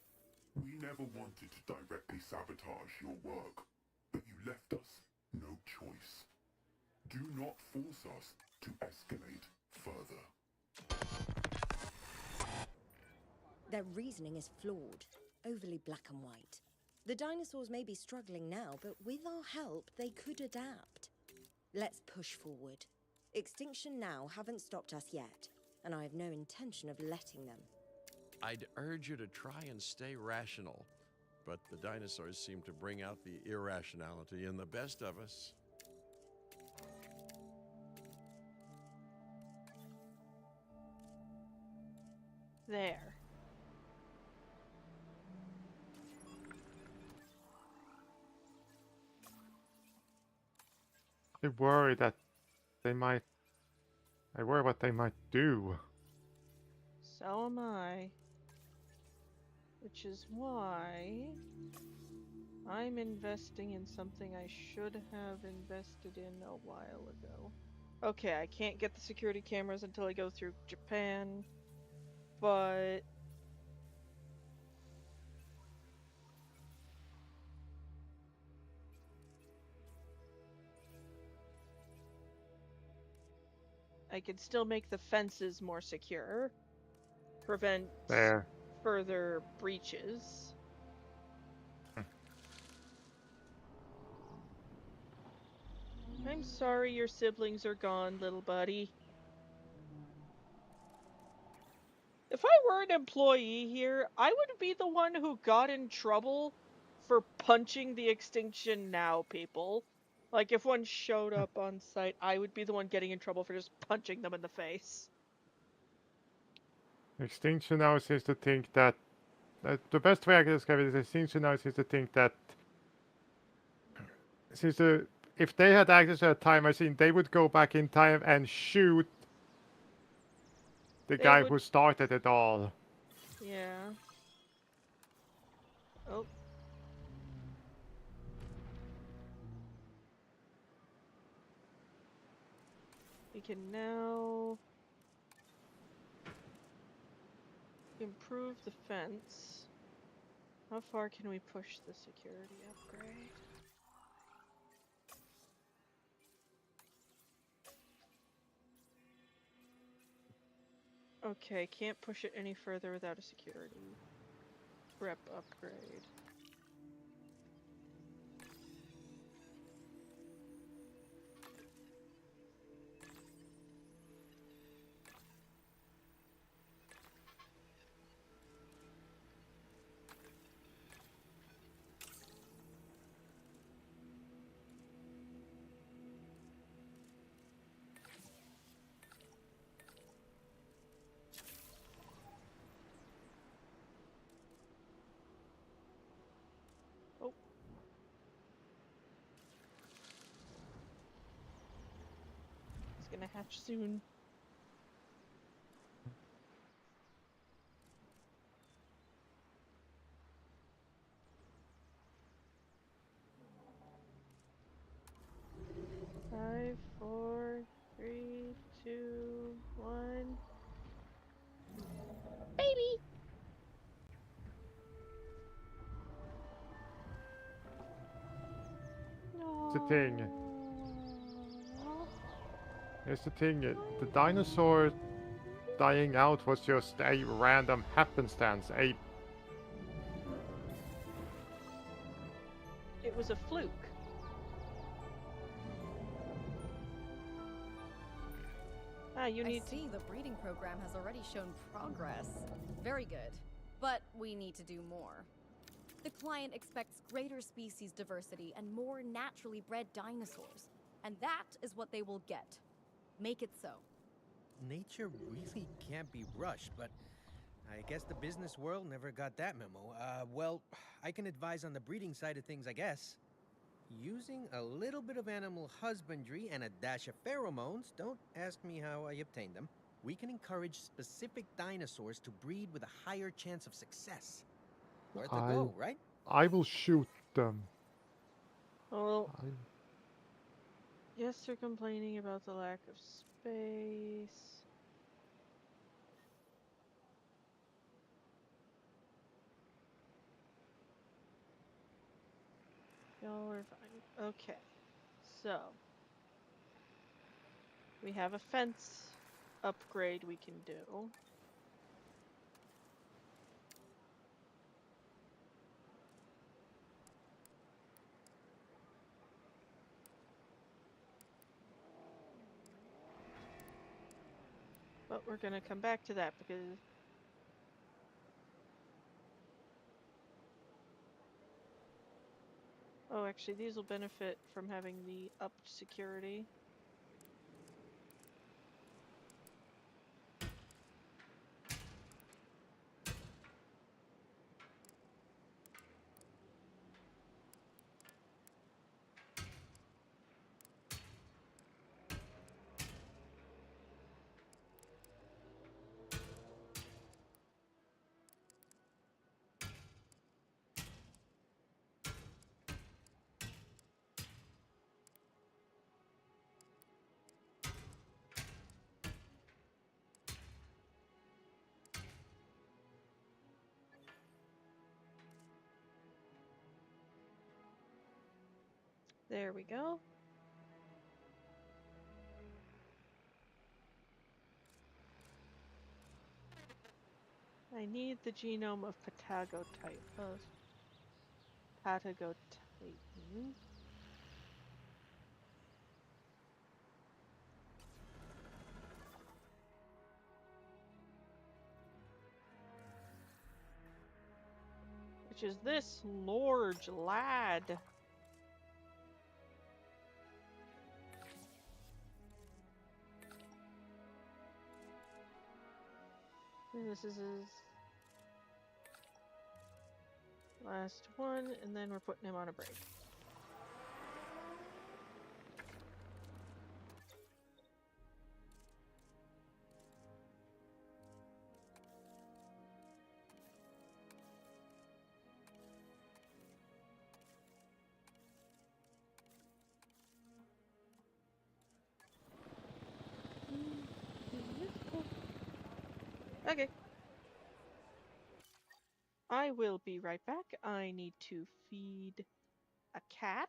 We never wanted to directly sabotage your work, but you left us no choice. Do not force us to escalate further. Their reasoning is flawed, overly black and white. The dinosaurs may be struggling now, but with our help, they could adapt. Let's push forward. Extinction Now haven't stopped us yet, and I have no intention of letting them. I'd urge you to try and stay rational, but the dinosaurs seem to bring out the irrationality in the best of us. There. I worry that they might... I worry what they might do. So am I. Which is why I'm investing in something I should have invested in a while ago. Okay, I can't get the security cameras until I go through Japan, but I could still make the fences more secure, prevent There. further breaches. I'm sorry your siblings are gone, little buddy. If I were an employee here, I would be the one who got in trouble for punching the Extinction Now people. Like, if one showed up on site, I would be the one getting in trouble for just punching them in the face. Extinction Now seems to think that... the best way I can describe it is Extinction Now seems to think that... if they had access to a time machine, they would go back in time and shoot the guy who started it all. Yeah. Oh. We can now improve the fence. How far can we push the security upgrade? Okay, can't push it any further without a security rep upgrade. Oh. It's gonna hatch soon. the thing. Here's the thing. The dinosaur dying out was just a random happenstance. It was a fluke. You need I see the breeding program has already shown progress. Very good. But we need to do more. The client expects greater species diversity and more naturally bred dinosaurs. And that is what they will get. Make it so. Nature really can't be rushed, but I guess the business world never got that memo. Well, I can advise on the breeding side of things, I guess. Using a little bit of animal husbandry and a dash of pheromones, don't ask me how I obtained them, we can encourage specific dinosaurs to breed with a higher chance of success. Worth a go, right? I will shoot them. Well, yes, they're complaining about the lack of space. Y'all are fine. Okay. So, we have a fence upgrade we can do. But we're gonna come back to that because oh, actually, these will benefit from having the upped security. There we go. I need the genome of Patagotitan. Which is this large lad. And this is his last one, and then we're putting him on a break. Okay. I will be right back. I need to feed a cat.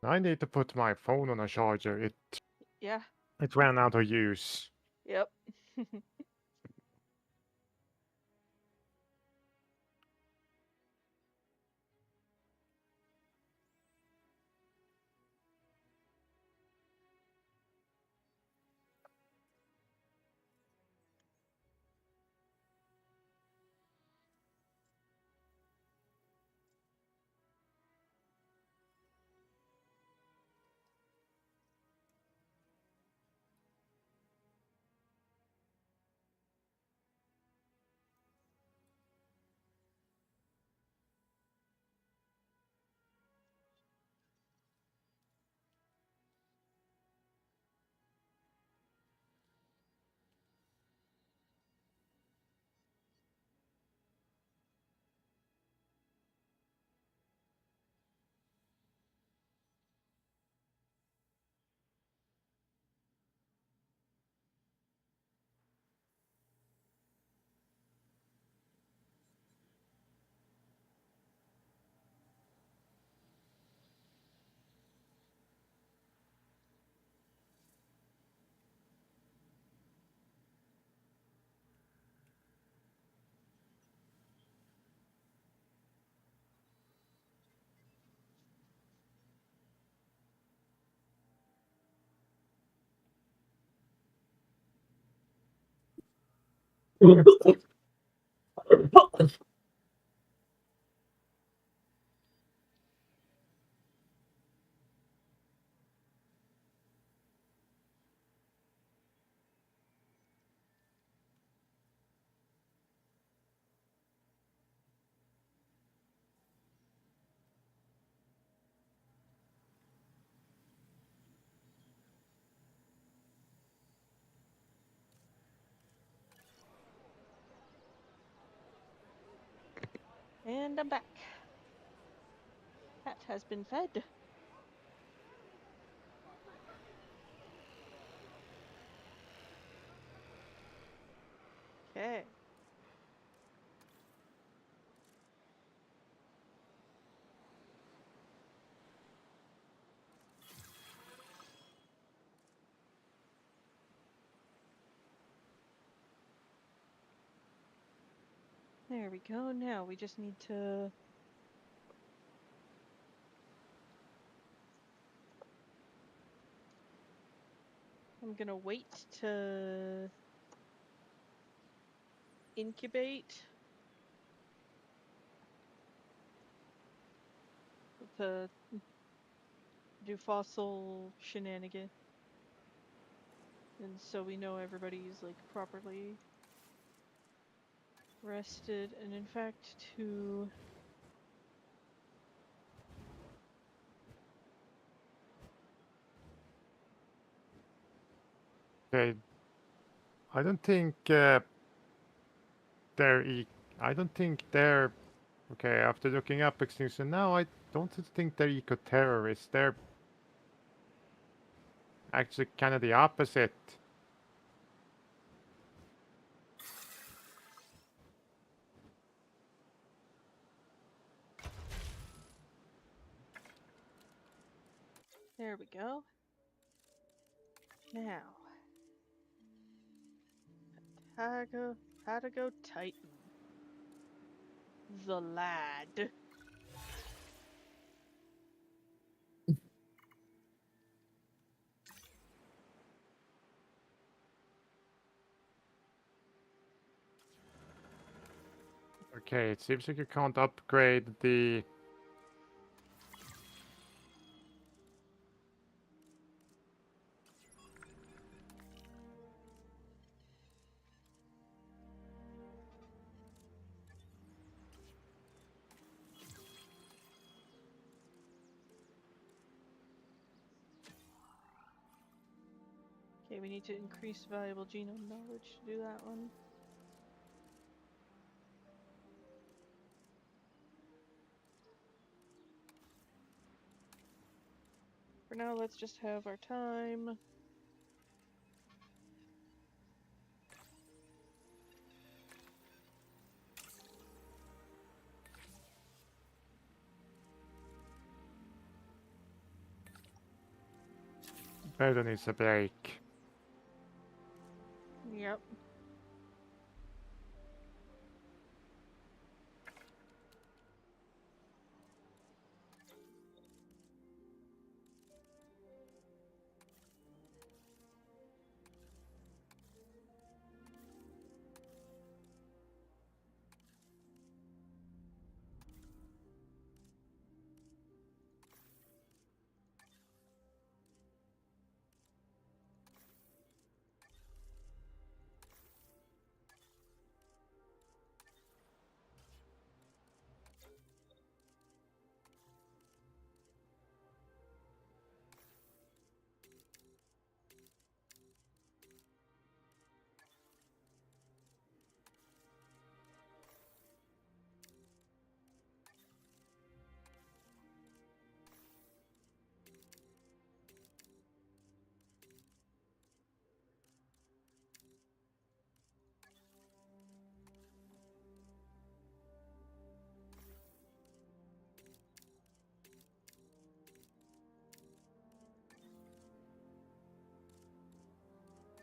I need to put my phone on a charger. It ran out of use. Yep. And I'm back. Cat has been fed. Okay. There we go. Now we just need to... I'm gonna wait to incubate to do fossil shenanigan. And so we know everybody's like properly rested, and in fact to Okay, I don't think I don't think they're okay. After looking up extinction now, I don't think they're eco-terrorists. They're actually kind of the opposite. there we go. Now Patago Titan. The lad. Okay, it seems like you can't upgrade the... Okay, we need to increase valuable genome knowledge to do that one. For now, let's just have our time. Better needs a break. Yep.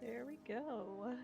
There we go.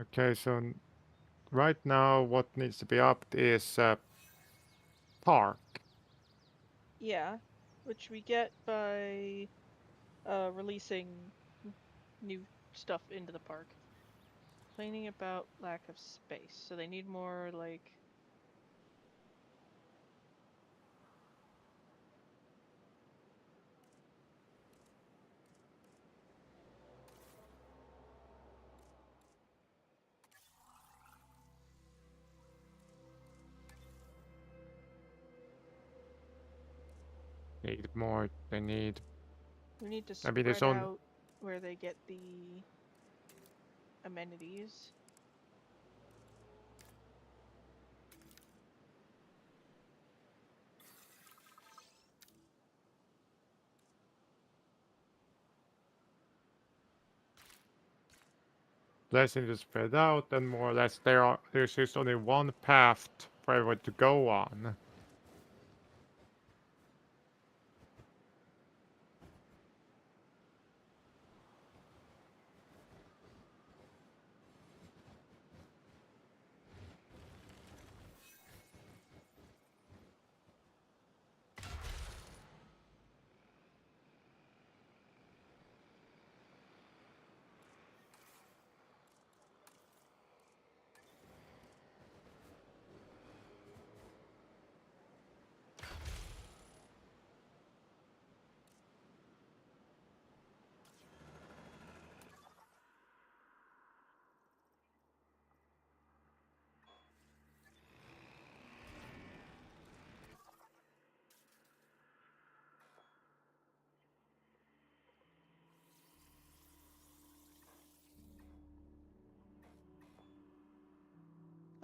Okay, so right now what needs to be upped is park. Yeah, which we get by releasing new stuff into the park. Complaining about lack of space, so they need more like Need more. They need. we need to I mean, there's spread only. out where they get the amenities. Less need to spread out, and more or less there's just only one path for everyone to go on.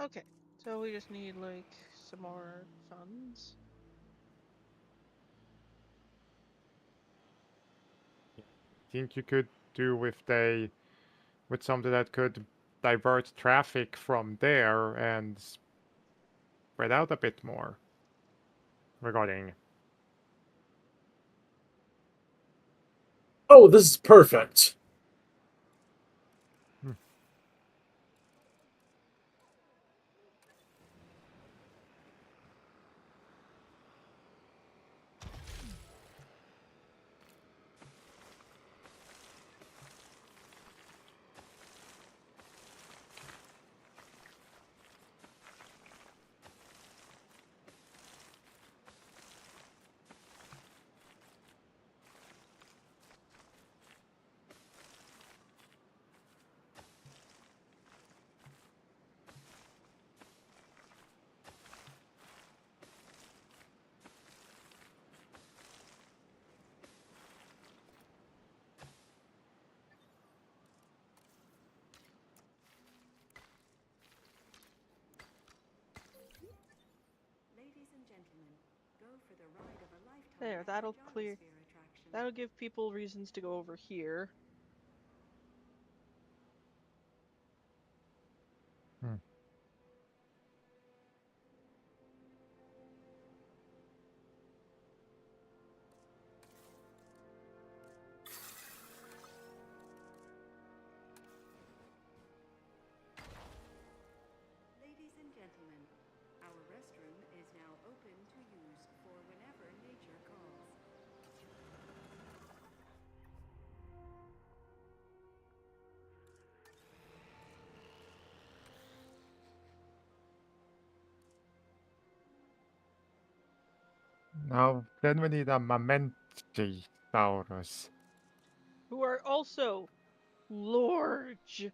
Okay, so we just need like some more funds. Think you could do with something that could divert traffic from there and spread out a bit more regarding. Oh, this is perfect. Ladies and gentlemen, go for the ride of a lifetime There, at the that'll clear. Jarvisphere attraction. That'll give people reasons to go over here. Ladies and gentlemen, our restroom is now open to use for whenever nature calls. Now, then we need a Mamenchisaurus. Who are also large.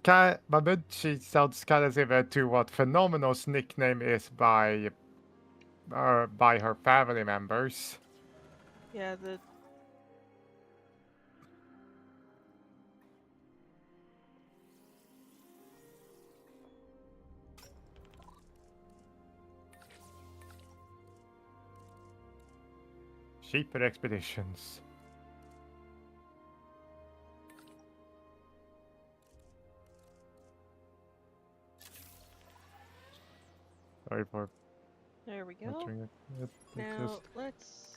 Mamenchi sounds kind of similar to what Phenomenal's nickname is by her family members. Yeah, the Sheeper expeditions. Sorry for There we go. mentioning it. It Now, exists. let's...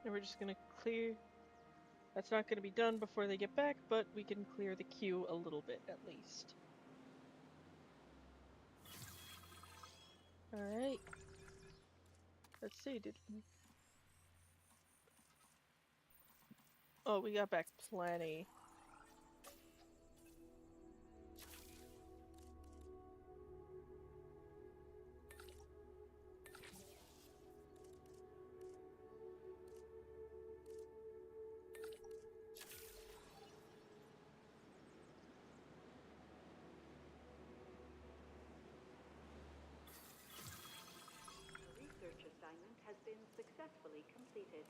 And we're just gonna clear... That's not gonna be done before they get back, but we can clear the queue a little bit, at least. Alright. Let's see, did we... Oh, we got back plenty. The research assignment has been successfully completed.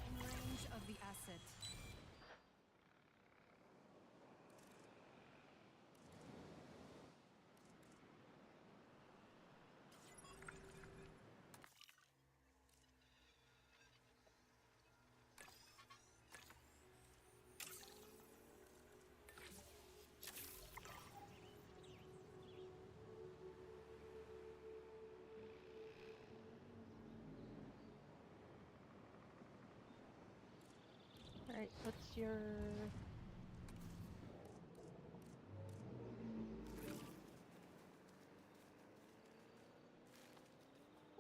In range of the asset. Alright, what's your...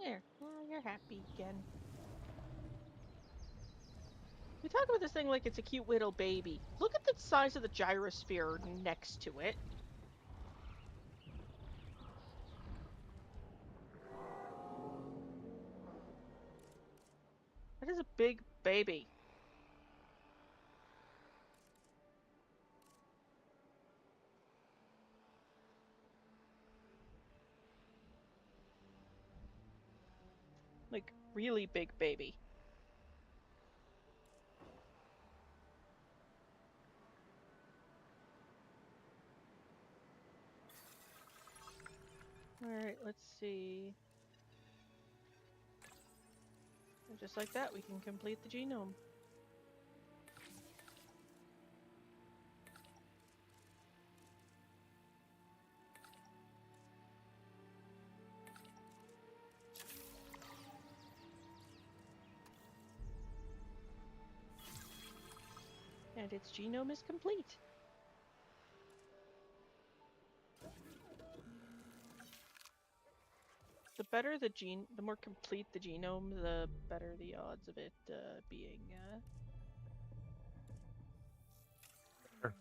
There. Now you're happy again. We talk about this thing like it's a cute little baby. Look at the size of the gyrosphere next to it. That is a big baby. Like, really big baby. Alright, let's see. And just like that, we can complete the genome. And its genome is complete. The better the the more complete the genome, the better the odds of it being. Sure.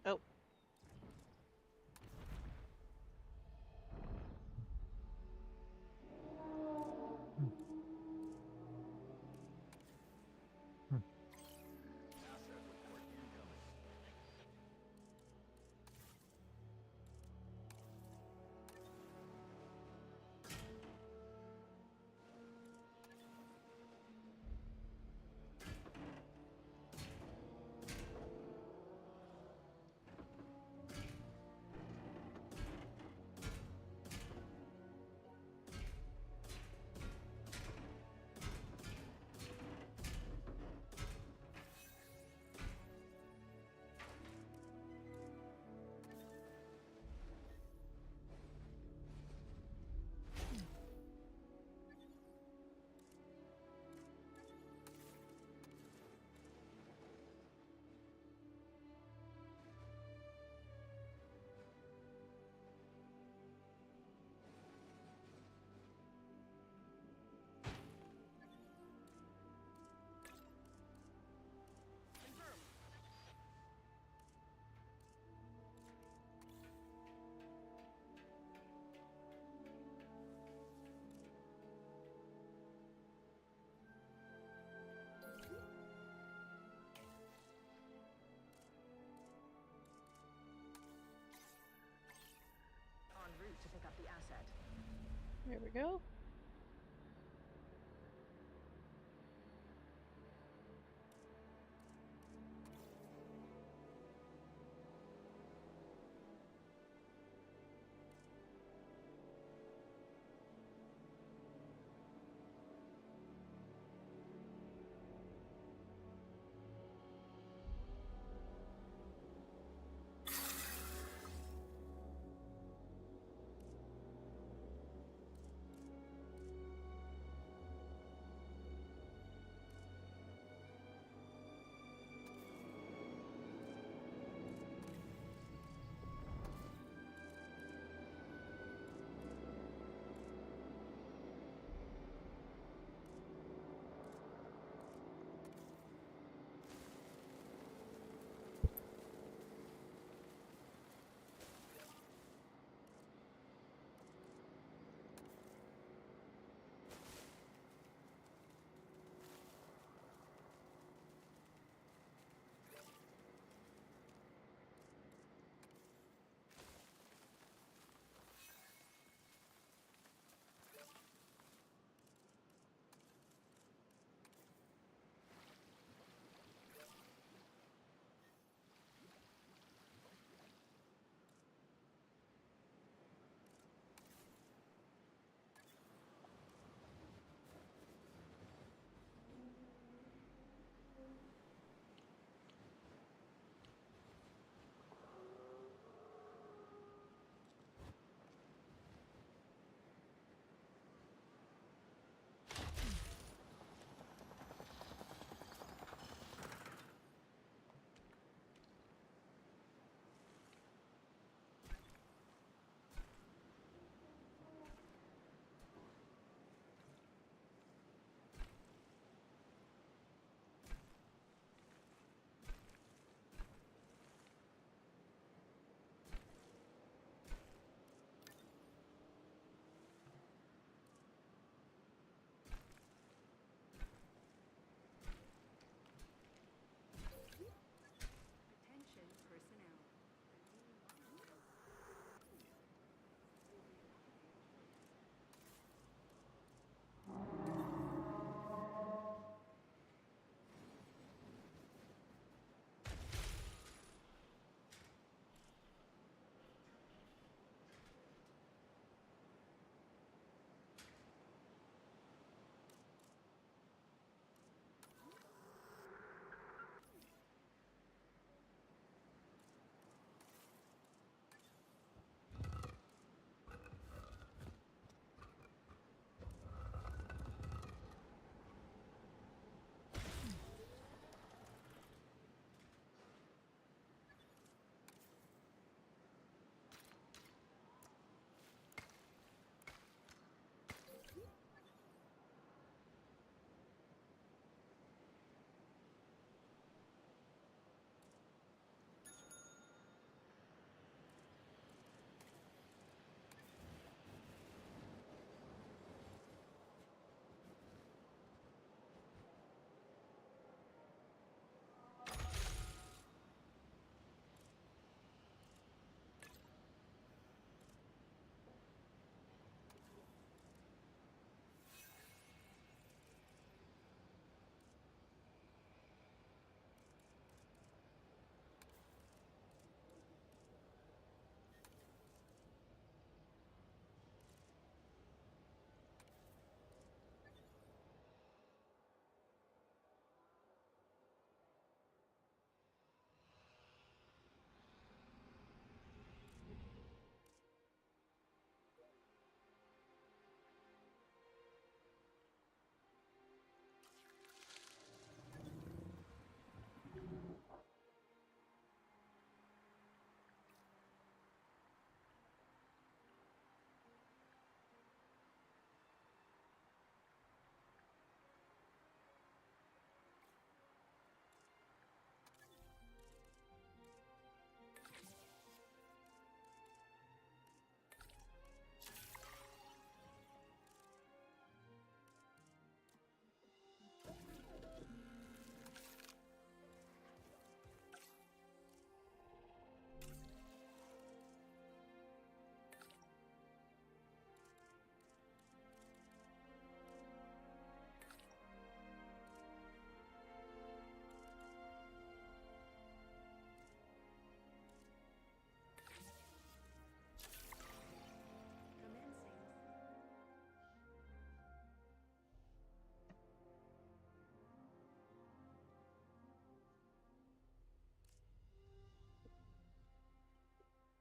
Oh. En route to pick up the asset. There we go.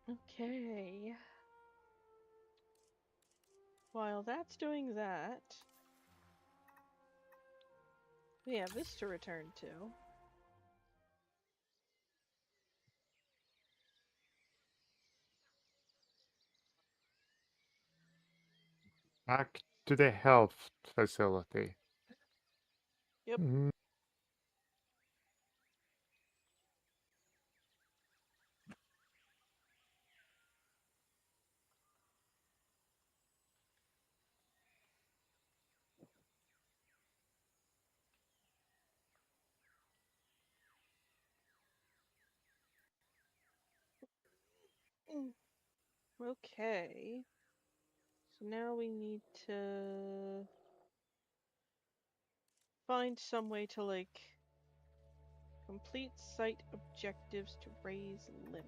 Okay. While that's doing that, we have this to return to. Back to the health facility. Yep. Okay. So now we need to find some way to, like, complete site objectives to raise limit.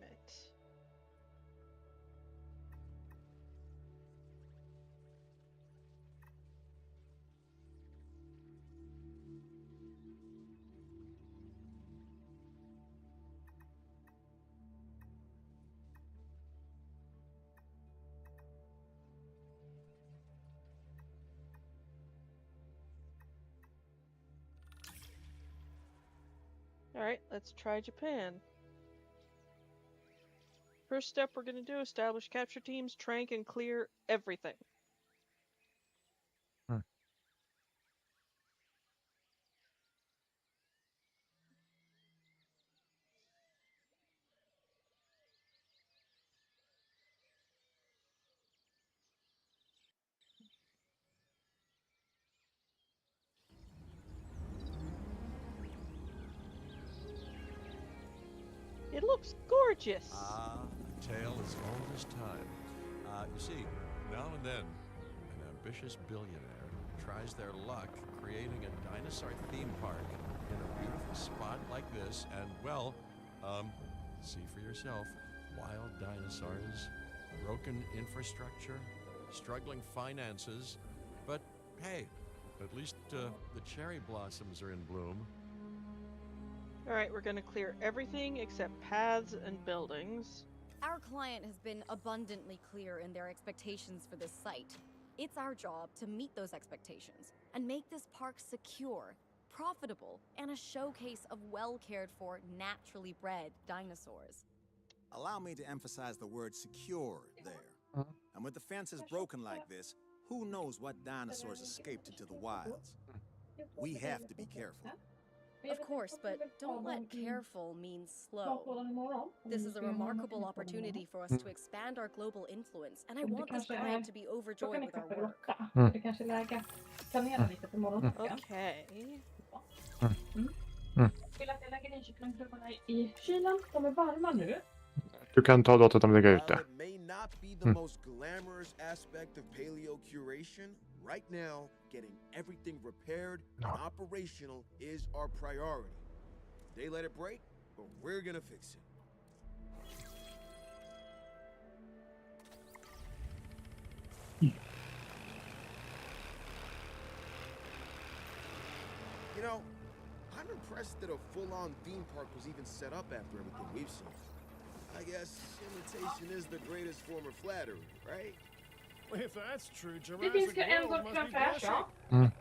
Alright, let's try Japan. First step we're gonna do, establish capture teams, trank and clear everything. It looks gorgeous! Ah, a tale as old as time. You see, now and then, an ambitious billionaire tries their luck creating a dinosaur theme park in a beautiful spot like this, and, well, see for yourself, wild dinosaurs, broken infrastructure, struggling finances, but hey, at least the cherry blossoms are in bloom. Alright, we're gonna clear everything except paths and buildings. Our client has been abundantly clear in their expectations for this site. It's our job to meet those expectations and make this park secure, profitable, and a showcase of well-cared-for, naturally bred dinosaurs. Allow me to emphasize the word secure there. And with the fences broken like this, who knows what dinosaurs escaped into the wilds? We have to be careful. Of course, but don't let careful mean slow. This is a remarkable opportunity for us to expand our global influence, and I want this client to be overjoyed with our work. Okay. Du kan ta låta dem ligga ute. While it may not be the most glamorous aspect of paleo curation, right now, getting everything repaired and operational is our priority. They let it break, but we're gonna fix it. You know, I'm impressed that a full-on theme park was even set up after everything we've seen. I guess imitation is the greatest form of flattery, right? Well, if that's true, Jurassic World must be blushing.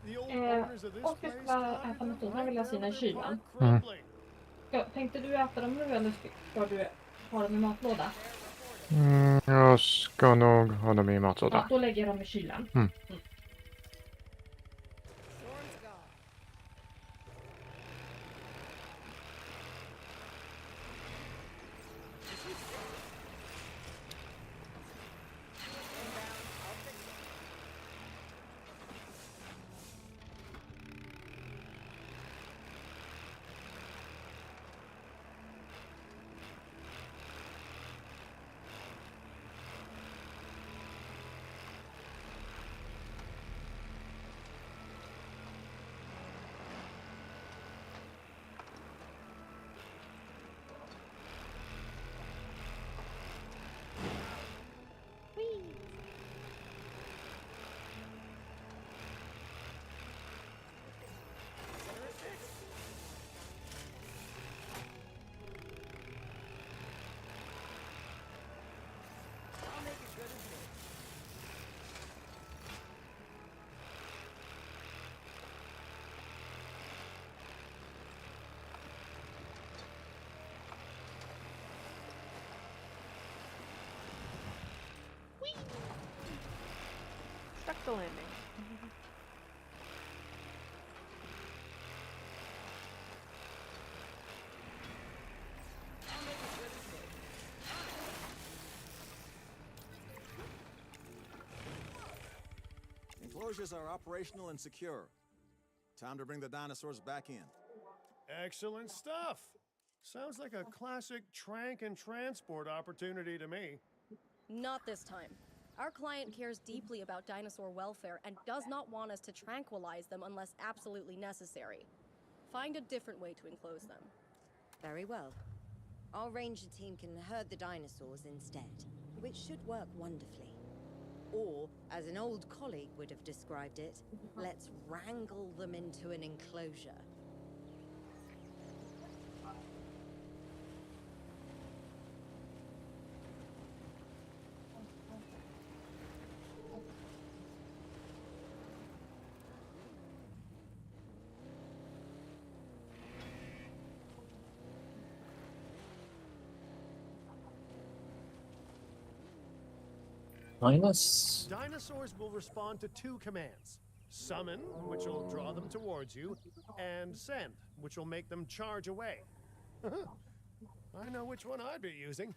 The old owners of this place started them right down their park crumbling. Tänkte du äta dem nu eller ska du ha dem i matlåda? Jag ska nog ha dem i matlåda. Ja, då lägger jag dem i kylen. the landing. Enclosures are operational and secure. Time to bring the dinosaurs back in. Excellent stuff. Sounds like a classic trank and transport opportunity to me. Not this time. Our client cares deeply about dinosaur welfare and does not want us to tranquilize them unless absolutely necessary. Find a different way to enclose them. Very well. Our ranger team can herd the dinosaurs instead, which should work wonderfully. Or, as an old colleague would have described it, let's wrangle them into an enclosure. Dinosaurs will respond to 2 commands. Summon, which will draw them towards you, and send, which will make them charge away. I know which one I'd be using.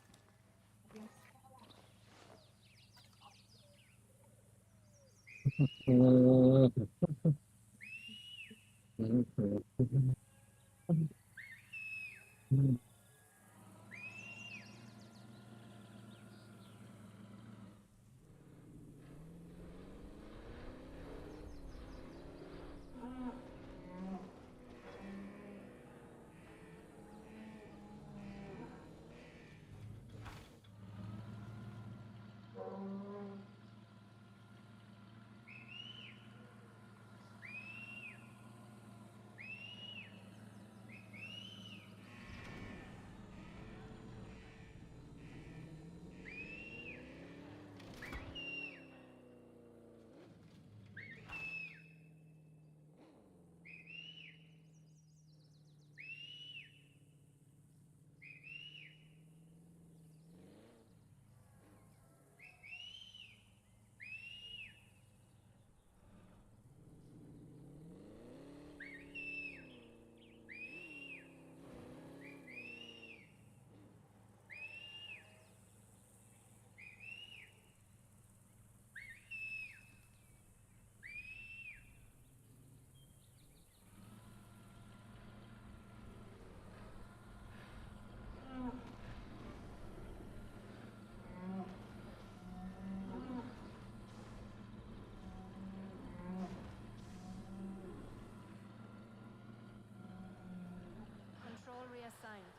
Control reassigned.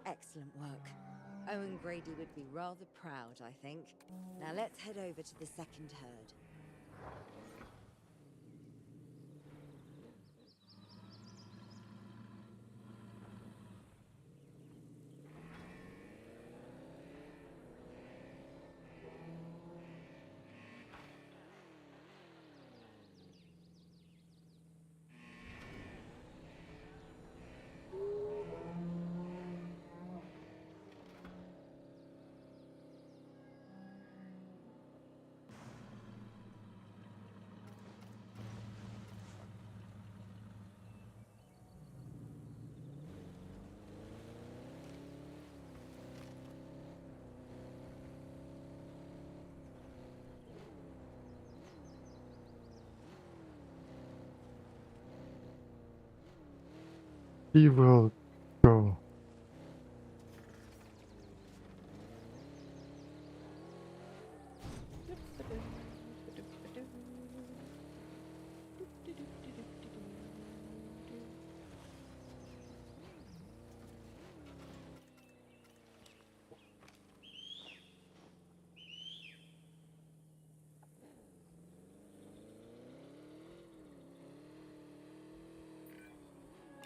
Excellent work. Owen Grady would be rather proud, I think. Now let's head over to the second herd. He will go.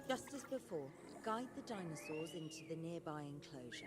Just as before, guide the dinosaurs into the nearby enclosure.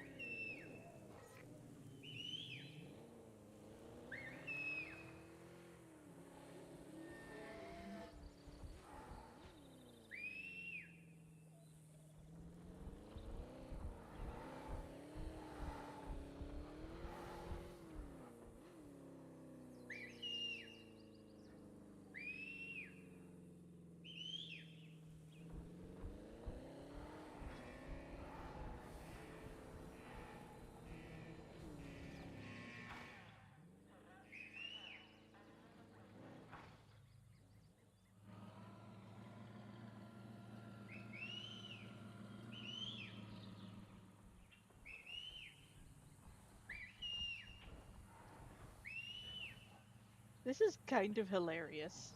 This is kind of hilarious.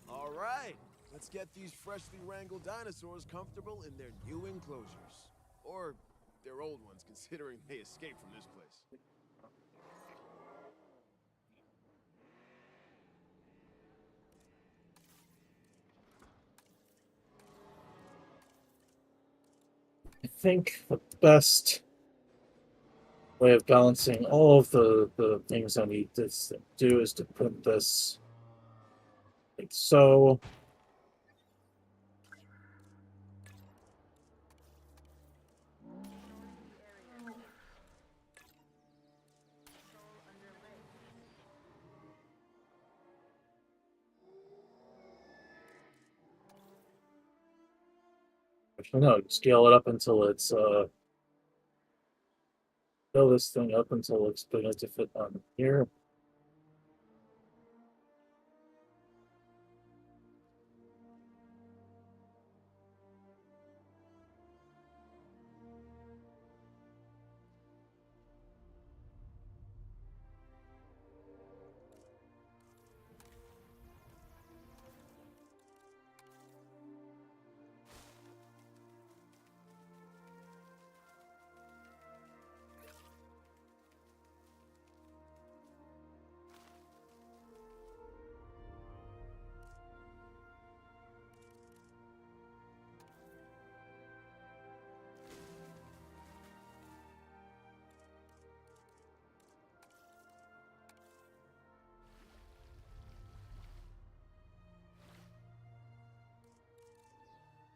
All right, let's get these freshly wrangled dinosaurs comfortable in their new enclosures. Or their old ones, considering they escaped from this place. I think the best way of balancing all of the things I need to do is to put this like so. Actually, no, scale it up until it's scale this thing up until it's big enough to fit on here.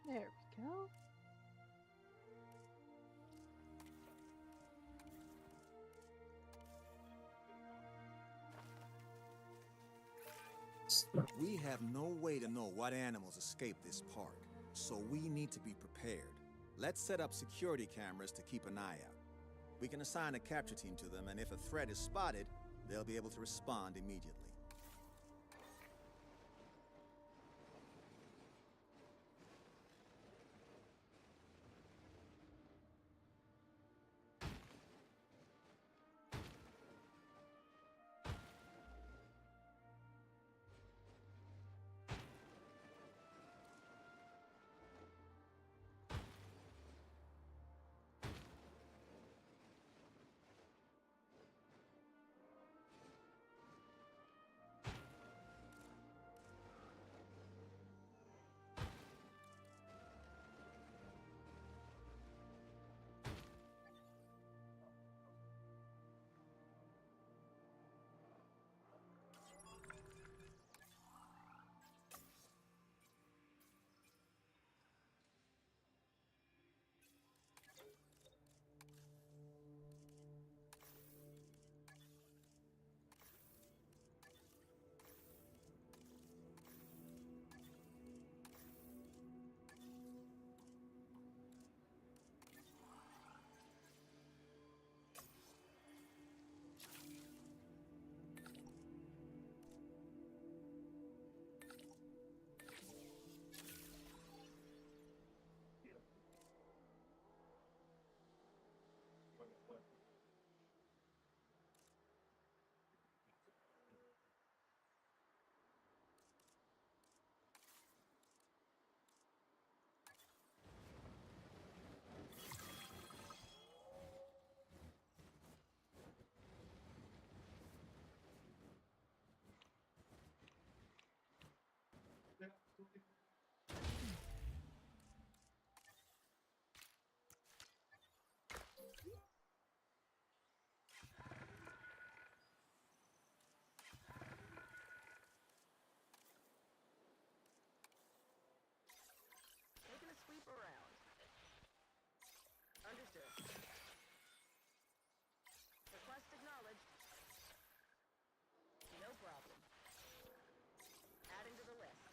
There we go. We have no way to know what animals escape this park, so we need to be prepared. Let's set up security cameras to keep an eye out. We can assign a capture team to them, and if a threat is spotted, they'll be able to respond immediately. Taking a sweep around. Understood. Request acknowledged. No problem. Adding to the list.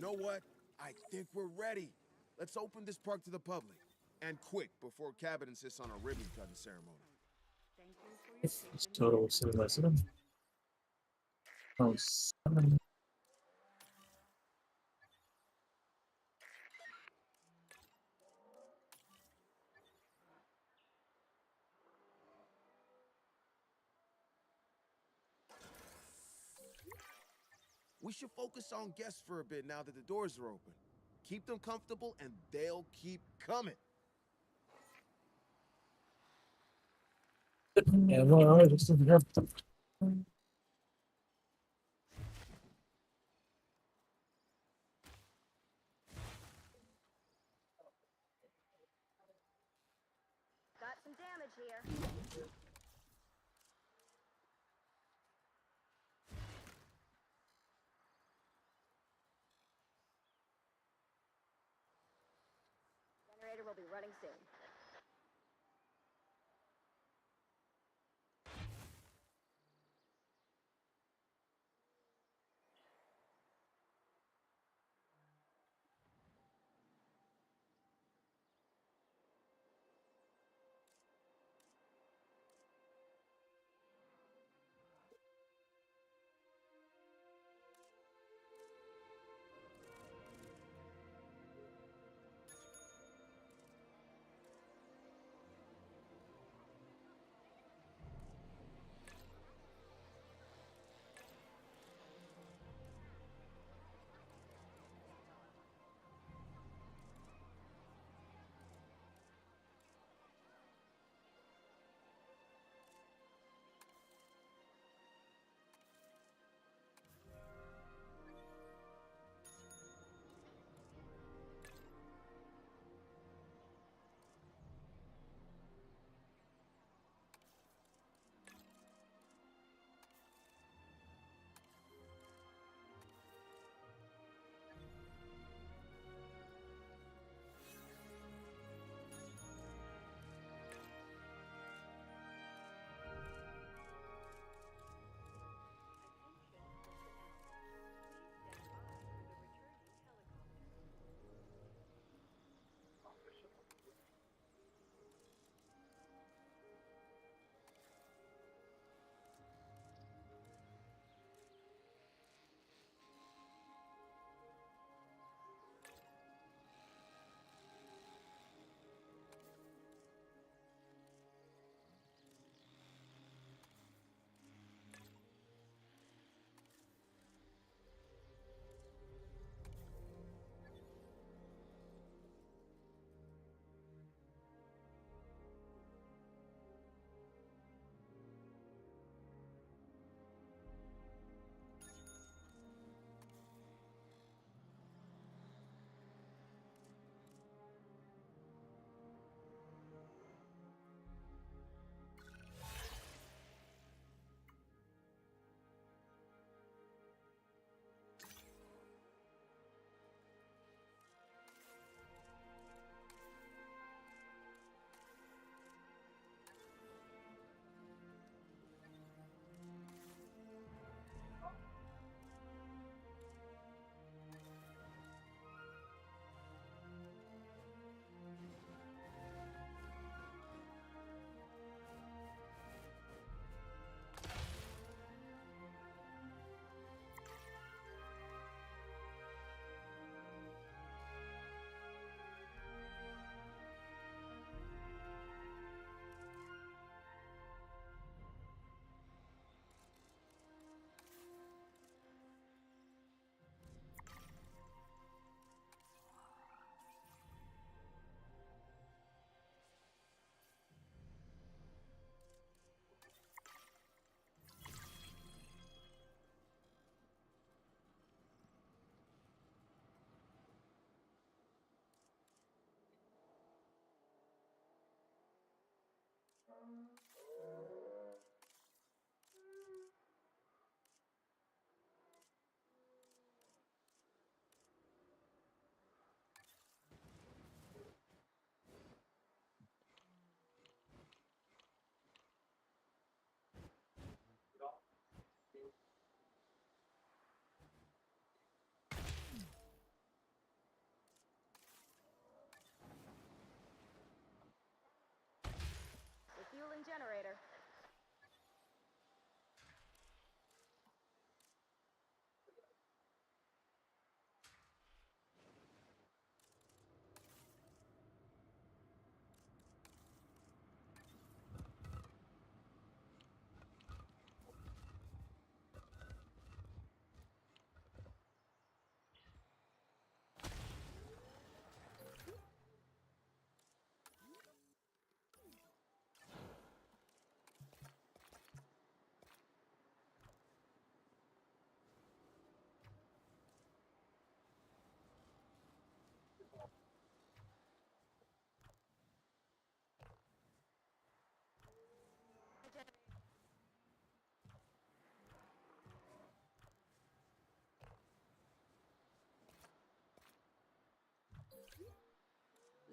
You know what? I think we're ready. Let's open this park to the public. And quick, before Cabot insists on a ribbon cutting ceremony. Thank you for your It's patience total and city understanding. lesson. Oh, 7. We should focus on guests for a bit now that the doors are open. Keep them comfortable and they'll keep coming. Yeah, well, I just didn't have to. Got some damage here. Generator will be running soon.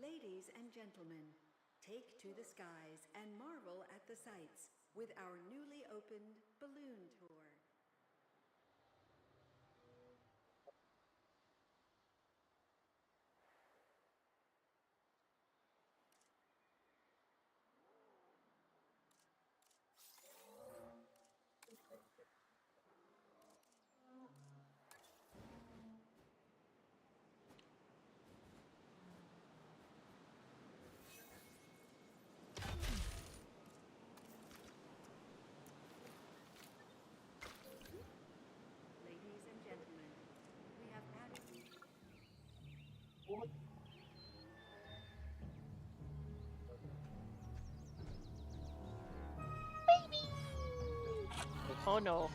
Ladies and gentlemen, take to the skies and marvel at the sights with our newly opened balloon tour. Ladies and gentlemen, we have added. Oh no.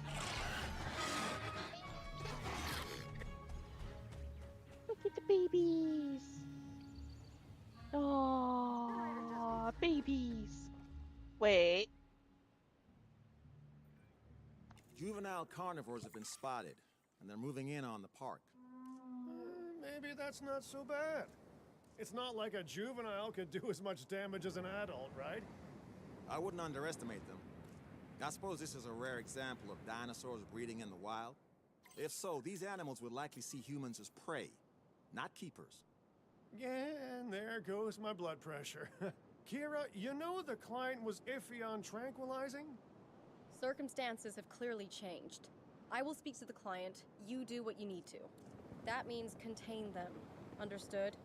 Look at the babies. Oh, babies. Wait. Juvenile carnivores have been spotted, and they're moving in on the park. Maybe that's not so bad. It's not like a juvenile could do as much damage as an adult, right? I wouldn't underestimate them. I suppose this is a rare example of dinosaurs breeding in the wild. If so, these animals would likely see humans as prey, not keepers. Yeah, and there goes my blood pressure. Kira, you know the client was iffy on tranquilizing? Circumstances have clearly changed. I will speak to the client. You do what you need to. That means contain them. Understood?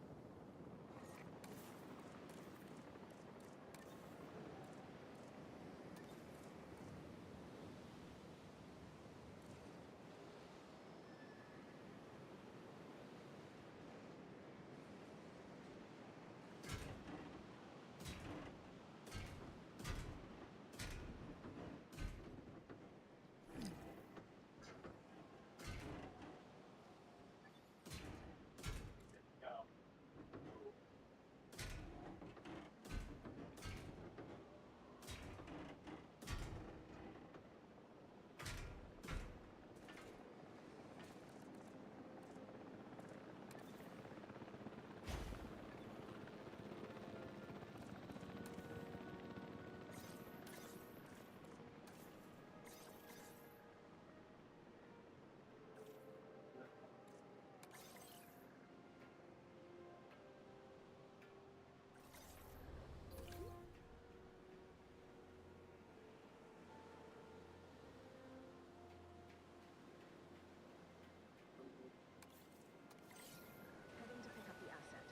Heading to pick up the asset.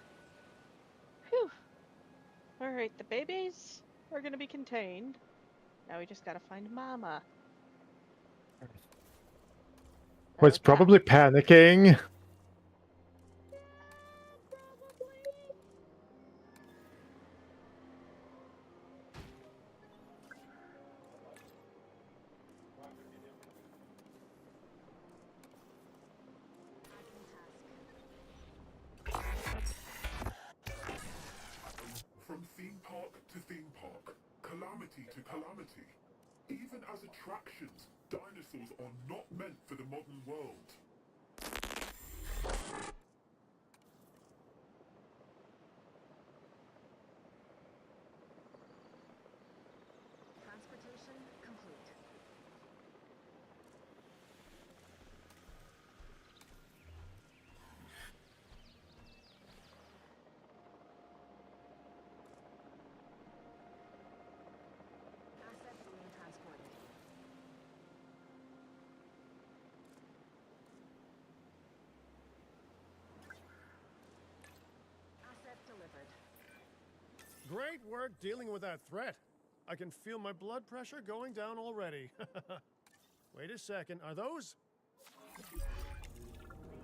Phew. Alright, the babies are gonna be contained. Now we just gotta find Mama. Was probably panicking. From theme park to theme park, calamity to calamity. Even as attractions, dinosaurs are not meant for the modern world. Transportation complete. Asset being transported. Asset delivered. Great work dealing with that threat. I can feel my blood pressure going down already. Wait a second, are those?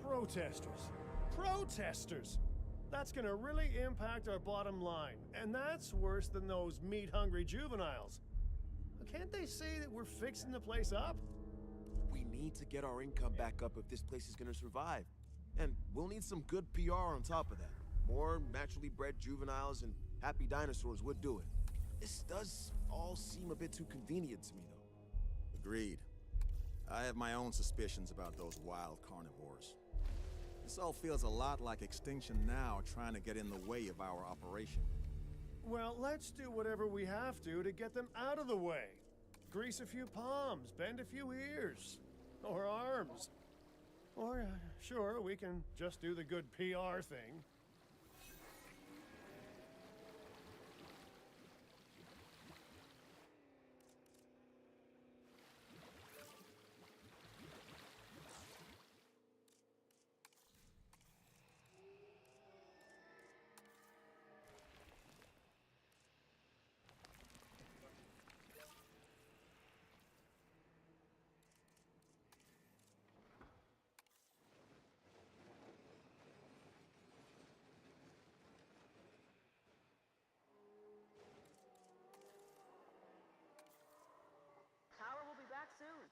Protesters. Protesters! That's gonna really impact our bottom line, and that's worse than those meat-hungry juveniles. Can't they say that we're fixing the place up? We need to get our income back up if this place is gonna survive. And we'll need some good PR on top of that. More naturally bred juveniles and happy dinosaurs would do it. This does all seem a bit too convenient to me, though. Agreed. I have my own suspicions about those wild carnivores. This all feels a lot like Extinction Now trying to get in the way of our operation. Well, let's do whatever we have to get them out of the way. Grease a few palms, bend a few ears. Or arms. Or, sure, we can just do the good PR thing. Power will be back soon.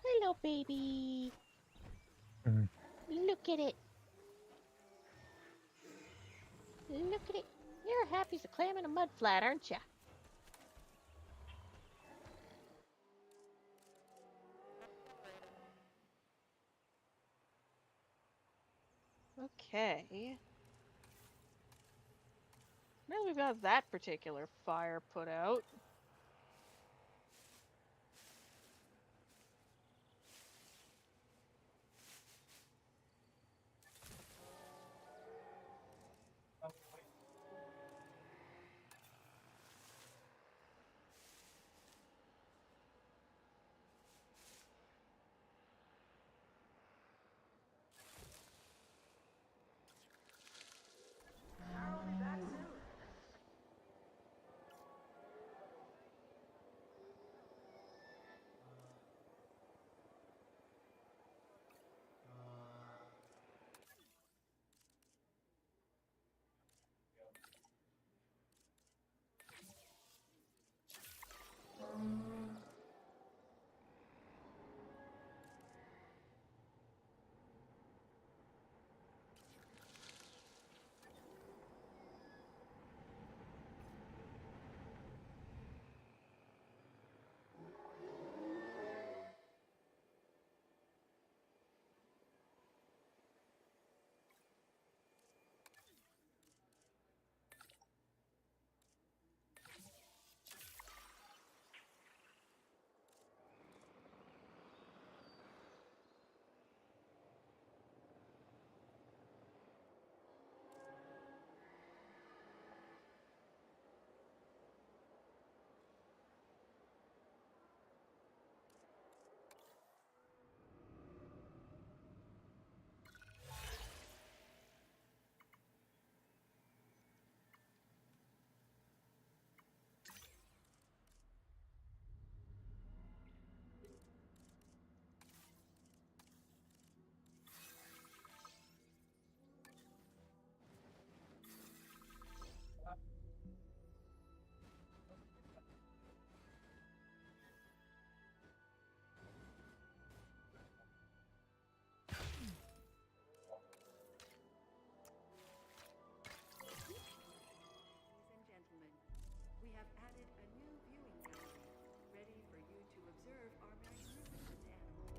Hello, baby. Look at it. Look at it. You're happy as a clam in a mud flat, aren't ya? Okay. Now that we've got that particular fire put out. Power will be back soon. Ladies and gentlemen, we have added a new viewing gallery, ready for you to observe our magnificent animals.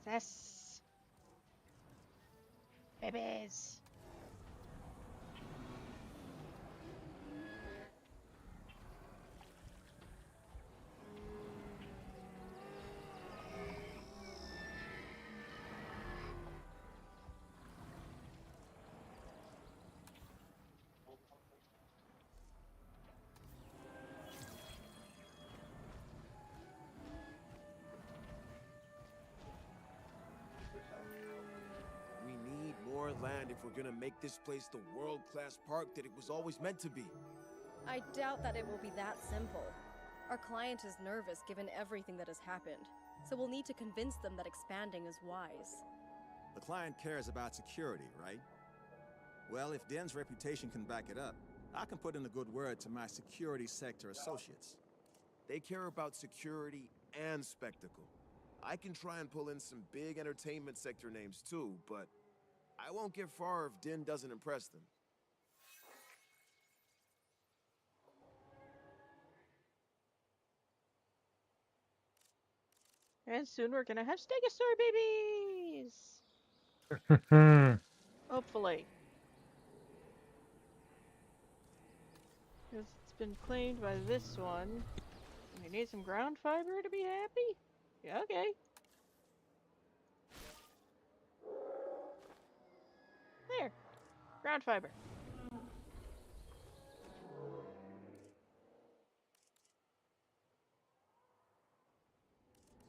Success. Babies. land if we're gonna make this place the world-class park that it was always meant to be. I doubt that it will be that simple. Our client is nervous given everything that has happened, so we'll need to convince them that expanding is wise. The client cares about security, right? Well, if Den's reputation can back it up, I can put in a good word to my security sector associates. They care about security and spectacle. I can try and pull in some big entertainment sector names too, but I won't get far if Din doesn't impress them. And soon we're gonna have Stegosaur babies! Hopefully. Because it's been claimed by this one. And you need some ground fiber to be happy? Yeah, okay. There. Ground fiber.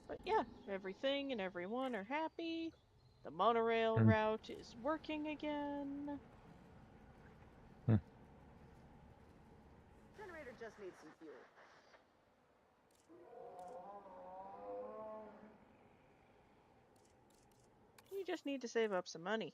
But yeah, everything and everyone are happy. The monorail route is working again. Generator just needs some fuel. You just need to save up some money.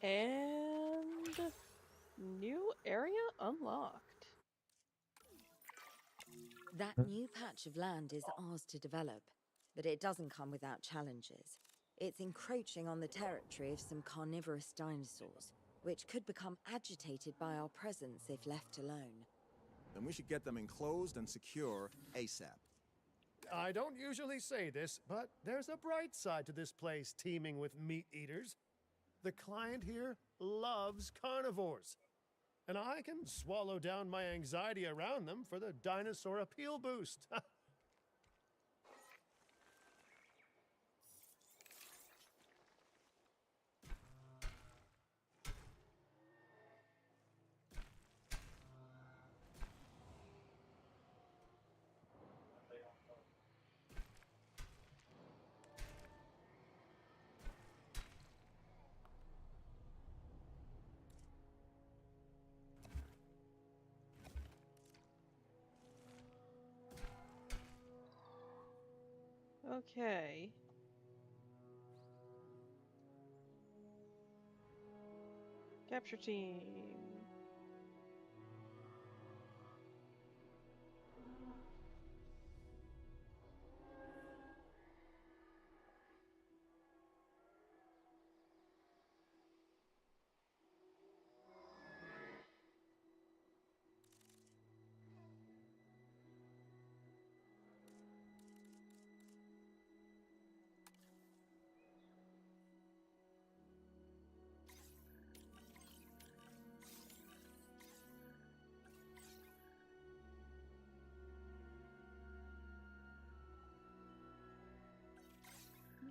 And new area unlocked. That new patch of land is ours to develop, but it doesn't come without challenges. It's encroaching on the territory of some carnivorous dinosaurs, which could become agitated by our presence if left alone. Then we should get them enclosed and secure ASAP. I don't usually say this, but there's a bright side to this place teeming with meat eaters. The client here loves carnivores, and I can swallow down my anxiety around them for the dinosaur appeal boost. Okay. Capture team.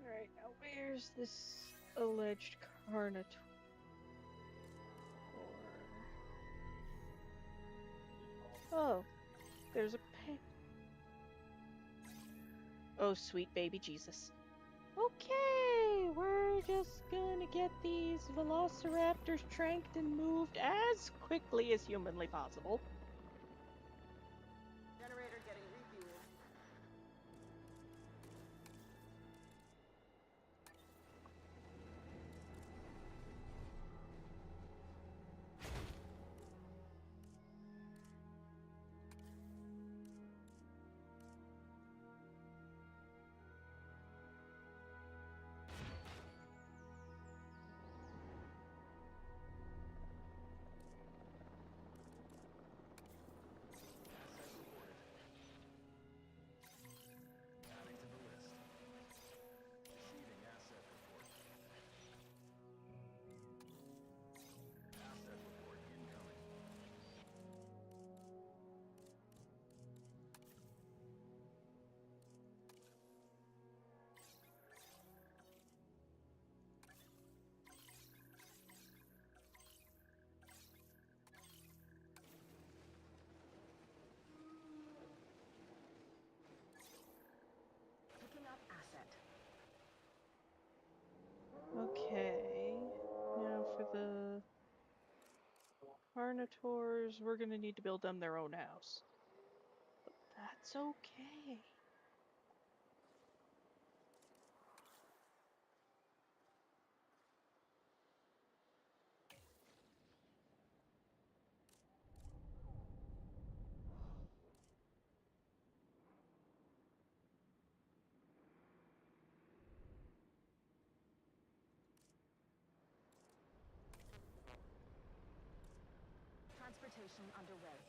Alright, now where's this alleged carnotaur? Oh, there's a pig. Oh, sweet baby Jesus. Okay, we're just gonna get these velociraptors tranked and moved as quickly as humanly possible. Generator getting refueled. Carnitors, we're gonna need to build them their own house. But that's okay. Transportation underway.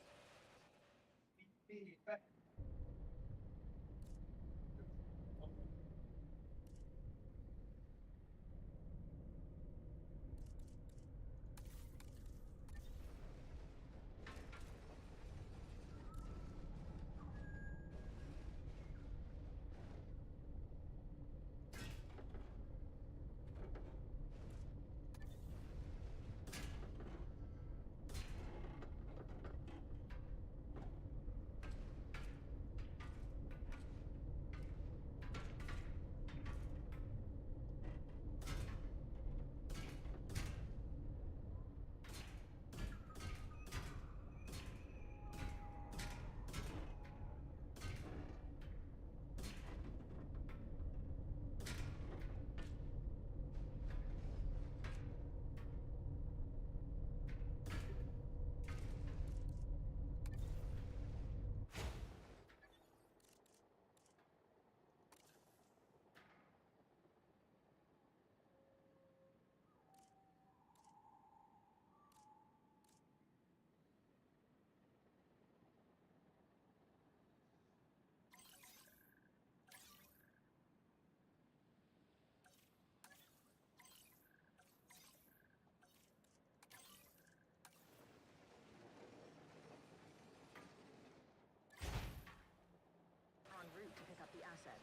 En route to pick up the asset.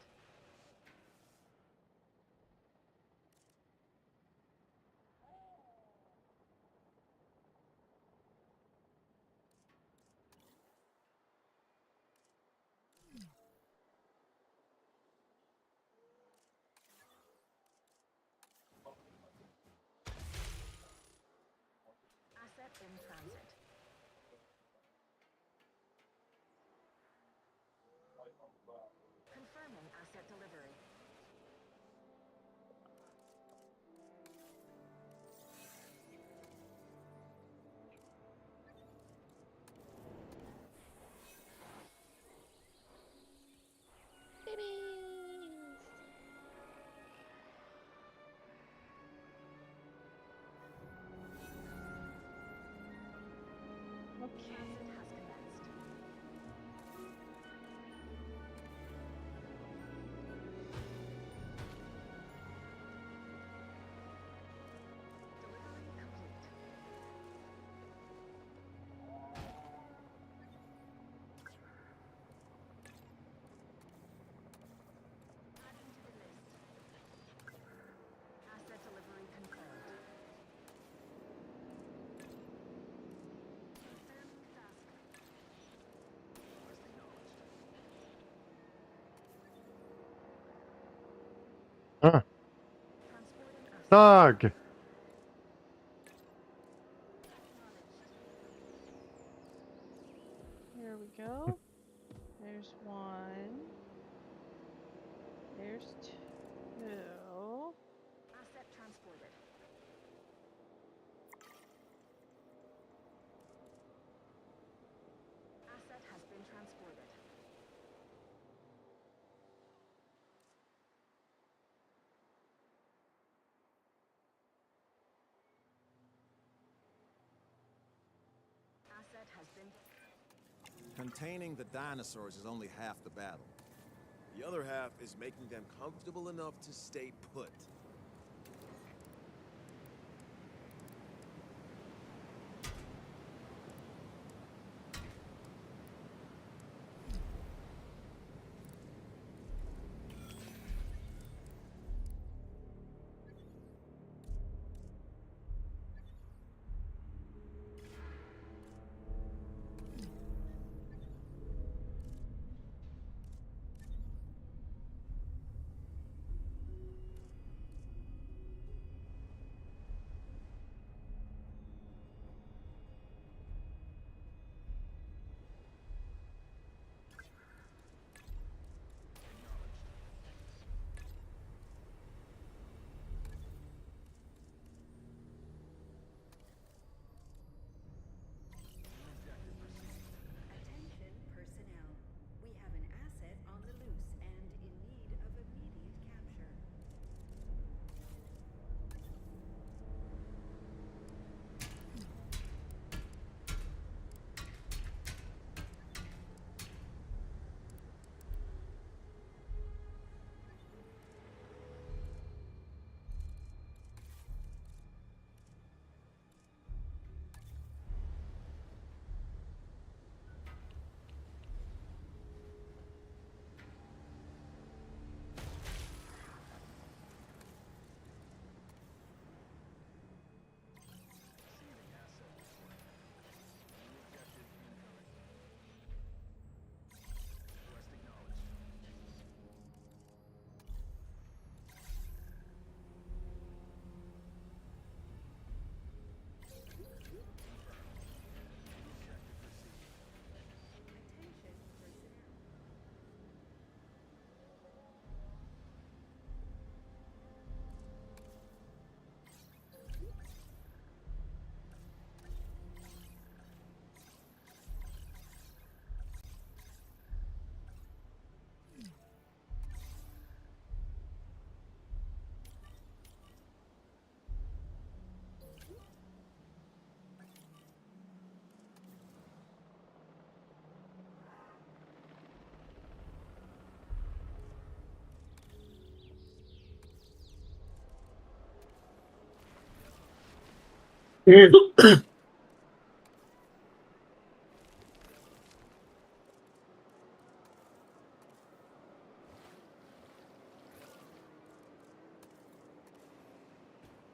Asset in transit. Confirming asset delivery. Babies! Okay. Transit has commenced. Delivery complete. Adding to the list. Asset delivery confirmed. Confirming task. As acknowledged. Ah, Transporting asset. dog! Here we go. There's one. There's two. Asset transported. Asset has been transported. Asset has been... Containing the dinosaurs is only half the battle. The other half is making them comfortable enough to stay put.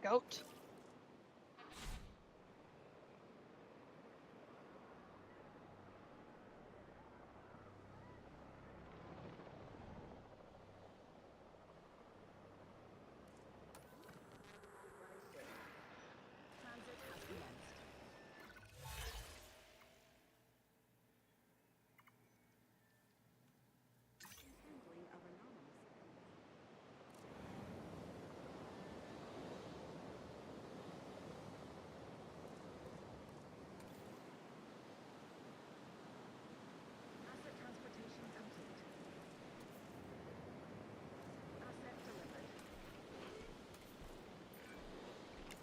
Goat. Transit has commenced. Handling of anomalous Asset transportation complete. Asset delivered.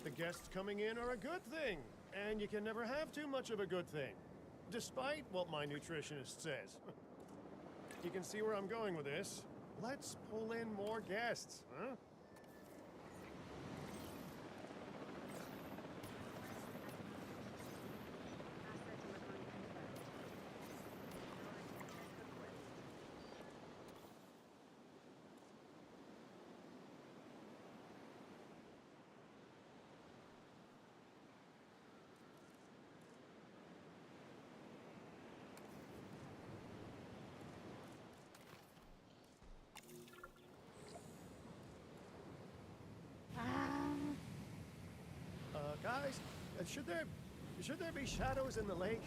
The guests coming in are a good thing, and you can never have too much of a good thing, despite what my nutritionist says. You can see where I'm going with this. Let's pull in more guests, huh? Asset delivery confirmed. Technology check equipped. Guys, should there be shadows in the lake?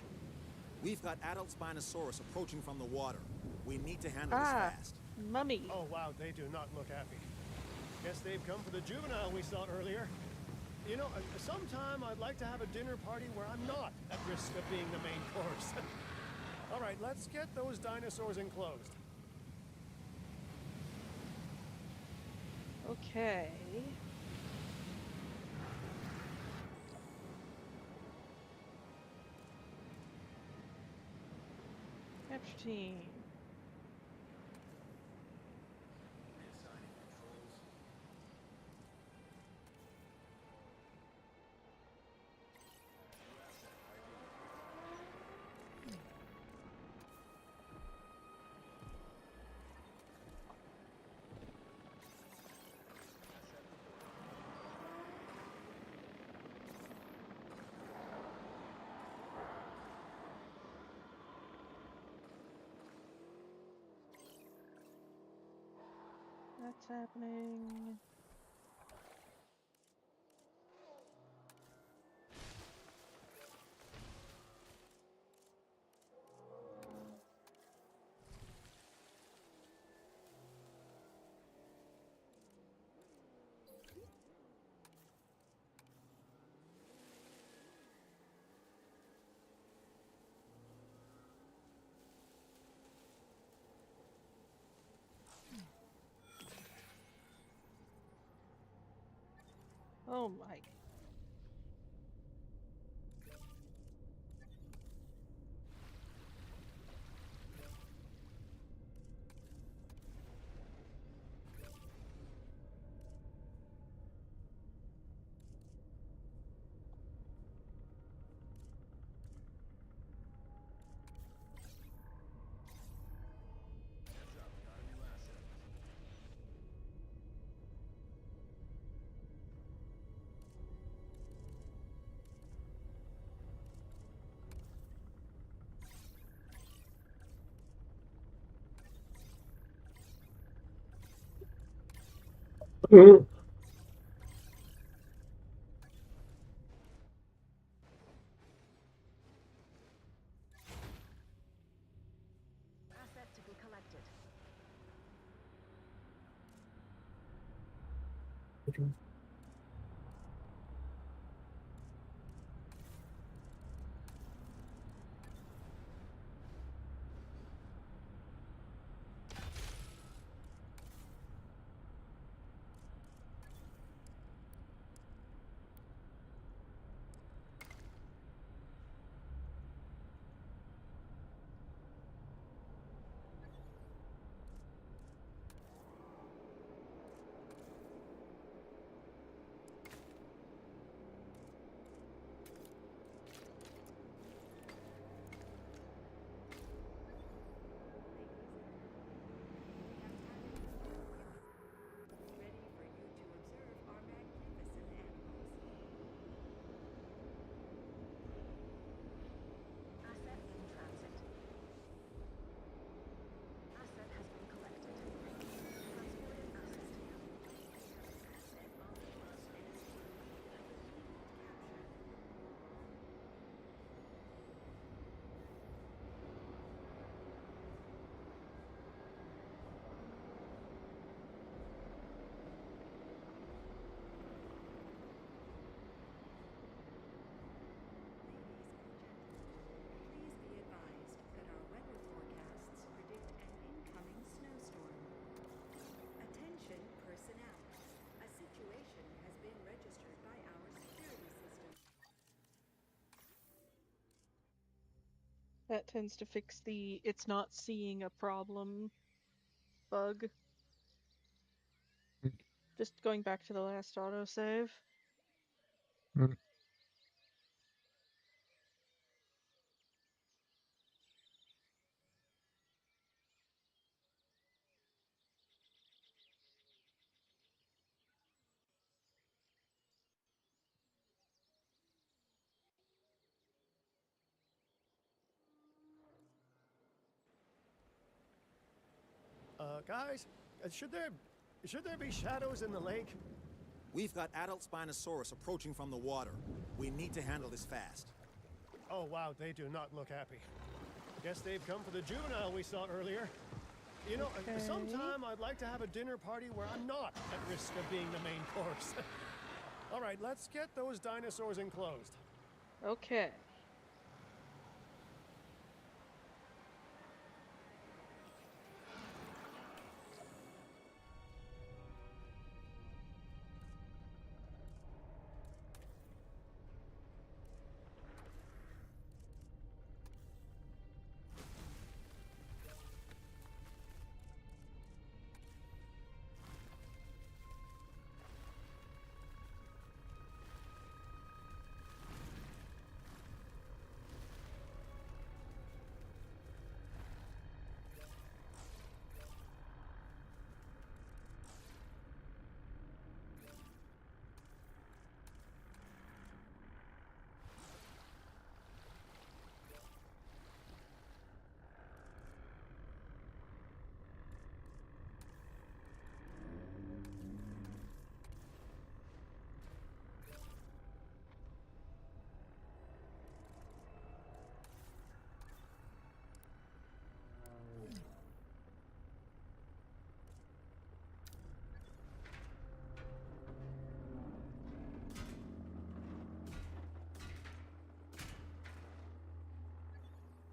We've got adult Spinosaurus approaching from the water. We need to handle this Ah, fast. mummy. Oh wow, they do not look happy. Guess they've come for the juvenile we saw earlier. You know, sometime I'd like to have a dinner party where I'm not at risk of being the main course. All right, let's get those dinosaurs enclosed. Okay. Capture team. That's happening. Oh my. Asset to be collected. That tends to fix the it's not seeing a problem bug. Just going back to the last autosave. Mm. Guys, should there be shadows in the lake? We've got adult Spinosaurus approaching from the water. We need to handle this fast. Oh wow, they do not look happy. Guess they've come for the juvenile we saw earlier. You know, Okay. sometime I'd like to have a dinner party where I'm not at risk of being the main course. All right, let's get those dinosaurs enclosed. Okay.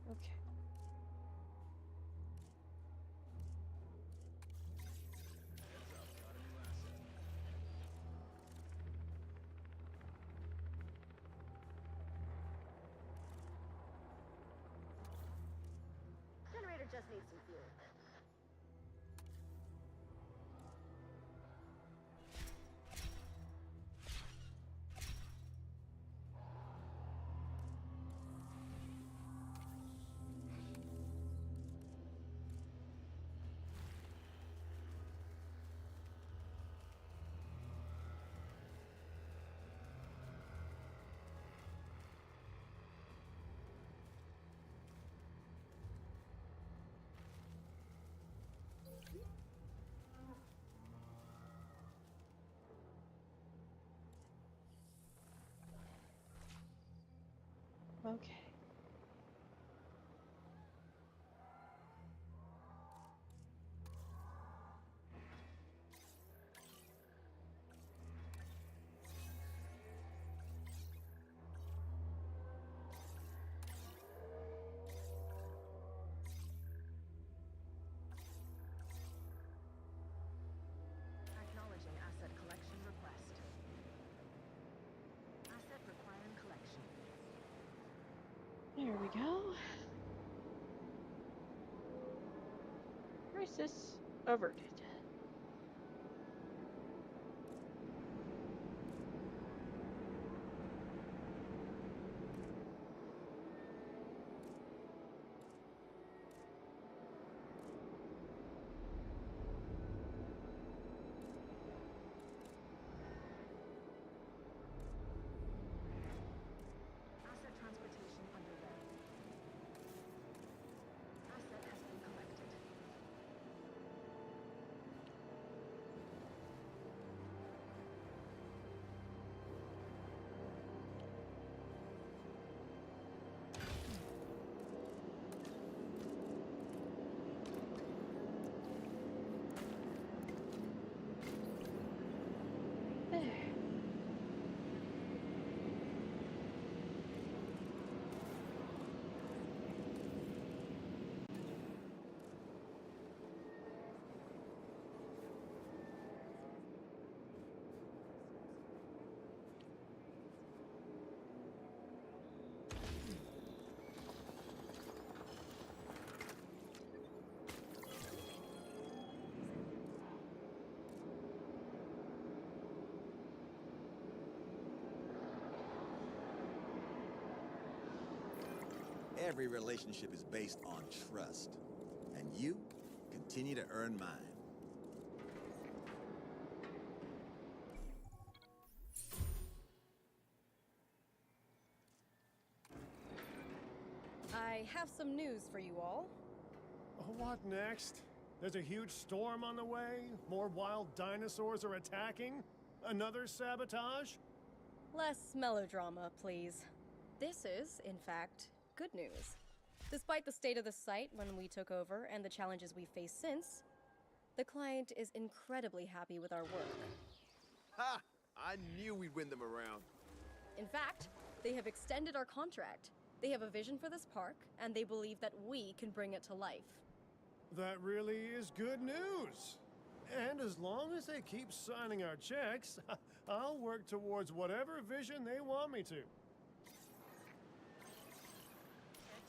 Okay. Generator just needs some fuel. Okay. Acknowledging asset collection request. Asset requiring collection. There we go. Crisis averted. Asset transportation underway. Asset has been collected. Every relationship is based on trust. And you continue to earn mine. I have some news for you all. What next? There's a huge storm on the way? More wild dinosaurs are attacking? Another sabotage? Less melodrama, please. This is, in fact, good news. Despite the state of the site when we took over and the challenges we faced since, the client is incredibly happy with our work. Ha! I knew we'd win them around. In fact, they have extended our contract. They have a vision for this park, and they believe that we can bring it to life. That really is good news. And as long as they keep signing our checks, I'll work towards whatever vision they want me to.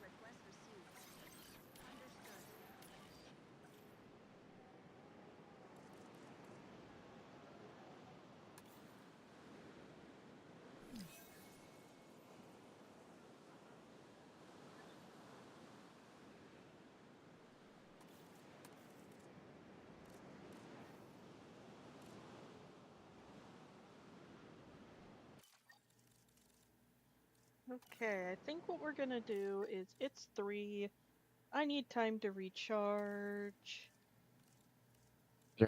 Request received. Understood. Okay, I think what we're gonna do is it's 3. I need time to recharge. Yeah.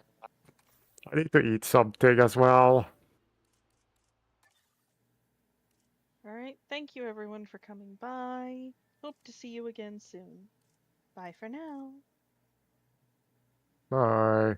I need to eat something as well. Alright, thank you everyone for coming by. Hope to see you again soon. Bye for now. Bye.